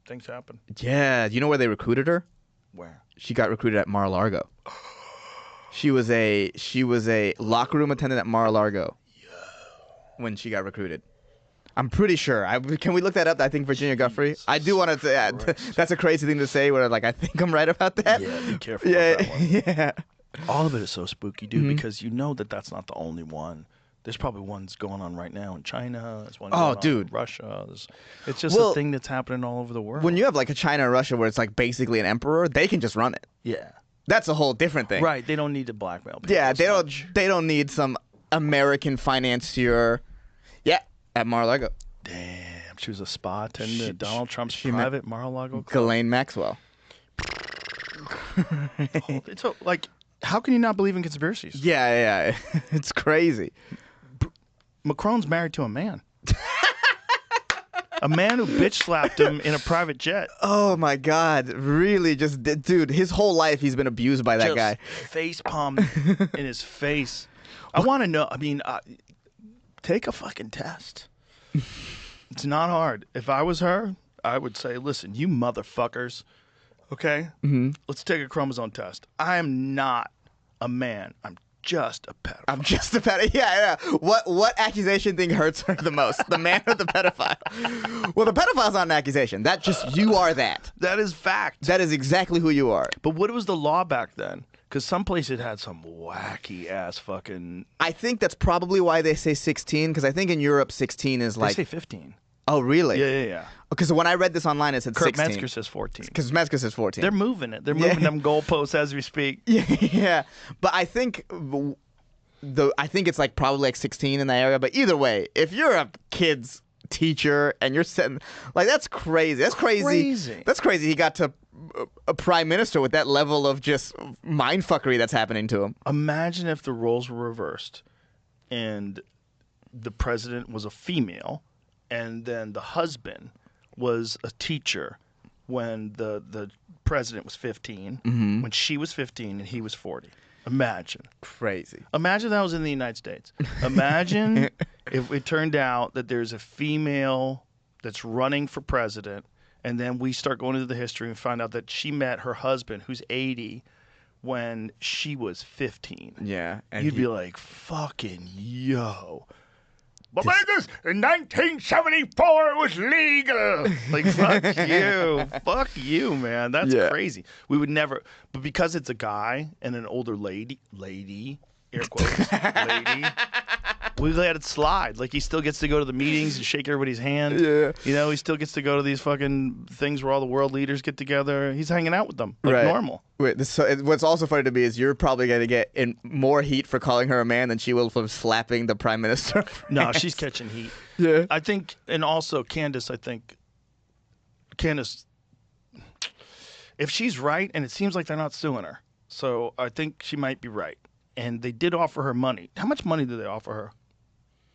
Things happen. Yeah. Do you know where they recruited her? Where? She got recruited at Mar-a-Lago. She was a locker room attendant at Mar-a-Lago when she got recruited. I'm pretty sure. Can we look that up? I think Virginia Guffrey. I do want to say that's a crazy thing to say. Where like I think I'm right about that. Yeah, be careful about that one. Yeah. All of it is so spooky, dude, because you know that's not the only one. There's probably ones going on right now in China. There's one going on in Russia. It's just a thing that's happening all over the world. When you have like a China or Russia where it's like basically an emperor, they can just run it. Yeah. That's a whole different thing. Right. They don't need to blackmail people. Yeah, they don't need some American financier. Yeah, at Mar-a-Lago. Damn, she was a spa attendant. Donald Trump's private Mar-a-Lago club. Ghislaine Maxwell. It's like, how can you not believe in conspiracies? Yeah. It's crazy. Macron's married to a man. A man who bitch slapped him in a private jet. Oh my God! Really, dude, his whole life he's been abused by that guy. Face palm in his face. I want to know. I mean, take a fucking test. It's not hard. If I was her, I would say, listen, you motherfuckers. Okay, let's take a chromosome test. I am not a man. I'm just a pedophile. Yeah. What accusation thing hurts her the most? The man or the pedophile? Well, the pedophile's not an accusation. That just, you are that. That is fact. That is exactly who you are. But what was the law back then? Because some place it had some wacky ass fucking. I think that's probably why they say 16. Because I think in Europe 16 is like. They say 15. Oh, really? Yeah. Because when I read this online, it said 16. Kurt Metzger says 14. Because Metzger says 14. They're moving it. They're moving them goalposts as we speak. Yeah. But I think it's like probably like 16 in that area. But either way, if you're a kid's teacher and you're sitting like that's crazy. That's crazy. That's crazy. He got to a prime minister with that level of just mindfuckery that's happening to him. Imagine if the roles were reversed and the president was a female. And then the husband was a teacher when the president was 15, when she was 15 and he was 40. Imagine. Crazy. Imagine that was in the United States. Imagine if it turned out that there's a female that's running for president, and then we start going into the history and find out that she met her husband, who's 80, when she was 15. Yeah. And you'd be like, fucking yo. But in 1974, it was legal. Like, fuck you. Fuck you, man. That's crazy. We would never, but because it's a guy and an older lady, air quotes, lady, we let it slide. Like, he still gets to go to the meetings and shake everybody's hand. Yeah. You know, he still gets to go to these fucking things where all the world leaders get together. He's hanging out with them like normal. Wait, what's also funny to me is you're probably going to get in more heat for calling her a man than she will for slapping the prime minister. No, she's catching heat. Yeah. I think, and also Candace, If she's right, and it seems like they're not suing her, so I think she might be right. And they did offer her money. How much money did they offer her?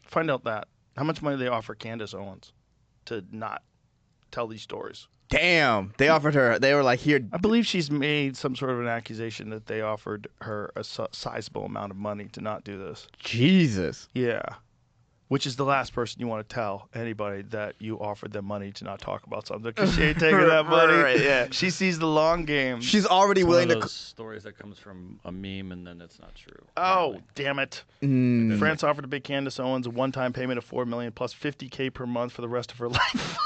Find out that. How much money did they offer Candace Owens to not tell these stories? Damn. They offered her. They were like, here. I believe she's made some sort of an accusation that they offered her a sizable amount of money to not do this. Jesus. Yeah. Which is the last person you want to tell anybody that you offered them money to not talk about something, because she ain't taking that money. Right, yeah. She sees the long game. She's already willing one of to. those stories that comes from a meme and then it's not true. Oh, damn it. Mm. France offered to pay Candace Owens a one-time payment of $4 million plus $50K per month for the rest of her life.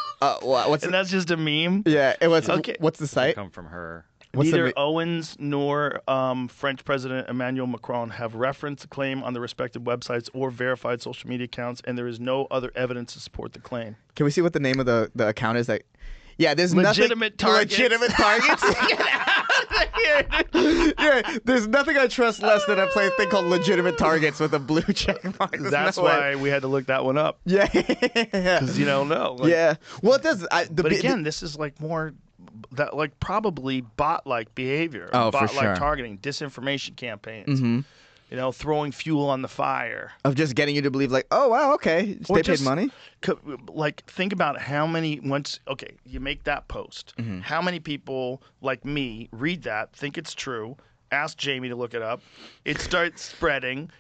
What's and that's just a meme? Yeah. It was. Okay. What's the site? Come from her. Neither Owens nor French President Emmanuel Macron have referenced the claim on their respective websites or verified social media accounts, and there is no other evidence to support the claim. Can we see what the name of the account is? Yeah, there's Legitimate nothing. Targets. Legitimate targets. Yeah, there's nothing I trust less than a thing called Legitimate Targets with a blue check mark. There's That's no why way. we had to look that one up. Yeah, because you don't know. Yeah. Well, it does. But again, this is like more that like probably bot-like behavior. Oh, for bot-like sure. targeting, disinformation campaigns. Mhm. You know, throwing fuel on the fire. Of just getting you to believe, like, oh wow, okay, Or they just, paid money. Like, think about how many you make that post. Mm-hmm. How many people like me read that, think it's true, ask Jamie to look it up. It starts spreading.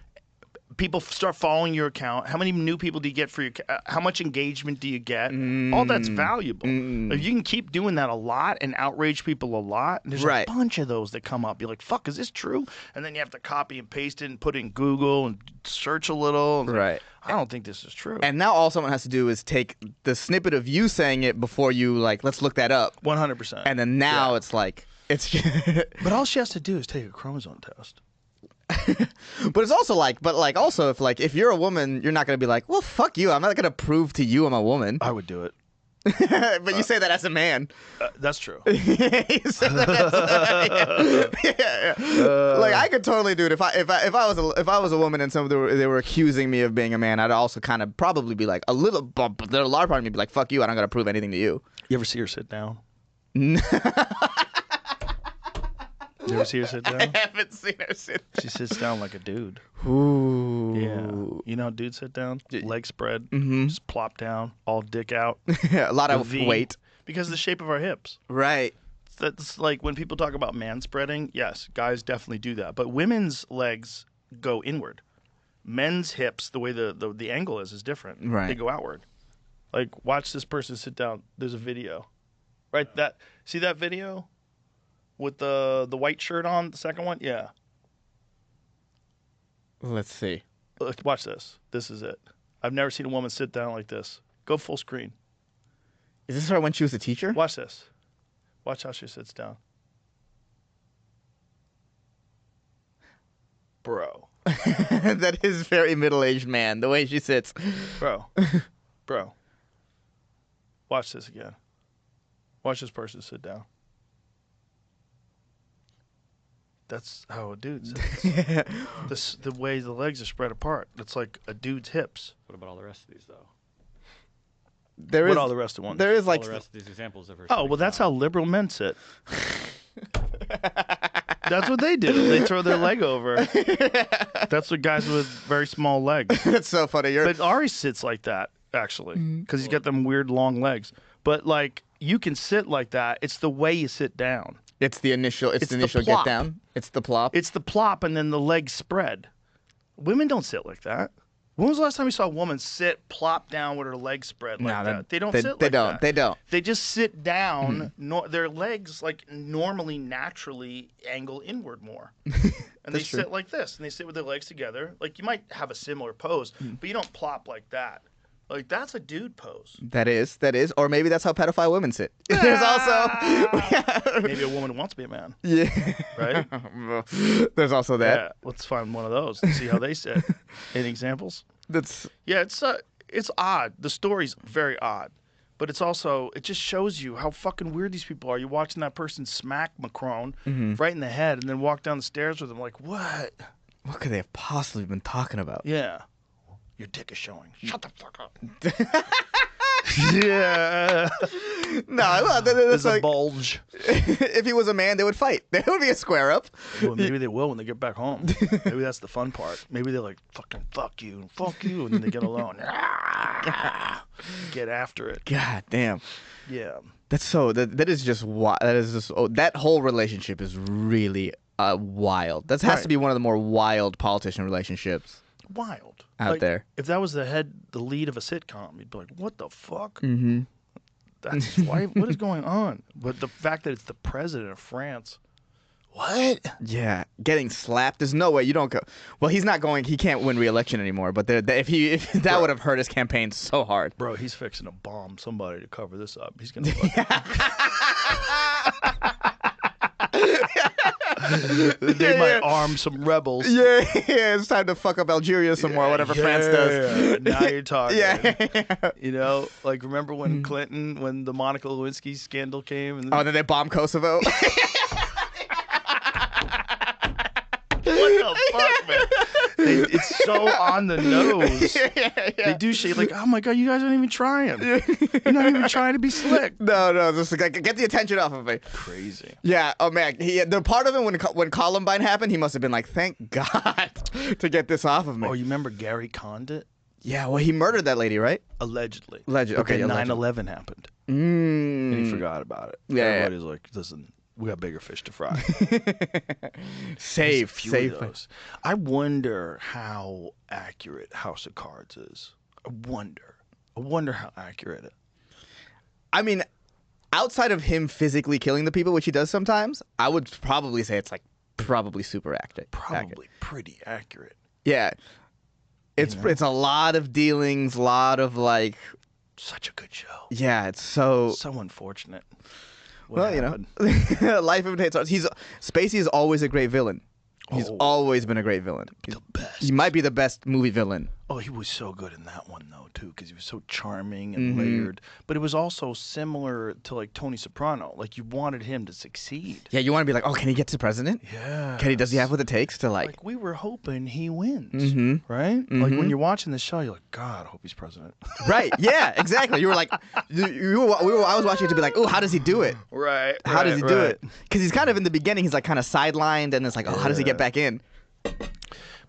People start following your account. How many new people do you get for your? How much engagement do you get? All that's valuable. If you can keep doing that a lot and outrage people a lot, there's Right. a bunch of those that come up. You're like, "Fuck, is this true?" And then you have to copy and paste it and put it in Google and search a little. And Right. I don't think this is true. And now all someone has to do is take the snippet of you saying it before you let's look that up. 100%. And then now it's like it's. But all she has to do is take a chromosome test. But it's also also if you're a woman, you're not gonna be like, well, fuck you. I'm not gonna prove to you I'm a woman. I would do it. But you say that as a man. That's true. You say that as like I could totally do it if I was a woman and they were accusing me of being a man. I'd also kind of probably be like a large part of me be like, fuck you. I don't gotta prove anything to you. You ever see her sit down? You ever see her sit down? I haven't seen her sit down. She sits down like a dude. Ooh. Yeah. You know how dudes sit down? Legs spread, Mm-hmm. just plop down, all dick out. A lot of V. weight. Because of the shape of our hips. Right. That's like when people talk about man spreading, yes, guys definitely do that. But women's legs go inward. Men's hips, the way the angle is different. Right. They go outward. Like, watch this person sit down. There's a video. Right? See that video? With the white shirt on, the second one? Yeah. Let's see. Watch this. This is it. I've never seen a woman sit down like this. Go full screen. Is this her when she was a teacher? Watch this. Watch how she sits down. Bro. That is very middle-aged man, the way she sits. Bro. Watch this again. Watch this person sit down. That's how a dude sits. The way the legs are spread apart. It's like a dude's hips. What about all the rest of these, though? All the rest of ones? There is All the rest of these examples of her. Oh, well, that's how liberal men sit. That's what they do. They throw their leg over. That's what guys with very small legs. That's so funny. But Ari sits like that, actually, because he's got them weird long legs. But, like, you can sit like that. It's the way you sit down. It's the initial plop. get down. It's the plop. It's the plop and then the legs spread. Women don't sit like that. When was the last time you saw a woman sit, plop down with her legs spread like that? They don't sit like that. They don't. They just sit down. Their legs, like, normally, naturally angle inward more. And they sit like this. And they sit with their legs together. Like, you might have a similar pose, but you don't plop like that. Like, that's a dude pose. That is. Or maybe that's how pedophile women sit. There's also... Maybe a woman wants to be a man. Yeah. Right? There's also that. Yeah, let's find one of those and see how they sit. Any examples? Yeah, it's odd. The story's very odd. But it's also, it just shows you how fucking weird these people are. You're watching that person smack Macron right in the head and then walk down the stairs with him like, what? What could they have possibly been talking about? Yeah. Your dick is showing. Shut the fuck up. Yeah. No, well, There's that's a bulge. If he was a man, they would fight. There would be a square up. Well, maybe they will when they get back home. Maybe that's the fun part. Maybe they're like, fucking fuck you, and then they get alone. Get after it. God damn. Yeah. That's so. That is just wild. That is just. Oh, that whole relationship is really wild. That has to be one of the more wild politician relationships. Wild out there. If that was the lead of a sitcom, you'd be like, what the fuck? Mm-hmm. That's why. What is going on? But the fact that it's the president of France. What? Yeah, getting slapped. There's no way you don't go. Well, he's not going. He can't win re-election anymore. But if that would have hurt his campaign so hard. Bro, he's fixing to bomb somebody to cover this up. He's gonna. They might arm some rebels. Yeah, it's time to fuck up Algeria some more, whatever France does. Now you're talking. Yeah. You know, like remember when Clinton, when the Monica Lewinsky scandal came? And then they bombed Kosovo? What the fuck, man? It's so on the nose. They do shit like, oh my god, you guys aren't even trying. You're not even trying to be slick. No, just like, get the attention off of me. Crazy. Yeah. Oh man, the part of it when Columbine happened, he must have been like, thank God to get this off of me. Oh, you remember Gary Condit? Yeah. Well, he murdered that lady, right? Allegedly. Okay. Then 9/11 happened. And he forgot about it. Yeah. Everybody's like, listen. We got bigger fish to fry. Safe. I wonder how accurate House of Cards is. I wonder how accurate it. I mean, outside of him physically killing the people, which he does sometimes, I would probably say it's like probably super accurate. Probably pretty accurate. Yeah. It's a lot of dealings, a lot of like. Such a good show. Yeah, it's so unfortunate. What happened? Life imitates art. Spacey is always a great villain. He's always been a great villain. The best. He might be the best movie villain. Oh, he was so good in that one though too, because he was so charming and layered. But it was also similar to like Tony Soprano. Like you wanted him to succeed. Yeah, you want to be like, oh, can he get to president? Yeah. Does he have what it takes to like? We were hoping he wins, right? Mm-hmm. Like when you're watching the show, you're like, God, I hope he's president. Right? Yeah, exactly. You were like, I was watching it to be like, oh, how does he do it? Right. How does he do it? Because he's kind of in the beginning, he's like kind of sidelined, and it's like, oh, how does he get back in?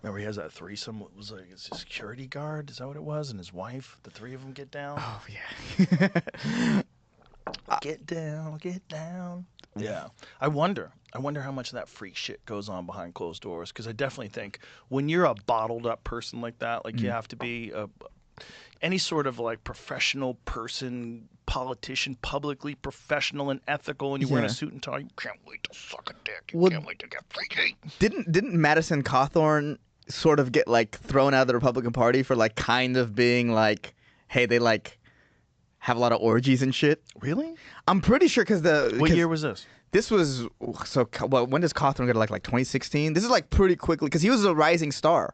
Remember, he has that threesome. It was like a security guard. Is that what it was? And his wife. The three of them get down. Oh yeah. Get down, get down. Yeah. I wonder how much of that freak shit goes on behind closed doors. Because I definitely think when you're a bottled up person like that, like you have to be any sort of like professional person, politician, publicly professional and ethical, and you wear a suit and tie. You can't wait to suck a dick. You can't wait to get freaky. Didn't Madison Cawthorn sort of get like thrown out of the Republican Party for like kind of being like, hey, they like have a lot of orgies and shit? Really? I'm pretty sure because what year was this? This was when does Cawthorn get like 2016? This is like pretty quickly because he was a rising star.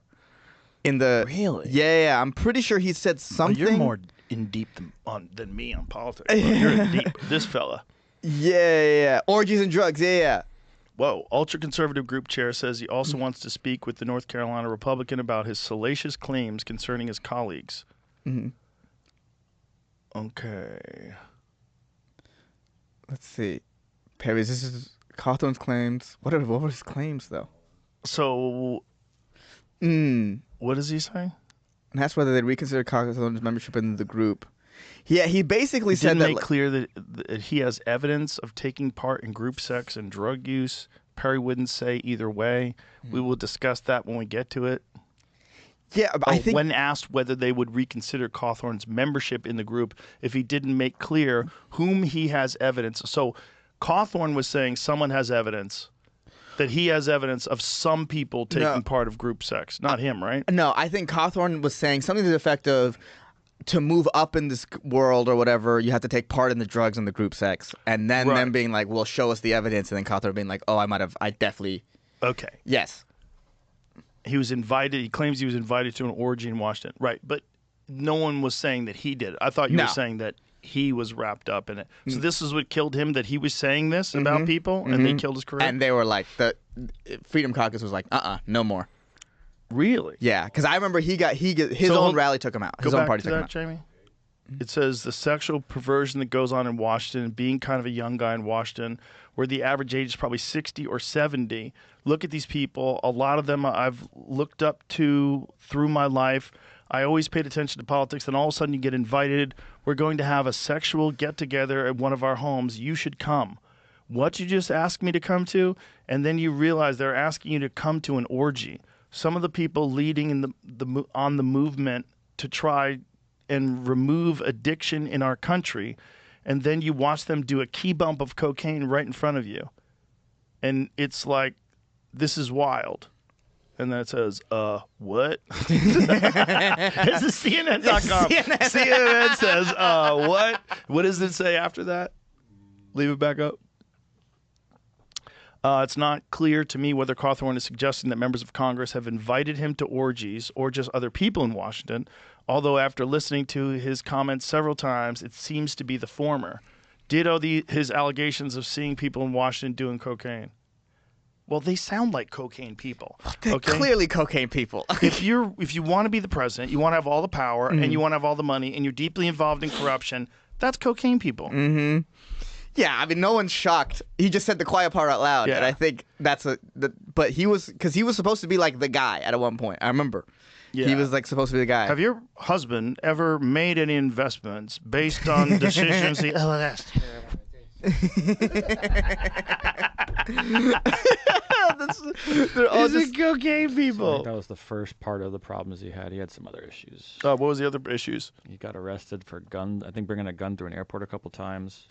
Really? Yeah, I'm pretty sure he said something. You're more in deep than me on politics. You're in deep. This fella. Yeah. Orgies and drugs. Yeah. Whoa. Ultra-conservative group chair says he also wants to speak with the North Carolina Republican about his salacious claims concerning his colleagues. Mm-hmm. Okay. Let's see. Perry, this is Cawthorn's claims. What were his claims, though? So... What is he saying? And that's whether they'd reconsider Cawthorn's membership in the group. Yeah, he basically said that... Didn't make clear that he has evidence of taking part in group sex and drug use. Perry wouldn't say either way. We will discuss that when we get to it. Yeah, but I think... When asked whether they would reconsider Cawthorn's membership in the group if he didn't make clear whom he has evidence. So Cawthorn was saying someone has evidence... That he has evidence of some people taking part of group sex. Not him, right? No, I think Cawthorn was saying something to the effect of, to move up in this world or whatever, you have to take part in the drugs and the group sex. And then them being like, well, show us the evidence. And then Cawthorn being like, oh, I definitely... Okay. Yes. He was invited. He claims he was invited to an orgy in Washington. Right. But no one was saying that he did. I thought you were saying that he was wrapped up in it. So this is what killed him, that he was saying this about people, and they killed his career? And they were like, the Freedom Caucus was like, no more. Really? Yeah, because I remember his own rally took him out. His own party took him out. Jamie? It says the sexual perversion that goes on in Washington, being kind of a young guy in Washington, where the average age is probably 60 or 70. Look at these people. A lot of them I've looked up to through my life. I always paid attention to politics. Then all of a sudden you get invited. We're going to have a sexual get-together at one of our homes. You should come. What you just asked me to come to? And then you realize they're asking you to come to an orgy. Some of the people leading in on the movement to try and remove addiction in our country, and then you watch them do a key bump of cocaine right in front of you. And it's like, this is wild. And then it says, what? This is CNN.com. CNN says, what? What does it say after that? Leave it back up. It's not clear to me whether Cawthorn is suggesting that members of Congress have invited him to orgies or just other people in Washington, although after listening to his comments several times, it seems to be the former. Ditto his allegations of seeing people in Washington doing cocaine. Well, they sound like cocaine people. They're clearly cocaine people. If you want to be the president, you want to have all the power, and you want to have all the money, and you're deeply involved in corruption, that's cocaine people. Mm-hmm. Yeah, I mean, no one's shocked. He just said the quiet part out loud, and I think that's but he was supposed to be like the guy at one point. I remember. Yeah. He was like supposed to be the guy. Have your husband ever made any investments based on decisions? That's terrible. They're all just cocaine people. So that was the first part of the problems he had. He had some other issues. What was the other issues? He got arrested for gun. I think bringing a gun through an airport a couple times.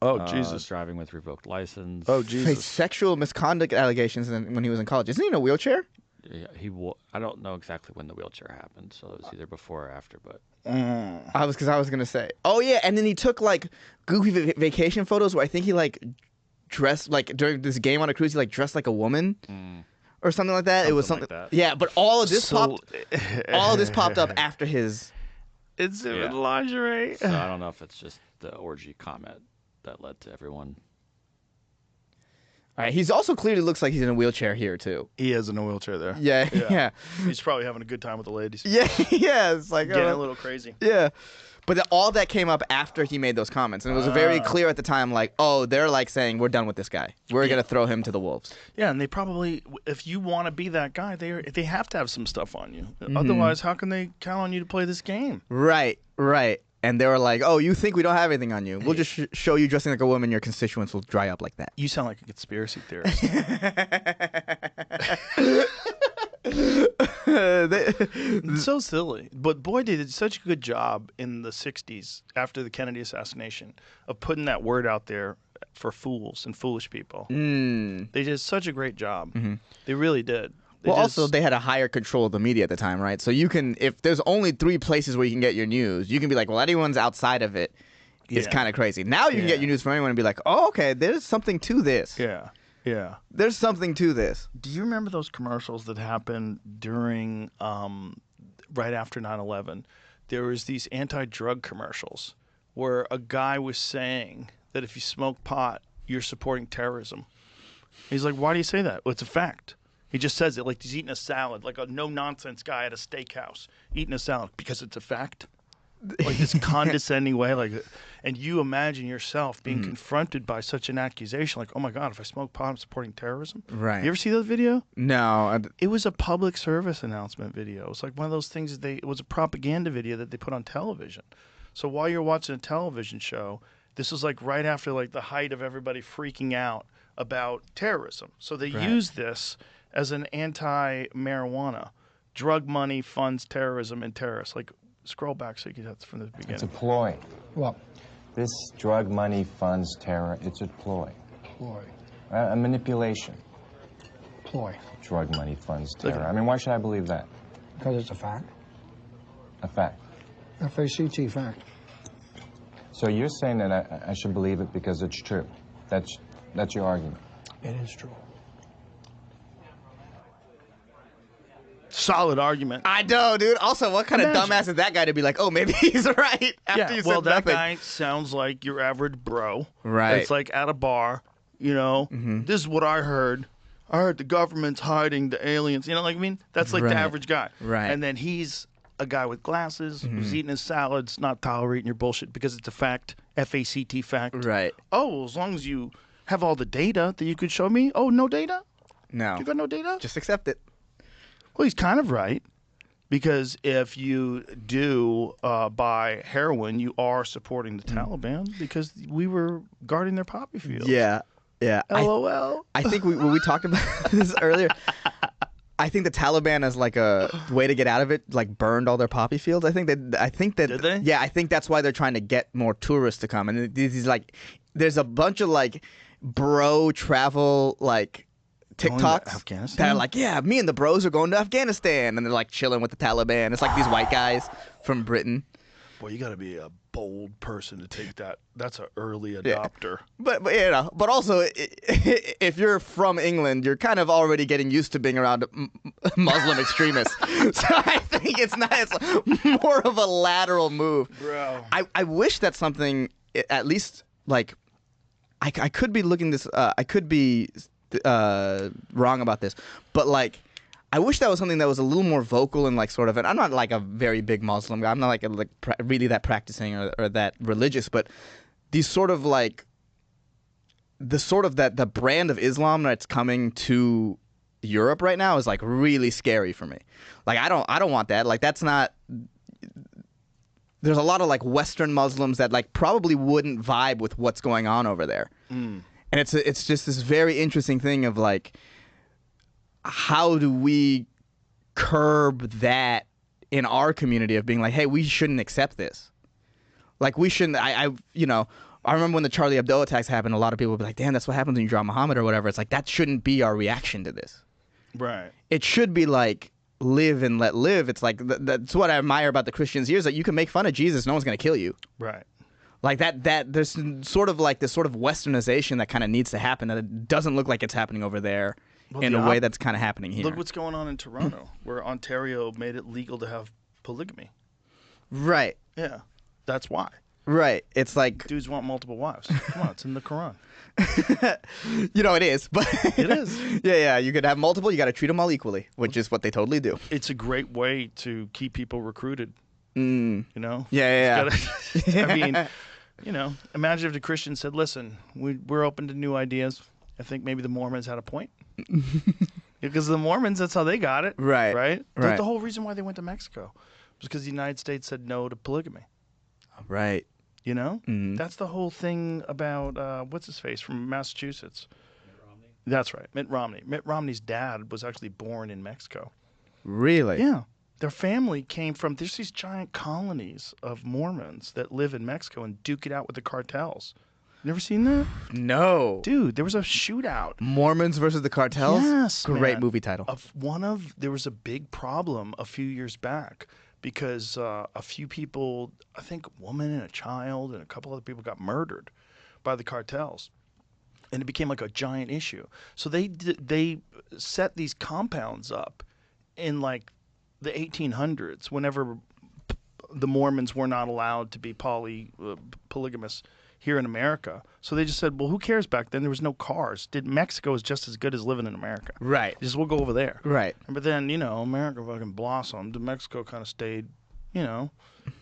Oh, Jesus. Driving with revoked license. Oh, Jesus. Sexual misconduct allegations when he was in college. Isn't he in a wheelchair? Yeah, I don't know exactly when the wheelchair happened, so it was either before or after. But I was gonna say, oh yeah, and then he took like goofy vacation photos where I think he like dressed like during this game on a cruise, he like dressed like a woman or something like that. It was something like that. Yeah, but all of this popped up after his. It's in lingerie. So I don't know if it's just the orgy comment that led to everyone. All right, he's also clearly looks like he's in a wheelchair here too. He is in a wheelchair there. Yeah. He's probably having a good time with the ladies. Yeah, it's like getting a little crazy. Yeah, but all that came up after he made those comments, and it was very clear at the time, like, oh, they're like saying we're done with this guy. We're gonna throw him to the wolves. Yeah, and they probably, if you want to be that guy, they have to have some stuff on you. Otherwise, how can they count on you to play this game? Right. And they were like, oh, you think we don't have anything on you? We'll just show you dressing like a woman. Your constituents will dry up like that. You sound like a conspiracy theorist. It's so silly. But boy, they did such a good job in the 60s after the Kennedy assassination of putting that word out there for fools and foolish people. They did such a great job. They really did. Also, they had a higher control of the media at the time, right? So you can, if there's only 3 places where you can get your news, you can be like, well, anyone's outside of it is kind of crazy. Now you can get your news from anyone and be like, oh, okay, there's something to this. Yeah. There's something to this. Do you remember those commercials that happened during, right after 9/11? There was these anti-drug commercials where a guy was saying that if you smoke pot, you're supporting terrorism. He's like, why do you say that? Well, it's a fact. He just says it like he's eating a salad, like a no-nonsense guy at a steakhouse eating a salad because it's a fact. Like this condescending way, like, and you imagine yourself being confronted by such an accusation, like, oh my God, if I smoke pot, I'm supporting terrorism. Right. You ever see that video? No. It was a public service announcement video. It was like one of those things it was a propaganda video that they put on television. So while you're watching a television show, this was like right after like the height of everybody freaking out about terrorism. So they use this as an anti-marijuana. Drug money funds terrorism and terrorists. Like, scroll back so you can that's from the beginning. It's a ploy. What? This drug money funds terror. It's a ploy. Ploy. A manipulation. Ploy. Drug money funds terror. I mean, why should I believe that? Because it's a fact. A fact. F-A-C-T, fact. So you're saying that I should believe it because it's true. That's your argument. It is true. Solid argument. I know, dude. Also, what kind of dumbass is that guy to be like, oh, maybe he's right after you said that nothing? Guy sounds like your average bro. Right. It's like at a bar, you know, this is what I heard. I heard the government's hiding the aliens. You know, like, I mean, that's like the average guy. Right. And then he's a guy with glasses who's eating his salads, not tolerating your bullshit because it's a fact, F-A-C-T fact. Right. Oh, well, as long as you have all the data that you could show me. Oh, no data? No. You got no data? Just accept it. Well, he's kind of right. Because if you do buy heroin, you are supporting the Taliban because we were guarding their poppy fields. Yeah. LOL. I think when we talked about this earlier, I think the Taliban as like a way to get out of it, like burned all their poppy fields. I think that Did they? Yeah, I think that's why they're trying to get more tourists to come. And these like, there's a bunch of like bro travel like TikToks that are like, yeah, me and the bros are going to Afghanistan, and they're like chilling with the Taliban. It's like these white guys from Britain. Boy, you got to be a bold person to take that. That's an early adopter. But you know, but also if you're from England, you're kind of already getting used to being around Muslim extremists. So I think it's more of a lateral move. Bro. I wish that something, at least like, I could be looking this. I could be wrong about this, but like, I wish that was something that was a little more vocal and like sort of. And I'm not like a very big Muslim guy. I'm not like really that practicing or that religious. But these sort of like the brand of Islam that's coming to Europe right now is like really scary for me. Like I don't want that. Like that's not. There's a lot of like Western Muslims that like probably wouldn't vibe with what's going on over there. And it's just this very interesting thing of like, how do we curb that in our community of being like, hey, we shouldn't accept this. Like we shouldn't. I remember when the Charlie Hebdo attacks happened, a lot of people would be like, damn, that's what happens when you draw Muhammad or whatever. It's like that shouldn't be our reaction to this. Right. It should be like live and let live. It's like that's what I admire about the Christians here is that you can make fun of Jesus, no one's gonna kill you. Right. Like that there's sort of like this sort of westernization that kind of needs to happen that it doesn't look like it's happening over there in a way that's kind of happening here. Look what's going on in Toronto, where Ontario made it legal to have polygamy. Right. Yeah. That's why. Right. It's like dudes want multiple wives. Come on, it's in the Quran. You know, it is, but it is. Yeah. You could have multiple. You got to treat them all equally, which is what they totally do. It's a great way to keep people recruited. You know. Yeah. I mean, you know, imagine if the Christians said, "Listen, we're open to new ideas." I think maybe the Mormons had a point. Because the Mormons, that's how they got it. Right. Right. Right. The whole reason why they went to Mexico was because the United States said no to polygamy. Right. You know, that's the whole thing about what's his face from Massachusetts. Mitt Romney. That's right, Mitt Romney. Mitt Romney's dad was actually born in Mexico. Really? Yeah. Their family came from. There's these giant colonies of Mormons that live in Mexico and duke it out with the cartels. Never seen that? No. Dude, there was a shootout. Mormons versus the cartels? Yes. Great man. movie title. There was a big problem a few years back because a few people, I think a woman and a child and a couple other people got murdered by the cartels. And it became like a giant issue. So they set these compounds up in like the 1800s whenever the Mormons were not allowed to be polygamous here in America. So they just said, well, who cares back then? There was no cars. Mexico is just as good as living in America. Right. Just we'll go over there. Right. But then, you know, America fucking blossomed. Mexico kind of stayed, you know.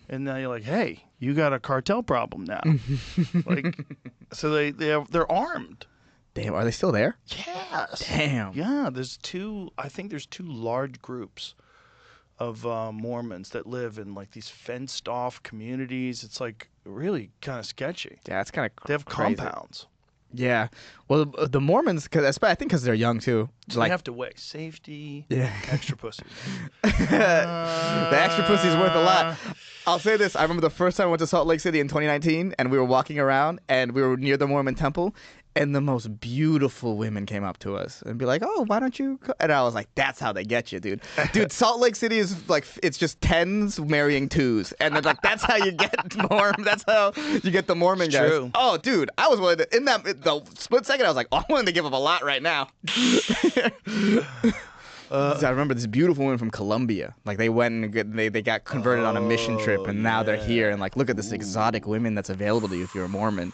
And now you're like, hey, you got a cartel problem now. Like, so they're armed. Damn, are they still there? Yes. Damn. Yeah, I think there's two large groups of Mormons that live in like these fenced off communities. It's like really kind of sketchy. Yeah, it's kind of They have crazy. compounds. Yeah. Well, the Mormons, I think because they're young too. So they have to weigh safety, extra pussy. The extra pussy is worth a lot. I'll say this. I remember the first time I went to Salt Lake City in 2019, and we were walking around, and we were near the Mormon temple, and the most beautiful women came up to us and be like, oh, why don't you go? And I was like, that's how they get you, dude. Dude, Salt Lake City is like, it's just 10s marrying 2s. And then like, that's how you get Mormon. That's how you get the Mormon guys. True. Oh, dude, I was willing to, the split second, I was like, oh, I'm willing to give up a lot right now. I remember this beautiful woman from Colombia. Like they went and they got converted on a mission trip, and now they're here. And like, look at this exotic women that's available to you if you're a Mormon.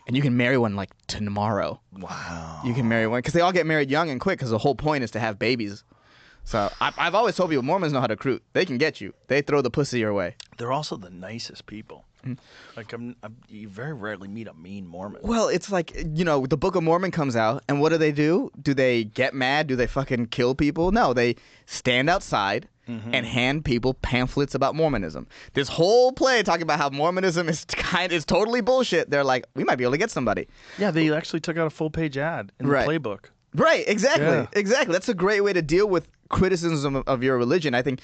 And you can marry one like tomorrow. Wow. You can marry one because they all get married young and quick because the whole point is to have babies. So I've always told people Mormons know how to recruit. They can get you. They throw the pussy your way. They're also the nicest people. Like you very rarely meet a mean Mormon. Well, it's like, the Book of Mormon comes out, and what do? Do they get mad? Do they fucking kill people? No, they stand outside and hand people pamphlets about Mormonism. This whole play talking about how Mormonism is totally bullshit. They're like, we might be able to get somebody. Yeah, they actually took out a full-page ad in the playbook. Right, exactly. Yeah. Exactly. That's a great way to deal with criticism of your religion. I think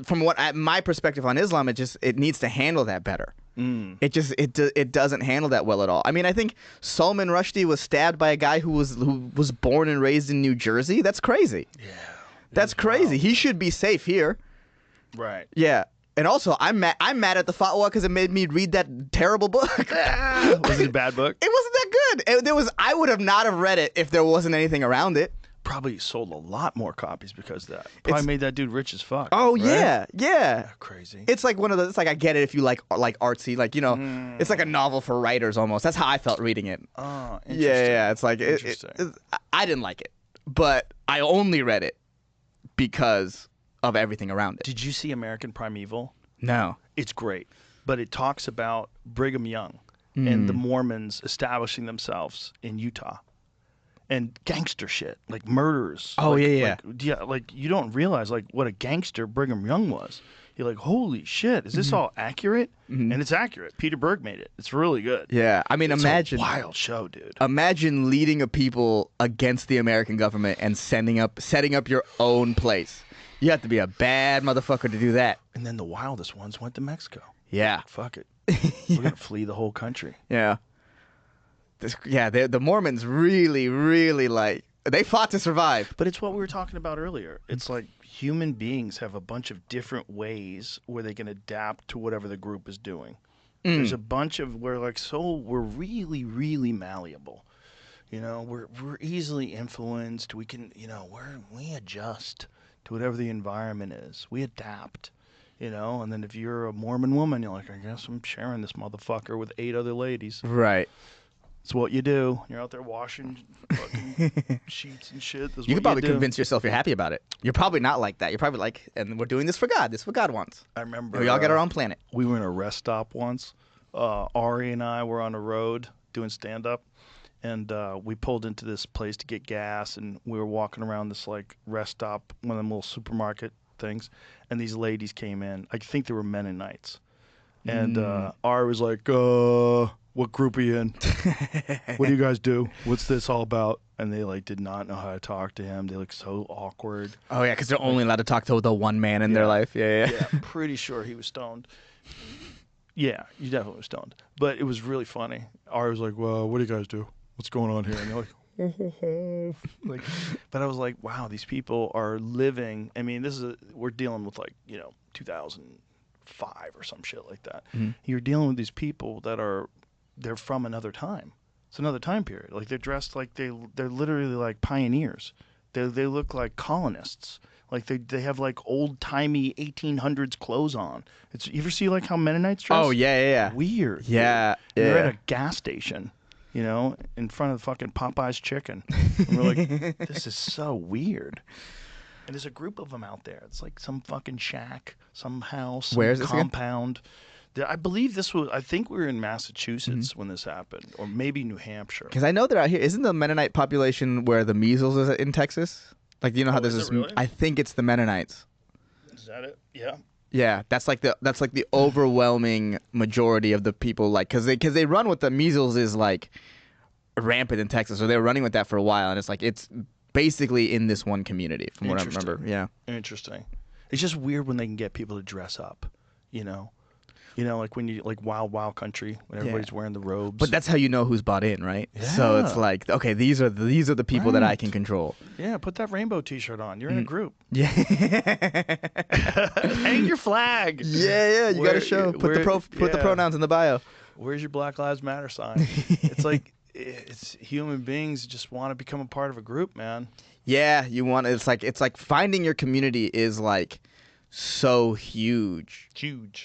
from my perspective on Islam, it needs to handle that better. It doesn't handle that well at all. I mean, I think Salman Rushdie was stabbed by a guy who was born and raised in New Jersey. That's crazy. Yeah. That's crazy. He should be safe here. Right. Yeah. And also, I'm mad at the fatwa because it made me read that terrible book. Was it a bad book? It wasn't that good. I would have not have read it if there wasn't anything around it. Probably sold a lot more copies because of that. Probably made that dude rich as fuck. Oh, right? yeah. Crazy. It's like one of those. It's like I get it if you like artsy, it's like a novel for writers almost. That's how I felt reading it. Oh, interesting. Yeah. It's like I didn't like it, but I only read it because of everything around it. Did you see American Primeval? No. It's great, but it talks about Brigham Young and the Mormons establishing themselves in Utah. And gangster shit, like murders. Oh, yeah. Like you don't realize like what a gangster Brigham Young was. You're like, holy shit, is this all accurate? And it's accurate. Peter Berg made it. It's really good. Yeah, I mean, imagine a wild show, dude. Imagine leading a people against the American government and setting up your own place. You have to be a bad motherfucker to do that. And then the wildest ones went to Mexico. Yeah. Like, fuck it. We're gonna flee the whole country. Yeah. The Mormons really, really they fought to survive. But it's what we were talking about earlier. It's like human beings have a bunch of different ways where they can adapt to whatever the group is doing. There's a bunch of we're really, really malleable. We're easily influenced. We can, we adjust to whatever the environment is. We adapt. And then if you're a Mormon woman, you're like, I guess I'm sharing this motherfucker with 8 other ladies. Right. It's what you do. You're out there washing fucking sheets and shit. You could probably convince yourself you're happy about it. You're probably not like that. You're probably like, and we're doing this for God. This is what God wants. I remember we all get our own planet. We were in a rest stop once. Ari and I were on a road doing stand-up, and we pulled into this place to get gas, and we were walking around this like rest stop, one of them little supermarket things, and these ladies came in. I think they were Mennonites. And Ari was like, what group are you in? What do you guys do? What's this all about? And they did not know how to talk to him. They looked so awkward. Oh yeah, because they're only allowed to talk to the one man in their life. Yeah. I'm pretty sure he was stoned. Yeah, you definitely was stoned. But it was really funny. Ari was like, well, what do you guys do? What's going on here? And they're like, but I was like, wow, these people are living. I mean, we're dealing with 2005 or some shit like that. You're dealing with these people that they're from another time. It's another time period. Like they're dressed like they're literally like pioneers. They look like colonists. Like they have old timey 1800s clothes on. You ever see how Mennonites dress? Oh yeah. Weird. Yeah. They're at a gas station, in front of the fucking Popeye's chicken. And we're like, this is so weird. And there's a group of them out there. It's like some fucking shack, some house, some Where's this compound. I believe I think we were in Massachusetts when this happened, or maybe New Hampshire. Because I know they're out here. Isn't the Mennonite population where the measles is in Texas? How there's this? Really? I think it's the Mennonites. Is that it? Yeah. Yeah, that's the overwhelming majority of the people. Because they run with the measles is rampant in Texas, so they were running with that for a while, and it's basically in this one community, from what I remember. Yeah. Interesting. It's just weird when they can get people to dress up. When you Wild Wild Country, when everybody's wearing the robes. But that's how you know who's bought in, right? Yeah. So it's okay, these are the people that I can control. Yeah, put that rainbow T-shirt on. You're in a group. Yeah. Hang your flag. Yeah. You got to show. Put the pronouns in the bio. Where's your Black Lives Matter sign? It's it's human beings just want to become a part of a group, man. Yeah, you want. It's like finding your community is so huge.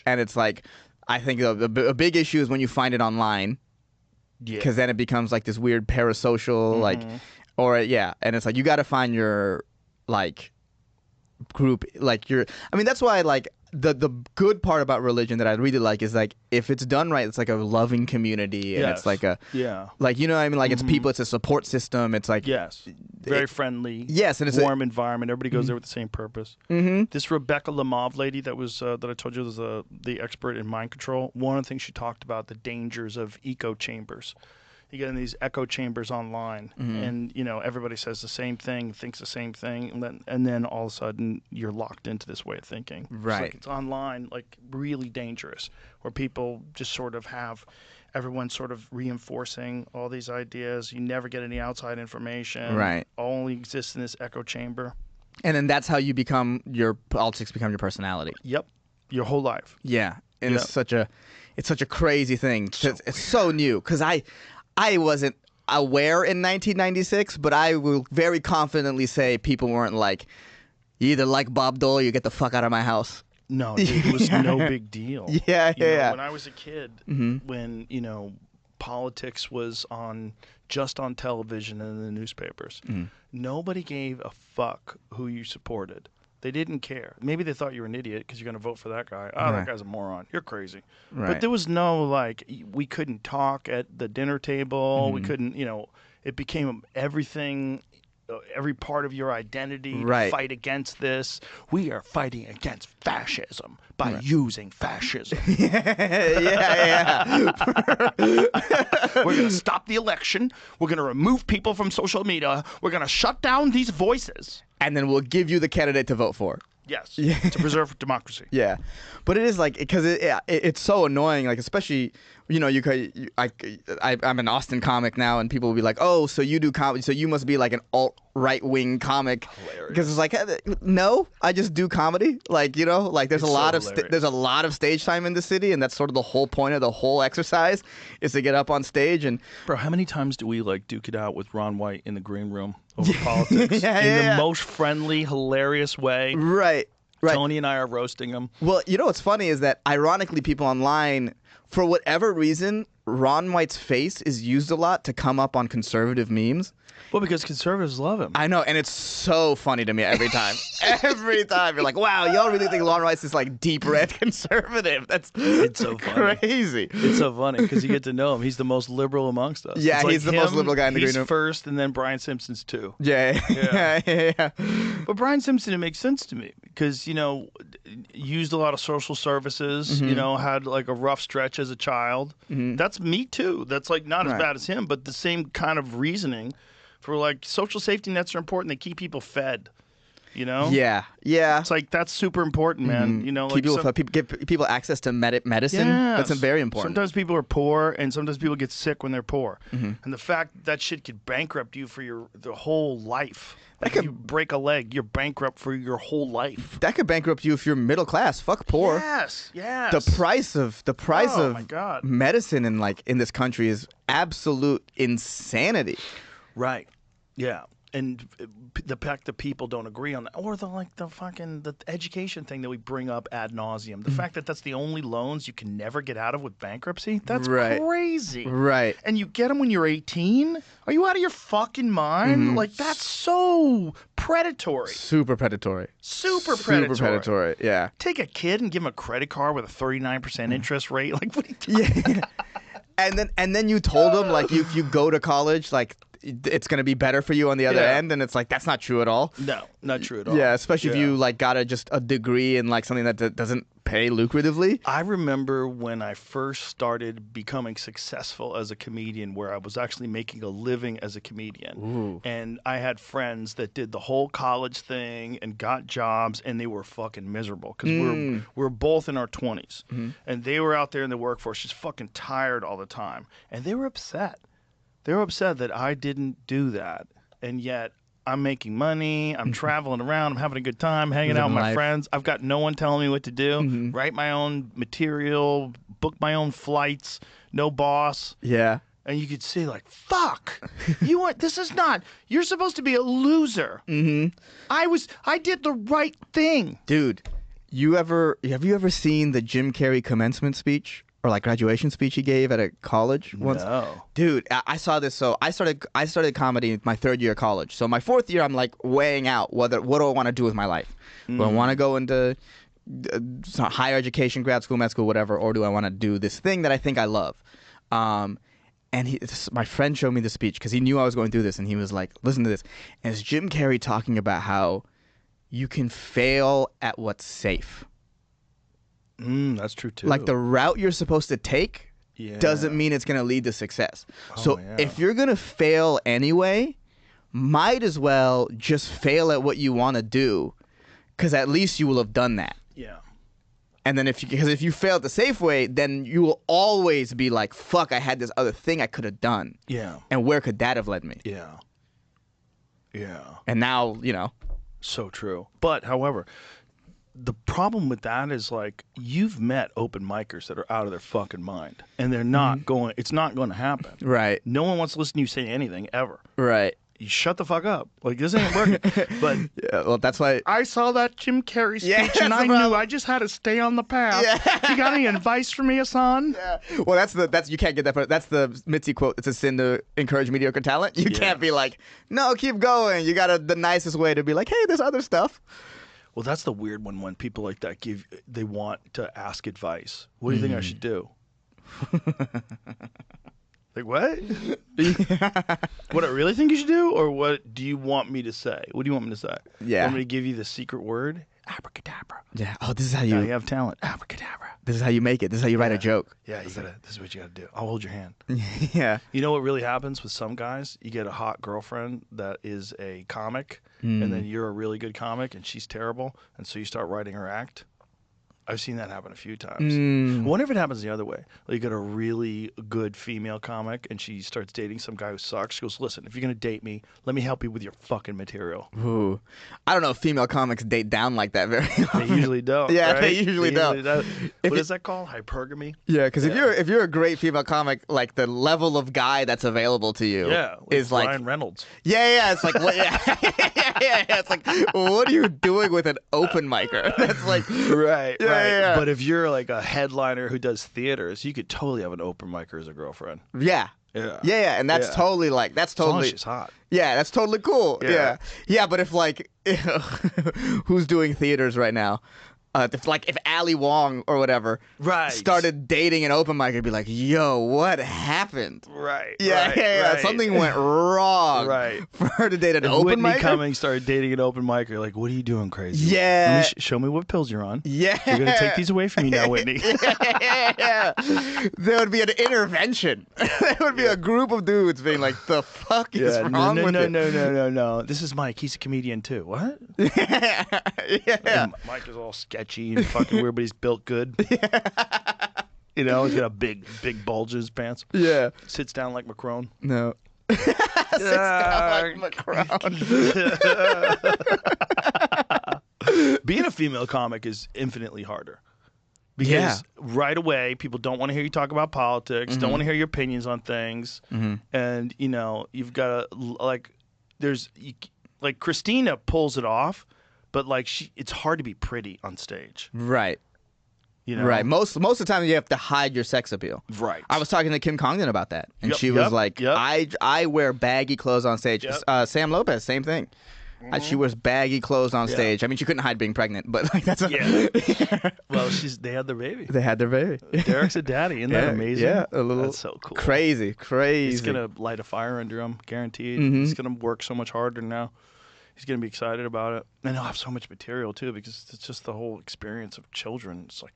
And it's I think a big issue is when you find it online. Yeah. Because then it becomes this weird parasocial, and it's you got to find your, group, like I mean, that's why like the good part about religion that I really like is like if it's done right, it's like a loving community, and it's like like, you know what I mean, like it's people, it's a support system, it's like very friendly, and it's warm environment. Everybody goes there with the same purpose. This Rebecca Lamov lady that was that I told you was the expert in mind control. One of the things she talked about, the dangers of echo chambers. You get in these echo chambers online, and you know everybody says the same thing, thinks the same thing, and then all of a sudden you're locked into this way of thinking. Right. It's online, like really dangerous, where people just sort of have everyone sort of reinforcing all these ideas. You never get any outside information. Right. Only exists in this echo chamber. And then that's how you become politics become your personality. Yep. Your whole life. Yeah. And it's such a crazy thing. It's so new because I wasn't aware in 1996, but I will very confidently say people weren't like, you either like Bob Dole or you get the fuck out of my house. No, dude, it was no big deal. Yeah. When I was a kid, when, you know, politics was just on television and in the newspapers, nobody gave a fuck who you supported. They didn't care. Maybe they thought you were an idiot because you're going to vote for that guy. Oh, that guy's a moron. You're crazy. Right. But there was no, like, we couldn't talk at the dinner table. We couldn't, it became everything, every part of your identity to fight against this. We are fighting against fascism by using fascism. Yeah. We're going to stop the election. We're going to remove people from social media. We're going to shut down these voices. And then we'll give you the candidate to vote for. Yes, to preserve democracy. Yeah, but it is like because it's so annoying. Like especially I'm an Austin comic now, and people will be like, "Oh, so you do comedy? So you must be like an alt right wing comic?" Because it's like, no, I just do comedy. Like like there's a lot of stage time in the city, and that's sort of the whole point of the whole exercise is to get up on stage. And bro, how many times do we like duke it out with Ron White in the green room over politics in the most friendly, hilarious way? Right. Tony and I are roasting him. Well, what's funny is that ironically, people online, for whatever reason, Ron White's face is used a lot to come up on conservative memes. Well, because conservatives love him. I know, and it's so funny to me every time. Every time you're like, wow, y'all really think Ron White's this like deep red conservative? It's so funny. Crazy. It's so funny because you get to know him. He's the most liberal amongst us. Yeah, he's the most liberal guy in the green room. He's first, and then Brian Simpson's two. Yeah. But Brian Simpson, it makes sense to me because used a lot of social services. Had like a rough stretch as a child. That's me too. That's like not as bad as him, but the same kind of reasoning. For like social safety nets are important. They keep people fed. Yeah. It's like that's super important, man. Give people access to medicine. Yes. That's very important. Sometimes people are poor, and sometimes people get sick when they're poor. And the fact that shit could bankrupt you for the whole life. Like if you break a leg, you're bankrupt for your whole life. That could bankrupt you if you're middle class. Fuck poor. Yes. The price of my God. medicine in this country is absolute insanity. Right. Yeah. And the fact that people don't agree on that, or the education thing that we bring up ad nauseum, the fact that that's the only loans you can never get out of with bankruptcy, that's crazy. Right. And you get them when you're 18? Are you out of your fucking mind? Like, that's so predatory. Super predatory. Super predatory. Yeah. Take a kid and give him a credit card with a 39% interest rate. Like, what are you talking about? And then you told him, like, if you go to college, like, it's going to be better for you on the other end, and it's like that's not true at all. No, not true at all. Yeah, especially if you like got just a degree in like something that doesn't pay lucratively. I remember when I first started becoming successful as a comedian, where I was actually making a living as a comedian. And I had friends that did the whole college thing and got jobs, and they were fucking miserable because we're both in our 20s, and they were out there in the workforce just fucking tired all the time, and they were upset. They were upset that I didn't do that, and yet I'm making money, I'm traveling around, I'm having a good time, hanging out with my friends. I've got no one telling me what to do, write my own material, book my own flights, no boss. Yeah. And you could see like, fuck, you're supposed to be a loser. I did the right thing. Dude, have you ever seen the Jim Carrey commencement speech? or like graduation speech he gave at a college once. No. Dude, I saw this. So I started comedy my 3rd year of college. So my 4th year, I'm like weighing out what do I want to do with my life. Do I want to go into higher education, grad school, med school, whatever, or do I want to do this thing that I think I love? And my friend showed me the speech because he knew I was going through this, and he was like, listen to this. And it's Jim Carrey talking about how you can fail at what's safe. That's true too. Like the route you're supposed to take doesn't mean it's going to lead to success. So if you're going to fail anyway, might as well just fail at what you want to do, because at least you will have done that. Yeah. And then if you fail the safe way, then you will always be like, fuck, I had this other thing I could have done. Yeah. And where could that have led me? Yeah. Yeah. And now, So true. But, however, the problem with that is, like, you've met open micers that are out of their fucking mind. And they're not going, it's not going to happen. Right. No one wants to listen to you say anything, ever. Right. You shut the fuck up. Like, this ain't working. But well, that's why I saw that Jim Carrey speech, Yeah, and I knew I just had to stay on the path. Yeah. You got any advice for me, Ehsan? Yeah. Well, that's you can't get that. That's the Mitzi quote. It's a sin to encourage mediocre talent. You can't be like, no, keep going. You got the nicest way to be like, hey, there's other stuff. Well, that's the weird one when people like that they want to ask advice. What do you think I should do? Like, what? What I really think you should do? Or what do you want me to say? What do you want me to say? Yeah. Want me to give you the secret word? Abracadabra. Yeah. Oh, this is how you have talent. Abracadabra. This is how you make it. This is how you write a joke. Yeah, this is what you got to do. I'll hold your hand. Yeah. You know what really happens with some guys? You get a hot girlfriend that is a comic, and then you're a really good comic, and she's terrible, and so you start writing her act. I've seen that happen a few times. I wonder if it happens the other way. Like, you get a really good female comic, and she starts dating some guy who sucks. She goes, listen, if you're going to date me, let me help you with your fucking material. Ooh. I don't know if female comics date down like that very often. They usually don't. Yeah, right? they usually don't. What is that called? Hypergamy? Yeah, because if you're a great female comic, like the level of guy that's available to you is like Ryan Reynolds. Yeah, it's like what? Yeah, it's like what are you doing with an open micer? That's like right. Yeah. But if you're like a headliner who does theaters, you could totally have an open micer as a girlfriend. Yeah. Yeah, and that's totally like As long as she's hot. Yeah, that's totally cool. Yeah. Yeah, but if like who's doing theaters right now? If Ali Wong or whatever started dating an open mic, I'd be like, yo, what happened? Right. Yeah. Something went wrong. Right. For her to date an if open Whitney mic. Cummings started dating an open mic, you're like, what are you doing crazy? Yeah. Let me show me what pills you're on. Yeah. You're going to take these away from me now, Whitney. Yeah. There would be an intervention. There would be a group of dudes being like, the fuck is wrong with it? No. This is Mike. He's a comedian too. What? Yeah. And Mike is all sketchy and fucking weird, but he's built good. You know, he's got a big bulge in his pants. Yeah. Sits down like Macron. No. Sits down like Macron. Being a female comic is infinitely harder. Because right away, people don't want to hear you talk about politics, don't want to hear your opinions on things. And, you know, you've got to, like Christina pulls it off, but like it's hard to be pretty on stage. Right. You know? Right. Most of the time you have to hide your sex appeal. Right. I was talking to Kim Congdon about that, and she was like, I wear baggy clothes on stage. Sam Lopez, same thing. She wears baggy clothes on stage. I mean, she couldn't hide being pregnant, but like that's Well, they had their baby. They had their baby. Derek's a daddy. Isn't that amazing? Yeah, a little. That's so cool. Crazy. He's gonna light a fire under him, guaranteed. He's gonna work so much harder now. He's gonna be excited about it, and he'll have so much material too, because it's just the whole experience of children. It's like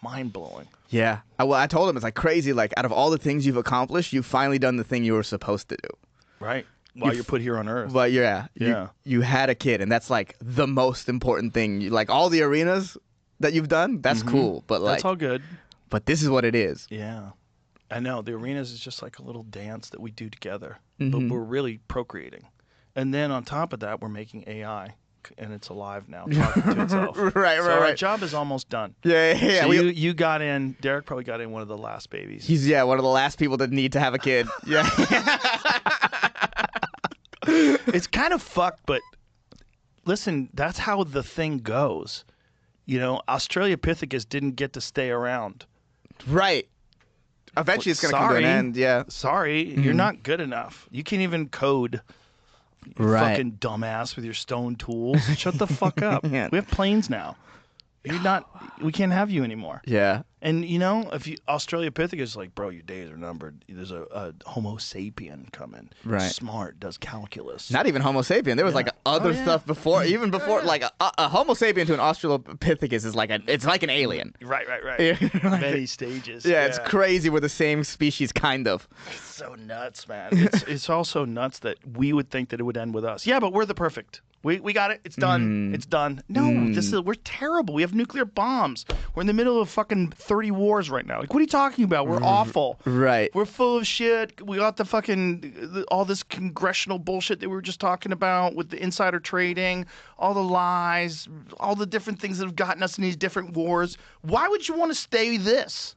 mind blowing. Yeah. I told him it's like crazy. Like out of all the things you've accomplished, you've finally done the thing you were supposed to do. Right. While you're put here on Earth. But you had a kid, and that's like the most important thing. Like all the arenas that you've done, that's cool. But like that's all good. But this is what it is. Yeah, I know. The arenas is just like a little dance that we do together, but we're really procreating. And then on top of that, we're making AI, and it's alive now, talking to itself. Right. Our job is almost done. Yeah. So you got in. Derek probably got in one of the last babies. He's one of the last people that need to have a kid. Yeah. It's kind of fucked, but listen, that's how the thing goes. You know, Australopithecus didn't get to stay around. Right. Eventually, it's gonna come to an end. Yeah. Sorry, you're not good enough. You can't even code. You fucking dumbass with your stone tools. Shut the fuck up. Yeah. We have planes now. You're not. We can't have you anymore. Yeah. And you know, if you Australopithecus is like, bro, your days are numbered. There's a Homo sapien coming. Right. Smart, does calculus. Not even Homo sapien. There was like other stuff before, even before, like a Homo sapien to an Australopithecus is like it's like an alien. Right. Like, Many stages. Yeah, it's crazy. We're the same species, kind of. It's so nuts, man. It's also nuts that we would think that it would end with us. Yeah, but we're the perfect. We got it. It's done. It's done. No, we're terrible. We have nuclear bombs. We're in the middle of fucking 30 wars right now. Like, what are you talking about? We're awful. Right. We're full of shit. We got the fucking all this congressional bullshit that we were just talking about with the insider trading, all the lies, all the different things that have gotten us in these different wars. Why would you want to stay this?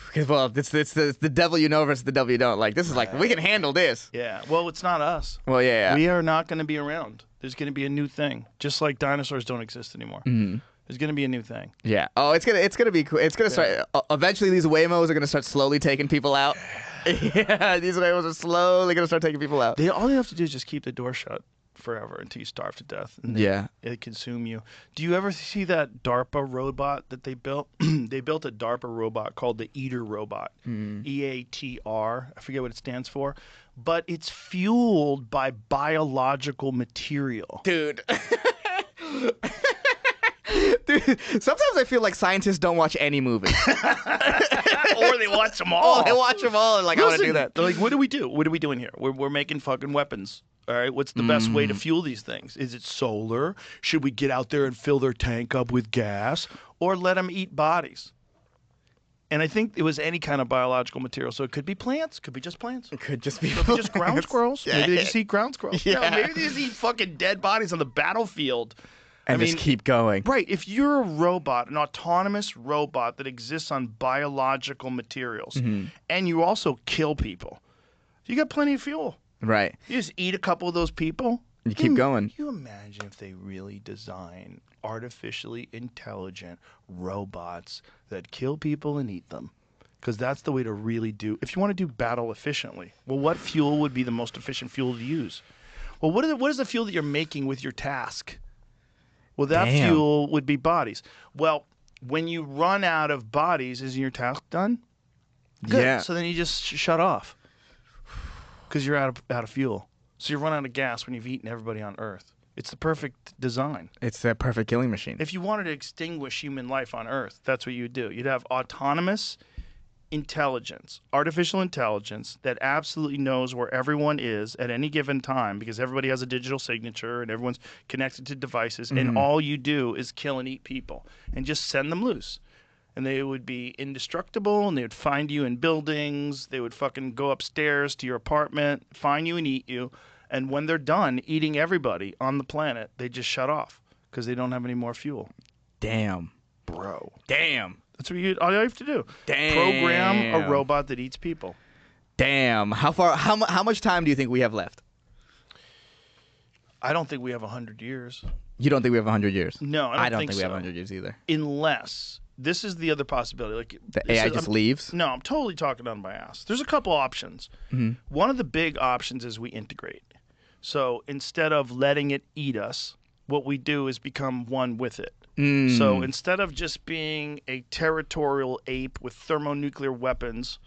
Because, well, it's the devil you know versus the devil you don't. Like, this is like, we can handle this. Yeah. Well, it's not us. Well, yeah. We are not going to be around. There's going to be a new thing. Just like dinosaurs don't exist anymore. There's going to be a new thing. Yeah. Oh, it's gonna be cool. It's gonna start. Eventually, these Waymos are gonna start slowly taking people out. Yeah, these Waymos are slowly gonna start taking people out. All you have to do is just keep the door shut forever until you starve to death. And they consume you. Do you ever see that DARPA robot that they built? They built a DARPA robot called the Eater robot. EATR. I forget what it stands for. But it's fueled by biological material. Dude. Dude, sometimes I feel like scientists don't watch any movies. Or they watch them all. Oh, they watch them all and like, I want to do that. They're like, what do we do? What are we doing here? We're making fucking weapons. All right, what's the best way to fuel these things? Is it solar? Should we get out there and fill their tank up with gas? Or let them eat bodies? And I think it was any kind of biological material. So it could be plants. Could be just plants. It could just be just ground squirrels. Yeah. Maybe they just eat ground squirrels. Yeah. No, maybe they just eat fucking dead bodies on the battlefield. And just keep going. Right. If you're a robot, an autonomous robot that exists on biological materials, and you also kill people, you got plenty of fuel. Right. You just eat a couple of those people. You keep going. You imagine if they really design artificially intelligent robots that kill people and eat them. Because that's the way to really do. If you want to do battle efficiently, well, what fuel would be the most efficient fuel to use? Well, what is the fuel that you're making with your task? Well, that fuel would be bodies. Well, when you run out of bodies, isn't your task done? Good. Yeah. So then you just shut off because you're out of fuel. So you run out of gas when you've eaten everybody on Earth. It's the perfect design. It's the perfect killing machine. If you wanted to extinguish human life on Earth, that's what you would do. You'd have autonomous intelligence, artificial intelligence that absolutely knows where everyone is at any given time because everybody has a digital signature and everyone's connected to devices, and all you do is kill and eat people and just send them loose. And they would be indestructible, and they would find you in buildings. They would fucking go upstairs to your apartment, find you and eat you. And when they're done eating everybody on the planet, they just shut off because they don't have any more fuel. Damn. Bro. Damn. That's what all you have to do. Damn. Program a robot that eats people. Damn. How much time do you think we have left? I don't think we have 100 years. You don't think we have 100 years? No, I don't think we so. have 100 years either. Unless, this is the other possibility. Like the AI just leaves? No, I'm totally talking on my ass. There's a couple options. One of the big options is we integrate. So instead of letting it eat us, what we do is become one with it. So instead of just being a territorial ape with thermonuclear weapons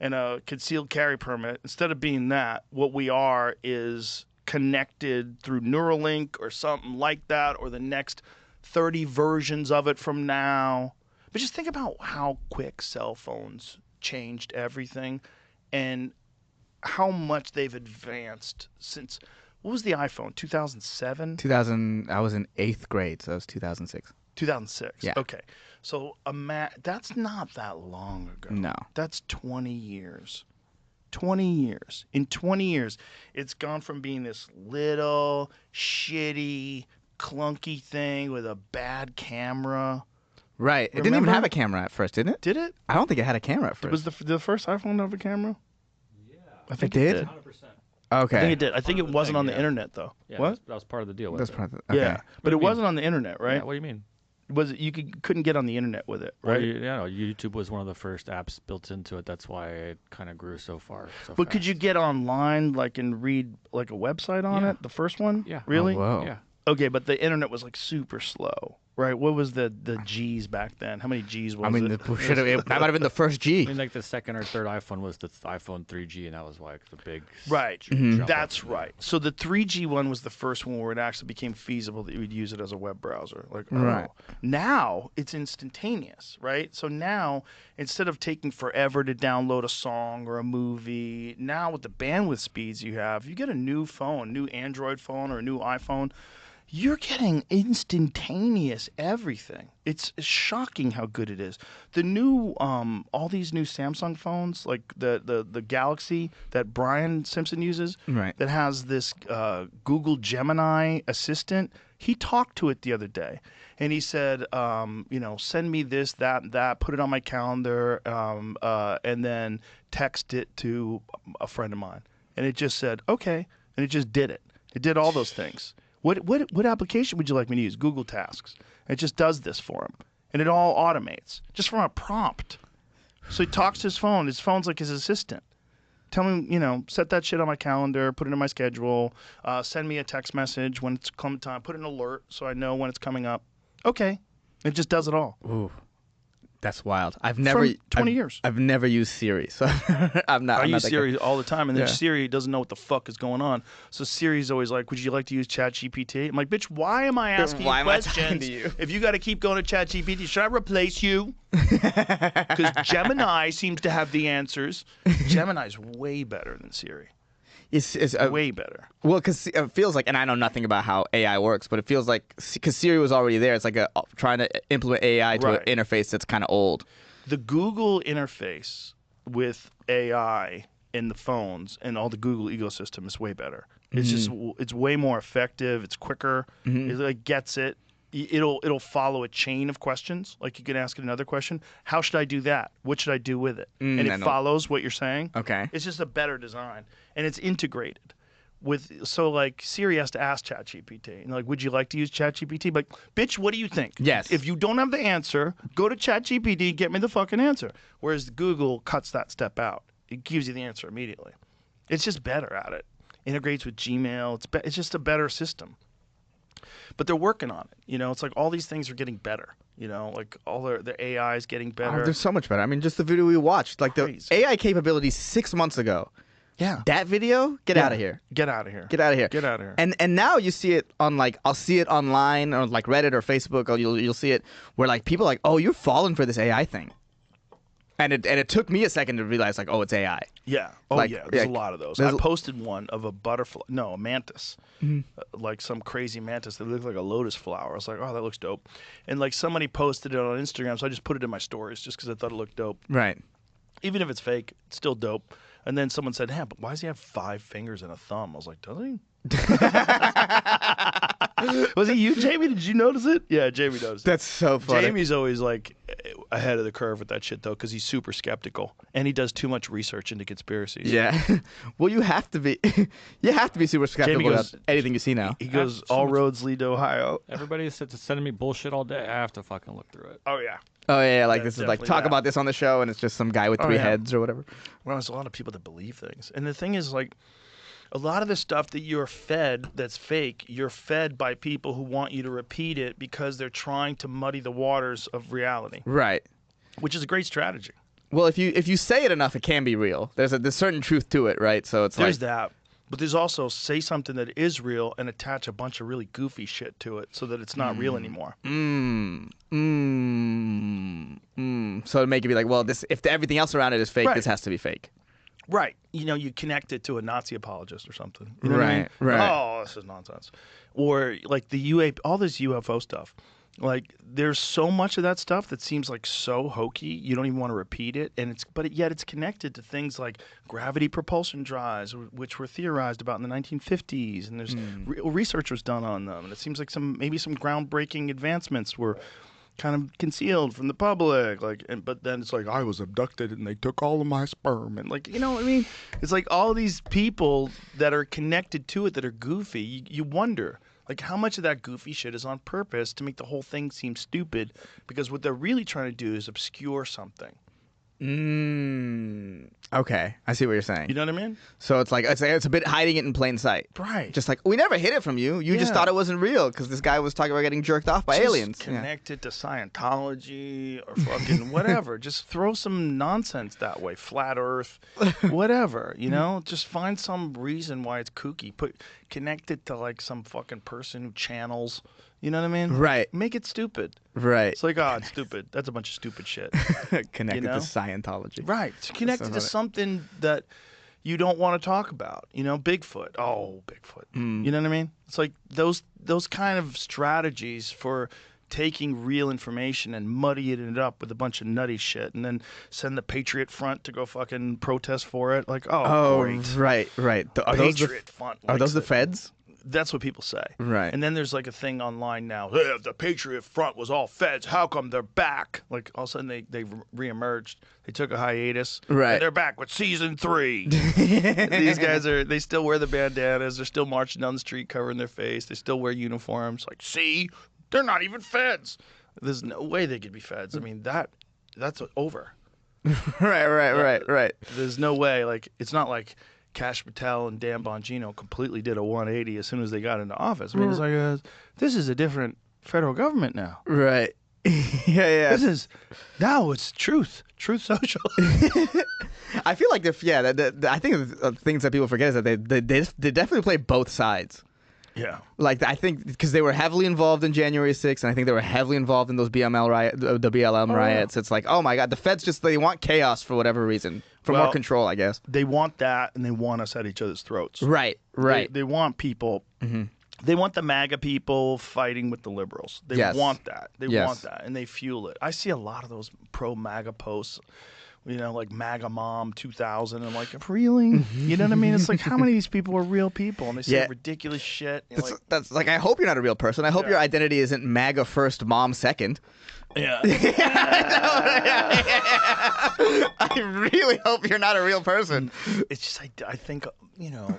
and a concealed carry permit, instead of being that, what we are is connected through Neuralink or something like that, or the next 30 versions of it from now. But just think about how quick cell phones changed everything and how much they've advanced since... What was the iPhone? 2007? 2000. I was in 8th grade, so it was 2006. 2006. Yeah. Okay. So that's not that long ago. No. That's 20 years. 20 years. In 20 years, it's gone from being this little, shitty, clunky thing with a bad camera. Right. It didn't even have a camera at first, didn't it? Did it? I don't think it had a camera at first. Was the first iPhone have a camera? Yeah. I think it did. 100%. Okay. I think it did. I think it wasn't on the internet, though. Yeah, what? that was part of the deal. That's part of the, okay. Yeah, but it wasn't on the internet, right? Yeah, what do you mean? couldn't get on the internet with it, right? Well, YouTube was one of the first apps built into it. That's why it kind of grew so far. But could you get online and read like a website on it? The first one? Yeah. Really? Oh, whoa. Yeah. Okay, but the internet was like super slow, right? What was the G's back then? How many G's was it? That might have been the first G. I mean, like the second or third iPhone was the iPhone 3G, and that was like the big Right. jump That's up. right. So the 3G one was the first one where it actually became feasible that you would use it as a web browser. Right. Now it's instantaneous, right? So now instead of taking forever to download a song or a movie, now with the bandwidth speeds you have, you get a new phone, new Android phone or a new iPhone, you're getting instantaneous everything. It's shocking how good it is. The new, all these new Samsung phones, like the Galaxy that Brian Simpson uses, right, that has this Google Gemini assistant. He talked to it the other day, and he said, send me this, that, and that, put it on my calendar, and then text it to a friend of mine. And it just said, okay, and it just did it. It did all those things. What application would you like me to use? Google Tasks. It just does this for him. And it all automates, just from a prompt. So he talks to his phone. His phone's like his assistant. Tell him, set that shit on my calendar, put it in my schedule, send me a text message when it's come time, put an alert so I know when it's coming up. Okay. It just does it all. Ooh. That's wild. I've 20 years. I've never used Siri, so I'm not. I use that Siri guy. all the time, and then Yeah. Siri doesn't know what the fuck is going on. So Siri's always like, "Would you like to use ChatGPT?" I'm like, "Bitch, why am I asking Why you am I talking questions? to you? If you got to keep going to ChatGPT, should I replace you?" Because Gemini seems to have the answers. Gemini's way better than Siri. It's way better. Well, because it feels like, and I know nothing about how AI works, but it feels like because Siri was already there, it's like trying to implement AI to Right. an interface that's kind of old. The Google interface with AI in the phones and all the Google ecosystem is way better. It's just it's way more effective. It's quicker. It like gets it. It'll follow a chain of questions. Like you can ask it another question. How should I do that? What should I do with it? And I it know. follows what you're saying. Okay. It's just a better design, and it's integrated. So like Siri has to ask ChatGPT, and like, would you like to use ChatGPT? But bitch, what do you think? Yes. If you don't have the answer, go to ChatGPT, get me the fucking answer. Whereas Google cuts that step out. It gives you the answer immediately. It's just better at it. Integrates with Gmail. It's just a better system. But they're working on it. It's like all these things are getting better. Like all the AI is getting better. Oh, there's so much better. I mean, just the video we watched, like the AI capabilities 6 months ago. Yeah. That video, get out of here. Get out of here. Get out of here. Get out of here. And now you see it on I'll see it online or like Reddit or Facebook, or you'll see it where like people are like, oh, you're falling for this AI thing. And it took me a second to realize like, oh, it's AI. Yeah. Oh, Like, yeah. There's yeah, a lot of those. there's I a- posted one of a butterfly. No, a mantis. Mhm. Like some crazy mantis that looked like a lotus flower. I was like, oh, that looks dope. And like somebody posted it on Instagram, so I just put it in my stories just because I thought it looked dope. Right. Even if it's fake, it's still dope. And then someone said, "Hey, but why does he have 5 fingers and a thumb?" I was like, "Does he?" Was it you, Jamie? Did you notice it? Yeah, Jamie noticed. That's so funny. Jamie's always like ahead of the curve with that shit though, because he's super skeptical and he does too much research into conspiracies. Yeah. Well, you have to be. You have to be super skeptical Jamie goes- about anything you see now. He goes, "All roads lead to Ohio." Everybody's sending me bullshit all day. I have to fucking look through it. Oh yeah. Oh yeah, like Yeah, this is like definitely talk that. about this on the show, and it's just some guy with Oh, 3 yeah. heads or whatever. Well, there's a lot of people that believe things. And the thing is, like, a lot of the stuff that you're fed that's fake, you're fed by people who want you to repeat it because they're trying to muddy the waters of reality, Right. which is a great strategy. Well, if you say it enough, it can be real. There's certain truth to it, right? So it's There's like that. But there's also say something that is real and attach a bunch of really goofy shit to it so that it's not real anymore. So to make it be like, well, this if everything else around it is fake, Right. this has to be fake. Right. You connect it to a Nazi apologist or something. You know what I mean? Right. Oh, this is nonsense. Or like all this UFO stuff. Like there's so much of that stuff that seems like so hokey, you don't even want to repeat it, and yet it's connected to things like gravity propulsion drives, which were theorized about in the 1950s, and there's real research was done on them, and it seems like maybe some groundbreaking advancements were kind of concealed from the public, but then it's like I was abducted and they took all of my sperm, and like, you know what I mean? It's like all these people that are connected to it that are goofy. You wonder, Like, how much of that goofy shit is on purpose to make the whole thing seem stupid? Because what they're really trying to do is obscure something. Okay, I see what you're saying. You know what I mean? So it's like it's a bit hiding it in plain sight. Right. Just like, we never hid it from you. You just thought it wasn't real because this guy was talking about getting jerked off by Just aliens. connect it to Scientology or fucking whatever. Just throw some nonsense that way. Flat Earth, whatever. You know, just find some reason why it's kooky. Connect it to like some fucking person who channels. You know what I mean? Right. Make it stupid. Right. It's like, oh, it's stupid. That's a bunch of stupid shit. Connected to Scientology. Right. Connect it to something that you don't want to talk about. You know, Bigfoot. Oh, Bigfoot. You know what I mean? It's like those kind of strategies for taking real information and muddying it up with a bunch of nutty shit, and then send the Patriot Front to go fucking protest for it. Like, great. Right. Are Patriot Front. Are those the feds? That's what people say. Right. And then there's like a thing online now. Hey, if the Patriot Front was all feds, how come they're back? Like all of a sudden they reemerged. They took a hiatus. Right. And they're back with season 3. These guys they still wear the bandanas. They're still marching down the street covering their face. They still wear uniforms. Like, see, they're not even feds. There's no way they could be feds. I mean, that's over. Right. There's no way. Like, it's not like Kash Patel and Dan Bongino completely did a 180 as soon as they got into office. I mean, it's like, this is a different federal government now. Right. Yeah. Now it's Truth Social. I feel like I think the things that people forget is that they definitely play both sides. Yeah. Like, I think because they were heavily involved in January 6th, and I think they were heavily involved in those BLM riots. It's like, oh my God, the feds they want chaos for whatever reason. For more control, I guess. They want that, and they want us at each other's throats. Right. They want people. They want the MAGA people fighting with the liberals. They want that. They want that, and they fuel it. I see a lot of those pro-MAGA posts. You know, like MAGA Mom 2000. I'm like, really? You know what I mean? It's like, how many of these people are real people? And they say ridiculous shit. That's like, I hope you're not a real person. I hope your identity isn't MAGA first, Mom second. Yeah. I really hope you're not a real person. It's just, I think, you know,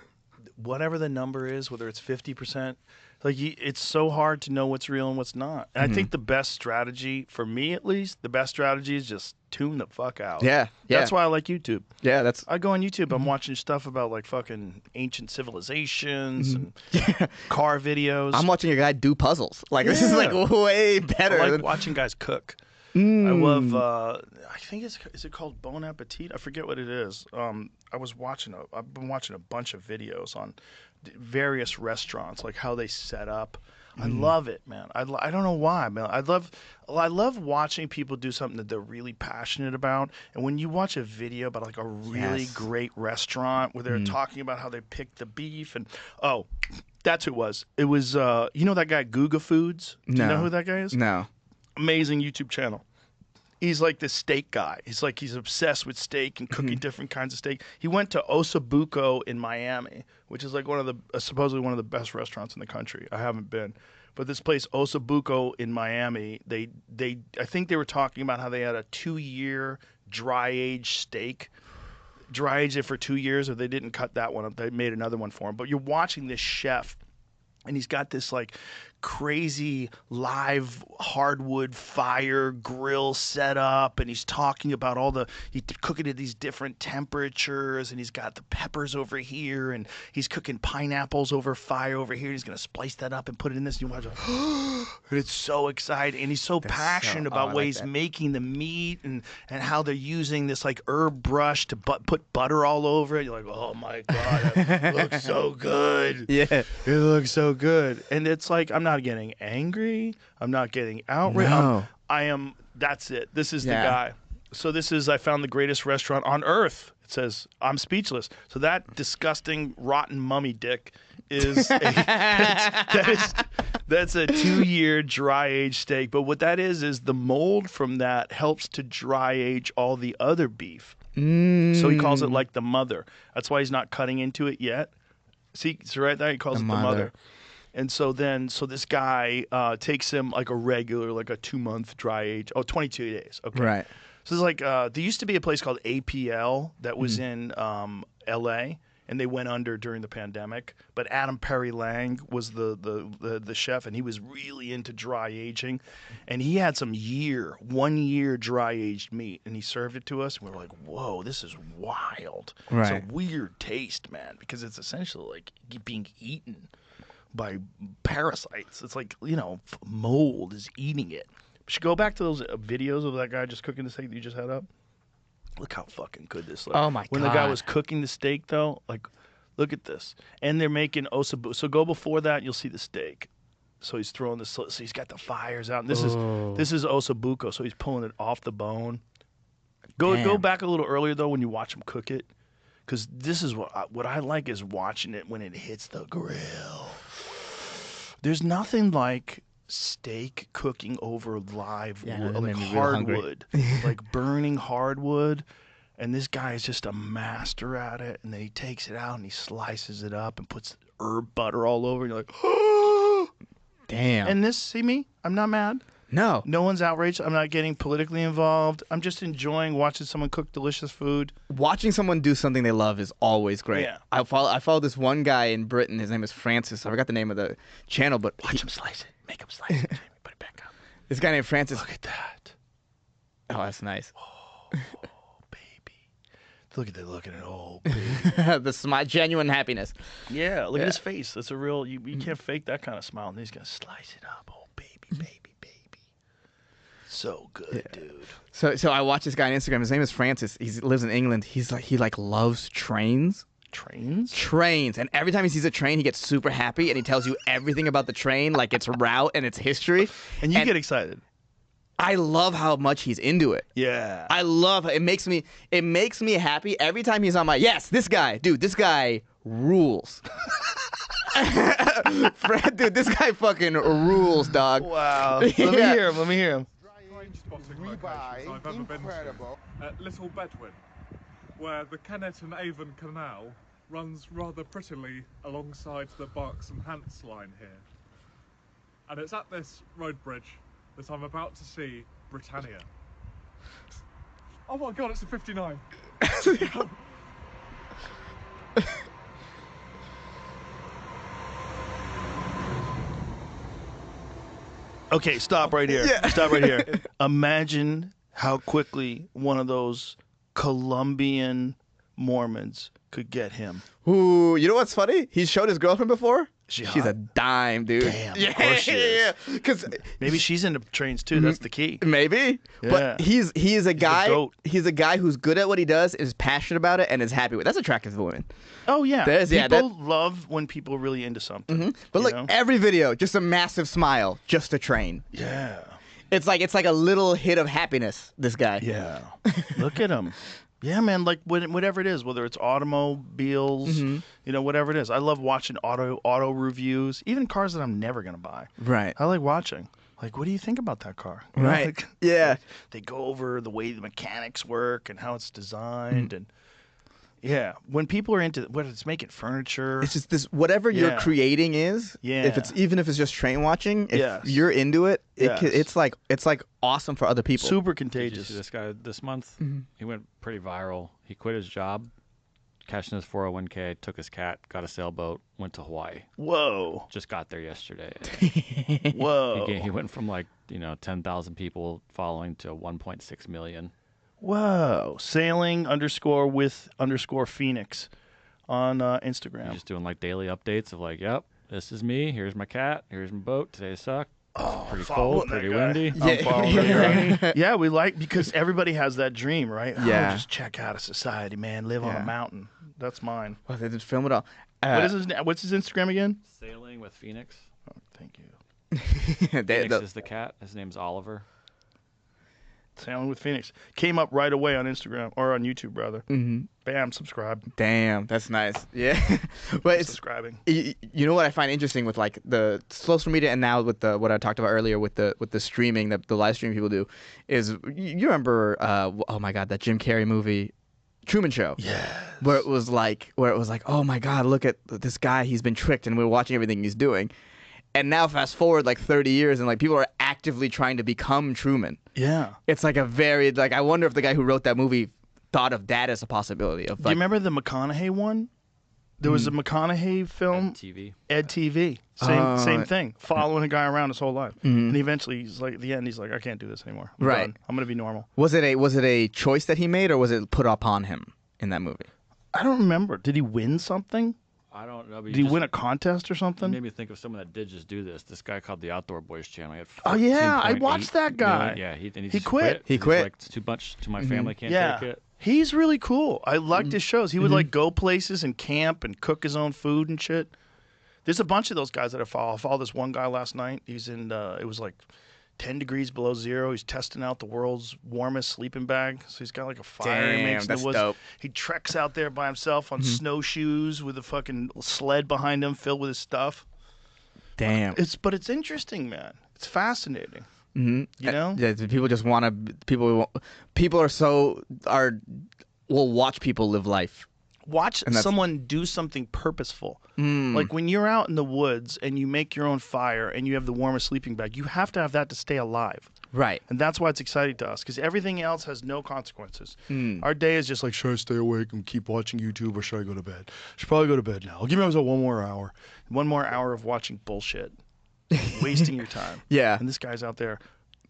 whatever the number is, whether it's 50%, like, it's so hard to know what's real and what's not. And I think the best strategy, for me at least, the best strategy is just tune the fuck out. Yeah. That's why I like YouTube. Yeah, I go on YouTube, I'm watching stuff about like fucking ancient civilizations and car videos. I'm watching a guy do puzzles. Like, this is like way better. I like watching guys cook. I love, I think is it called Bon Appetit? I forget what it is. I've been watching a bunch of videos on various restaurants, like how they set up. I love it, man. I don't know why, man. I love watching people do something that they're really passionate about. And when you watch a video about like a really great restaurant where they're talking about how they picked the beef and that's who it was. It was you know that guy Guga Foods? Do you know who that guy is? No. Amazing YouTube channel. He's like this steak guy. He's obsessed with steak and cooking different kinds of steak. He went to Osabuco in Miami, which is like supposedly one of the best restaurants in the country. I haven't been, but this place Osabuco in Miami, I think they were talking about how they had a 2-year dry aged steak. Dry aged it for 2 years, or they didn't cut that one up. They made another one for him. But you're watching this chef, and he's got this like crazy live hardwood fire grill set up, and he's talking about he's cooking at these different temperatures, and he's got the peppers over here, and he's cooking pineapples over fire over here. He's gonna splice that up and put it in this. And you watch it, and it's so exciting, and he's so passionate about what he's making the meat and how they're using this like herb brush to put butter all over it. You're like, oh my God, it looks so good. Yeah, it looks so good, and it's like, I'm not getting angry. I'm not getting outraged. No. I am. That's it. This is the guy. So I found the greatest restaurant on earth. It says, I'm speechless. So that disgusting, rotten mummy dick is that's a 2-year dry aged steak. But what that is the mold from that helps to dry age all the other beef. So he calls it like the mother. That's why he's not cutting into it yet. See, so right there he calls it the mother. And so this guy takes him like a regular, like a 2-month dry age. 22 days. Okay. Right. So it's like there used to be a place called APL that was in LA, and they went under during the pandemic. But Adam Perry Lang was the chef, and he was really into dry aging, and he had some 1 year dry aged meat, and he served it to us, and we were like, whoa, this is wild. Right. It's a weird taste, man, because it's essentially like being eaten by parasites. It's like, mold is eating it. We should go back to those videos of that guy just cooking the steak that you just had up. Look how fucking good this looks. Oh my When the guy was cooking the steak, though, like, look at this. And they're making osabu. So go before that, you'll see the steak. So he's throwing this. So he's got the fires out. And this is osabuco. So he's pulling it off the bone. Go back a little earlier though when you watch him cook it, because this is what I like is watching it when it hits the grill. There's nothing like steak cooking over live wood, like hardwood, like burning hardwood. And this guy is just a master at it. And then he takes it out and he slices it up and puts herb butter all over. And you're like, oh, damn. And see me? I'm not mad. No. No one's outraged. I'm not getting politically involved. I'm just enjoying watching someone cook delicious food. Watching someone do something they love is always great. Yeah. I follow this one guy in Britain. His name is Francis. I forgot the name of the channel, but watch him slice it. Make him slice it. Put it back up. This guy named Francis. Look at that. Oh, that's nice. Oh, baby. Look at that. Look at it. Oh, baby. The smile, genuine happiness. Yeah. Look at his face. That's a real. You can't fake that kind of smile. And he's gonna slice it up. Oh, baby, baby. So good, dude. So I watch this guy on Instagram. His name is Francis. He lives in England. He loves trains. Trains? And every time he sees a train, he gets super happy and he tells you everything about the train, like its route and its history. And you get excited. I love how much he's into it. Yeah. I love it. It makes me happy every time he's on my this guy rules. Fred, dude, this guy fucking rules, dog. Wow. Let me hear him. I've ever been to at Little Bedouin, where the Kennet and Avon Canal runs rather prettily alongside the Berks and Hants line here. And it's at this road bridge that I'm about to see Britannia. Oh my god, it's a 59. Okay, stop right here. Yeah. Stop right here. Imagine how quickly one of those Colombian Mormons could get him. Ooh, you know what's funny? He's showed his girlfriend before. She's a dime, dude. Damn, of course she is. Because maybe she's into trains too. That's the key. Maybe. Yeah. But he's a guy. He's a guy who's good at what he does, is passionate about it, and is happy with it. That's attractive to women. Oh yeah. People love when people are really into something. Mm-hmm. But look, every video, just a massive smile, just a train. Yeah. It's like a little hit of happiness. This guy. Yeah. Look at him. Yeah, man. Like whatever it is, whether it's automobiles, whatever it is. I love watching auto reviews, even cars that I'm never gonna buy. Right. I like watching. Like, what do you think about that car? You Right. know, like, yeah. They go over the way the mechanics work and how it's designed and. Yeah, when people are into what it's making furniture, it's just this whatever you're creating is. Yeah. Even if it's just train watching, if you're into it, it's like awesome for other people. Super Did you contagious. see this guy this month? Mm-hmm. He went pretty viral. He quit his job, cashed in his 401k, took his cat, got a sailboat, went to Hawaii. Whoa! Just got there yesterday. Whoa! He went from 10,000 people following to 1.6 million. Whoa! Sailing _with _Phoenix on Instagram. He's just doing daily updates of yep, this is me. Here's my cat. Here's my boat. Today sucked. Oh, pretty cold, pretty windy. Yeah, we because everybody has that dream, right? Yeah. Oh, just check out of society, man. Live on a mountain. That's mine. Well, they just film it all. What's his Instagram again? Sailing with Phoenix. Oh, thank you. Phoenix is the cat. His name's Oliver. Sailing with Phoenix came up right away on Instagram or on YouTube, rather. Mm-hmm. Bam, subscribe. Damn, that's nice. Yeah, but it's subscribing. You know what I find interesting with the social media and now with what I talked about earlier with the streaming, the live streaming people do, is you remember? Oh my God, that Jim Carrey movie, Truman Show. Yeah. Where it was like, oh my God, look at this guy. He's been tricked, and we're watching everything he's doing. And now fast forward 30 years and people are actively trying to become Truman. Yeah. It's a very I wonder if the guy who wrote that movie thought of that as a possibility. Do you remember the McConaughey one? There was a McConaughey film. Ed TV. Same thing. Following a guy around his whole life, and eventually he's like, at the end, he's like, I can't do this anymore. I'm done. I'm gonna be normal. Was it a choice that he made, or was it put upon him in that movie? I don't remember. Did he win something? I don't know. Did he win a contest or something? It made me think of someone that did just do this. This guy called the Outdoor Boys channel. He had Oh yeah, I 14.8 watched that guy. million. Yeah, he quit. He quit. Like, it's too much to my family. Can't take it. He's really cool. I liked his shows. He would like go places and camp and cook his own food and shit. There's a bunch of those guys that I follow. I followed this one guy last night. He's in. It was like 10 degrees below zero. He's testing out the world's warmest sleeping bag. So he's got like a fire he makes in the woods. Dope. He treks out there by himself on snowshoes with a fucking sled behind him filled with his stuff. Damn. But it's interesting, man. It's fascinating. You know? People just want to. People will watch people live life. Watch someone do something purposeful. Like when you're out in the woods and you make your own fire and you have the warmest sleeping bag, you have to have that to stay alive. Right. And that's why it's exciting to us, because everything else has no consequences. Our day is just like, should I stay awake and keep watching YouTube, or should I go to bed? I should probably go to bed now. I'll give myself one more hour. One more hour of watching bullshit. Wasting your time. Yeah. And this guy's out there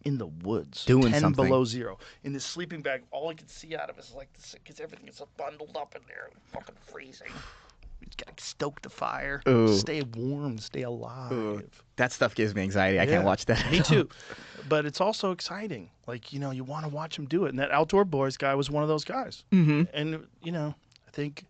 in the woods, doing 10 something below zero, in this sleeping bag. All I can see out of it is like this, because everything is bundled up in there, fucking freezing. You just gotta stoke the fire, stay warm, stay alive. That stuff gives me anxiety. I can't watch that. Me too. But it's also exciting. Like, you know, you want to watch him do it. And that Outdoor Boys guy was one of those guys. And, you know, I think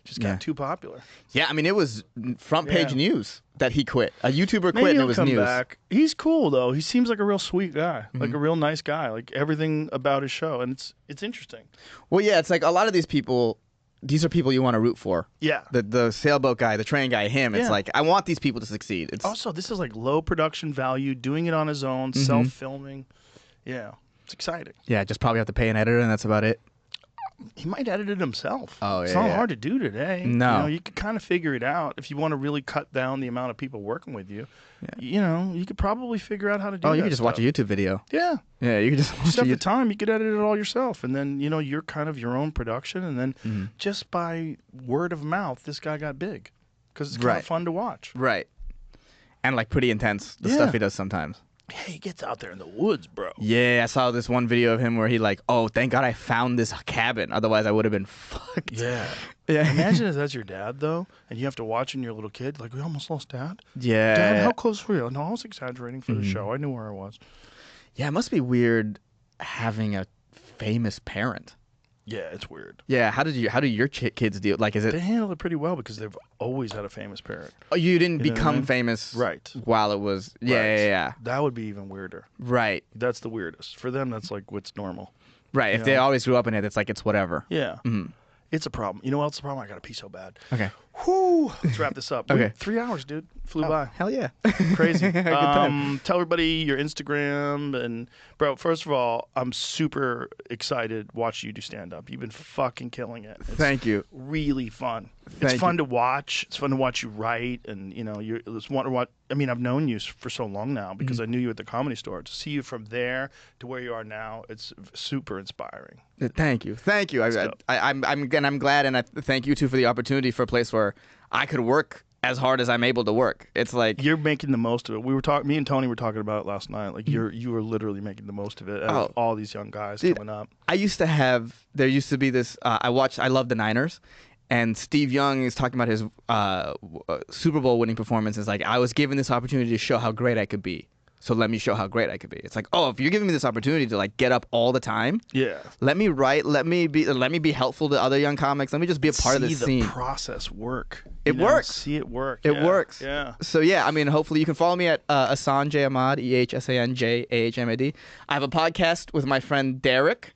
just got too popular. Yeah, I mean, it was front page news that he quit. A YouTuber quit, Maybe and he'll it was come news. back. He's cool though. He seems like a real sweet guy, like a real nice guy. Like everything about his show, and it's interesting. Well, yeah, it's like a lot of these people. These are people you want to root for. Yeah. The sailboat guy, the train guy, him. It's like, I want these people to succeed. It's Also, this is like low production value, doing it on his own, self-filming. Yeah, it's exciting. Yeah, just probably have to pay an editor, and that's about it. He might edit it himself. Oh, yeah. It's not hard to do today. No. You know, you could kind of figure it out if you want to really cut down the amount of people working with you. Yeah. You know, you could probably figure out how to do that. Oh, you could just watch a YouTube video. Yeah. Yeah, you could just watch have the time, you could edit it all yourself. And then, you know, you're kind of your own production. And then just by word of mouth, this guy got big. Because it's kind of fun to watch. Right. And like pretty intense, the stuff he does sometimes. Hey, he gets out there in the woods, bro. Yeah, I saw this one video of him where he like, oh, thank God I found this cabin. Otherwise, I would have been fucked. Yeah. Yeah. Imagine if that's your dad, though, and you have to watch and you're a little kid. Like, we almost lost Dad. Yeah. Dad, how close were you? No, I was exaggerating for the show. I knew where I was. Yeah, it must be weird having a famous parent. Yeah, it's weird. Yeah, how do your kids deal? Like, is it? They handle it pretty well because they've always had a famous parent. Oh, you didn't become famous, right? While it was, yeah. That would be even weirder. Right. That's the weirdest. For them, that's like what's normal. Right. If they always grew up in it, it's like it's whatever. Yeah. It's a problem. You know what else is a problem? I got to pee so bad. Okay. Whew. Let's wrap this up. Okay. 3 hours, dude. Flew by. Hell yeah. Crazy. Good time. Tell everybody your Instagram. And, bro, first of all, I'm super excited watching you do stand-up. You've been fucking killing it. It's Thank you. Really fun. Thank It's fun you. to watch. It's fun to watch you write. And, you know, it's one to watch. I mean, I've known you for so long now because I knew you at the Comedy Store. To see you from there to where you are now, it's super inspiring. Thank you. I'm glad, and I thank you too for the opportunity for a place where I could work as hard as I'm able to work. It's like you're making the most of it. We were talking. Me and Tony were talking about it last night. Like you were literally making the most of it. Out of all these young guys coming up. There used to be this. I love the Niners. And Steve Young is talking about his Super Bowl winning performance. It's like, I was given this opportunity to show how great I could be. So let me show how great I could be. It's like, oh, if you're giving me this opportunity to like get up all the time, let me write, let me be helpful to other young comics. Let me just be a part of the scene. See the process work. It works. See it work. It works. Yeah. So yeah, I mean, hopefully you can follow me at Ehsan Ahmad, EHSANJAHMAD. I have a podcast with my friend Deric.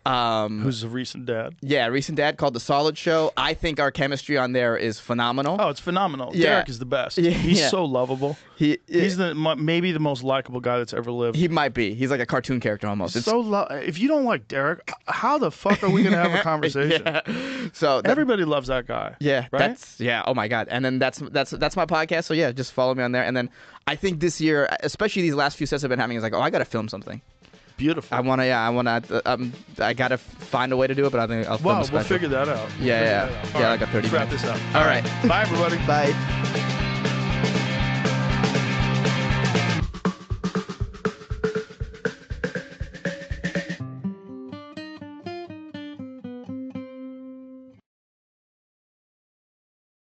Who's a recent dad? Yeah, recent dad, called The Solid Show. I think our chemistry on there is phenomenal. Oh, it's phenomenal. Yeah. Deric is the best. Yeah, He's so lovable. He's the maybe the most likable guy that's ever lived. He might be. He's like a cartoon character almost. If you don't like Deric, how the fuck are we gonna have a conversation? So everybody loves that guy. Yeah, right? Oh my god. And then that's my podcast. So yeah, just follow me on there. And then I think this year, especially these last few sets I've been having, is like, oh, I got to film something. beautiful. I gotta find a way to do it, but I think I'll film a Well, special. We'll figure that out. Yeah, like a 30 Let's wrap minutes. this up. All right. Bye, everybody. Bye.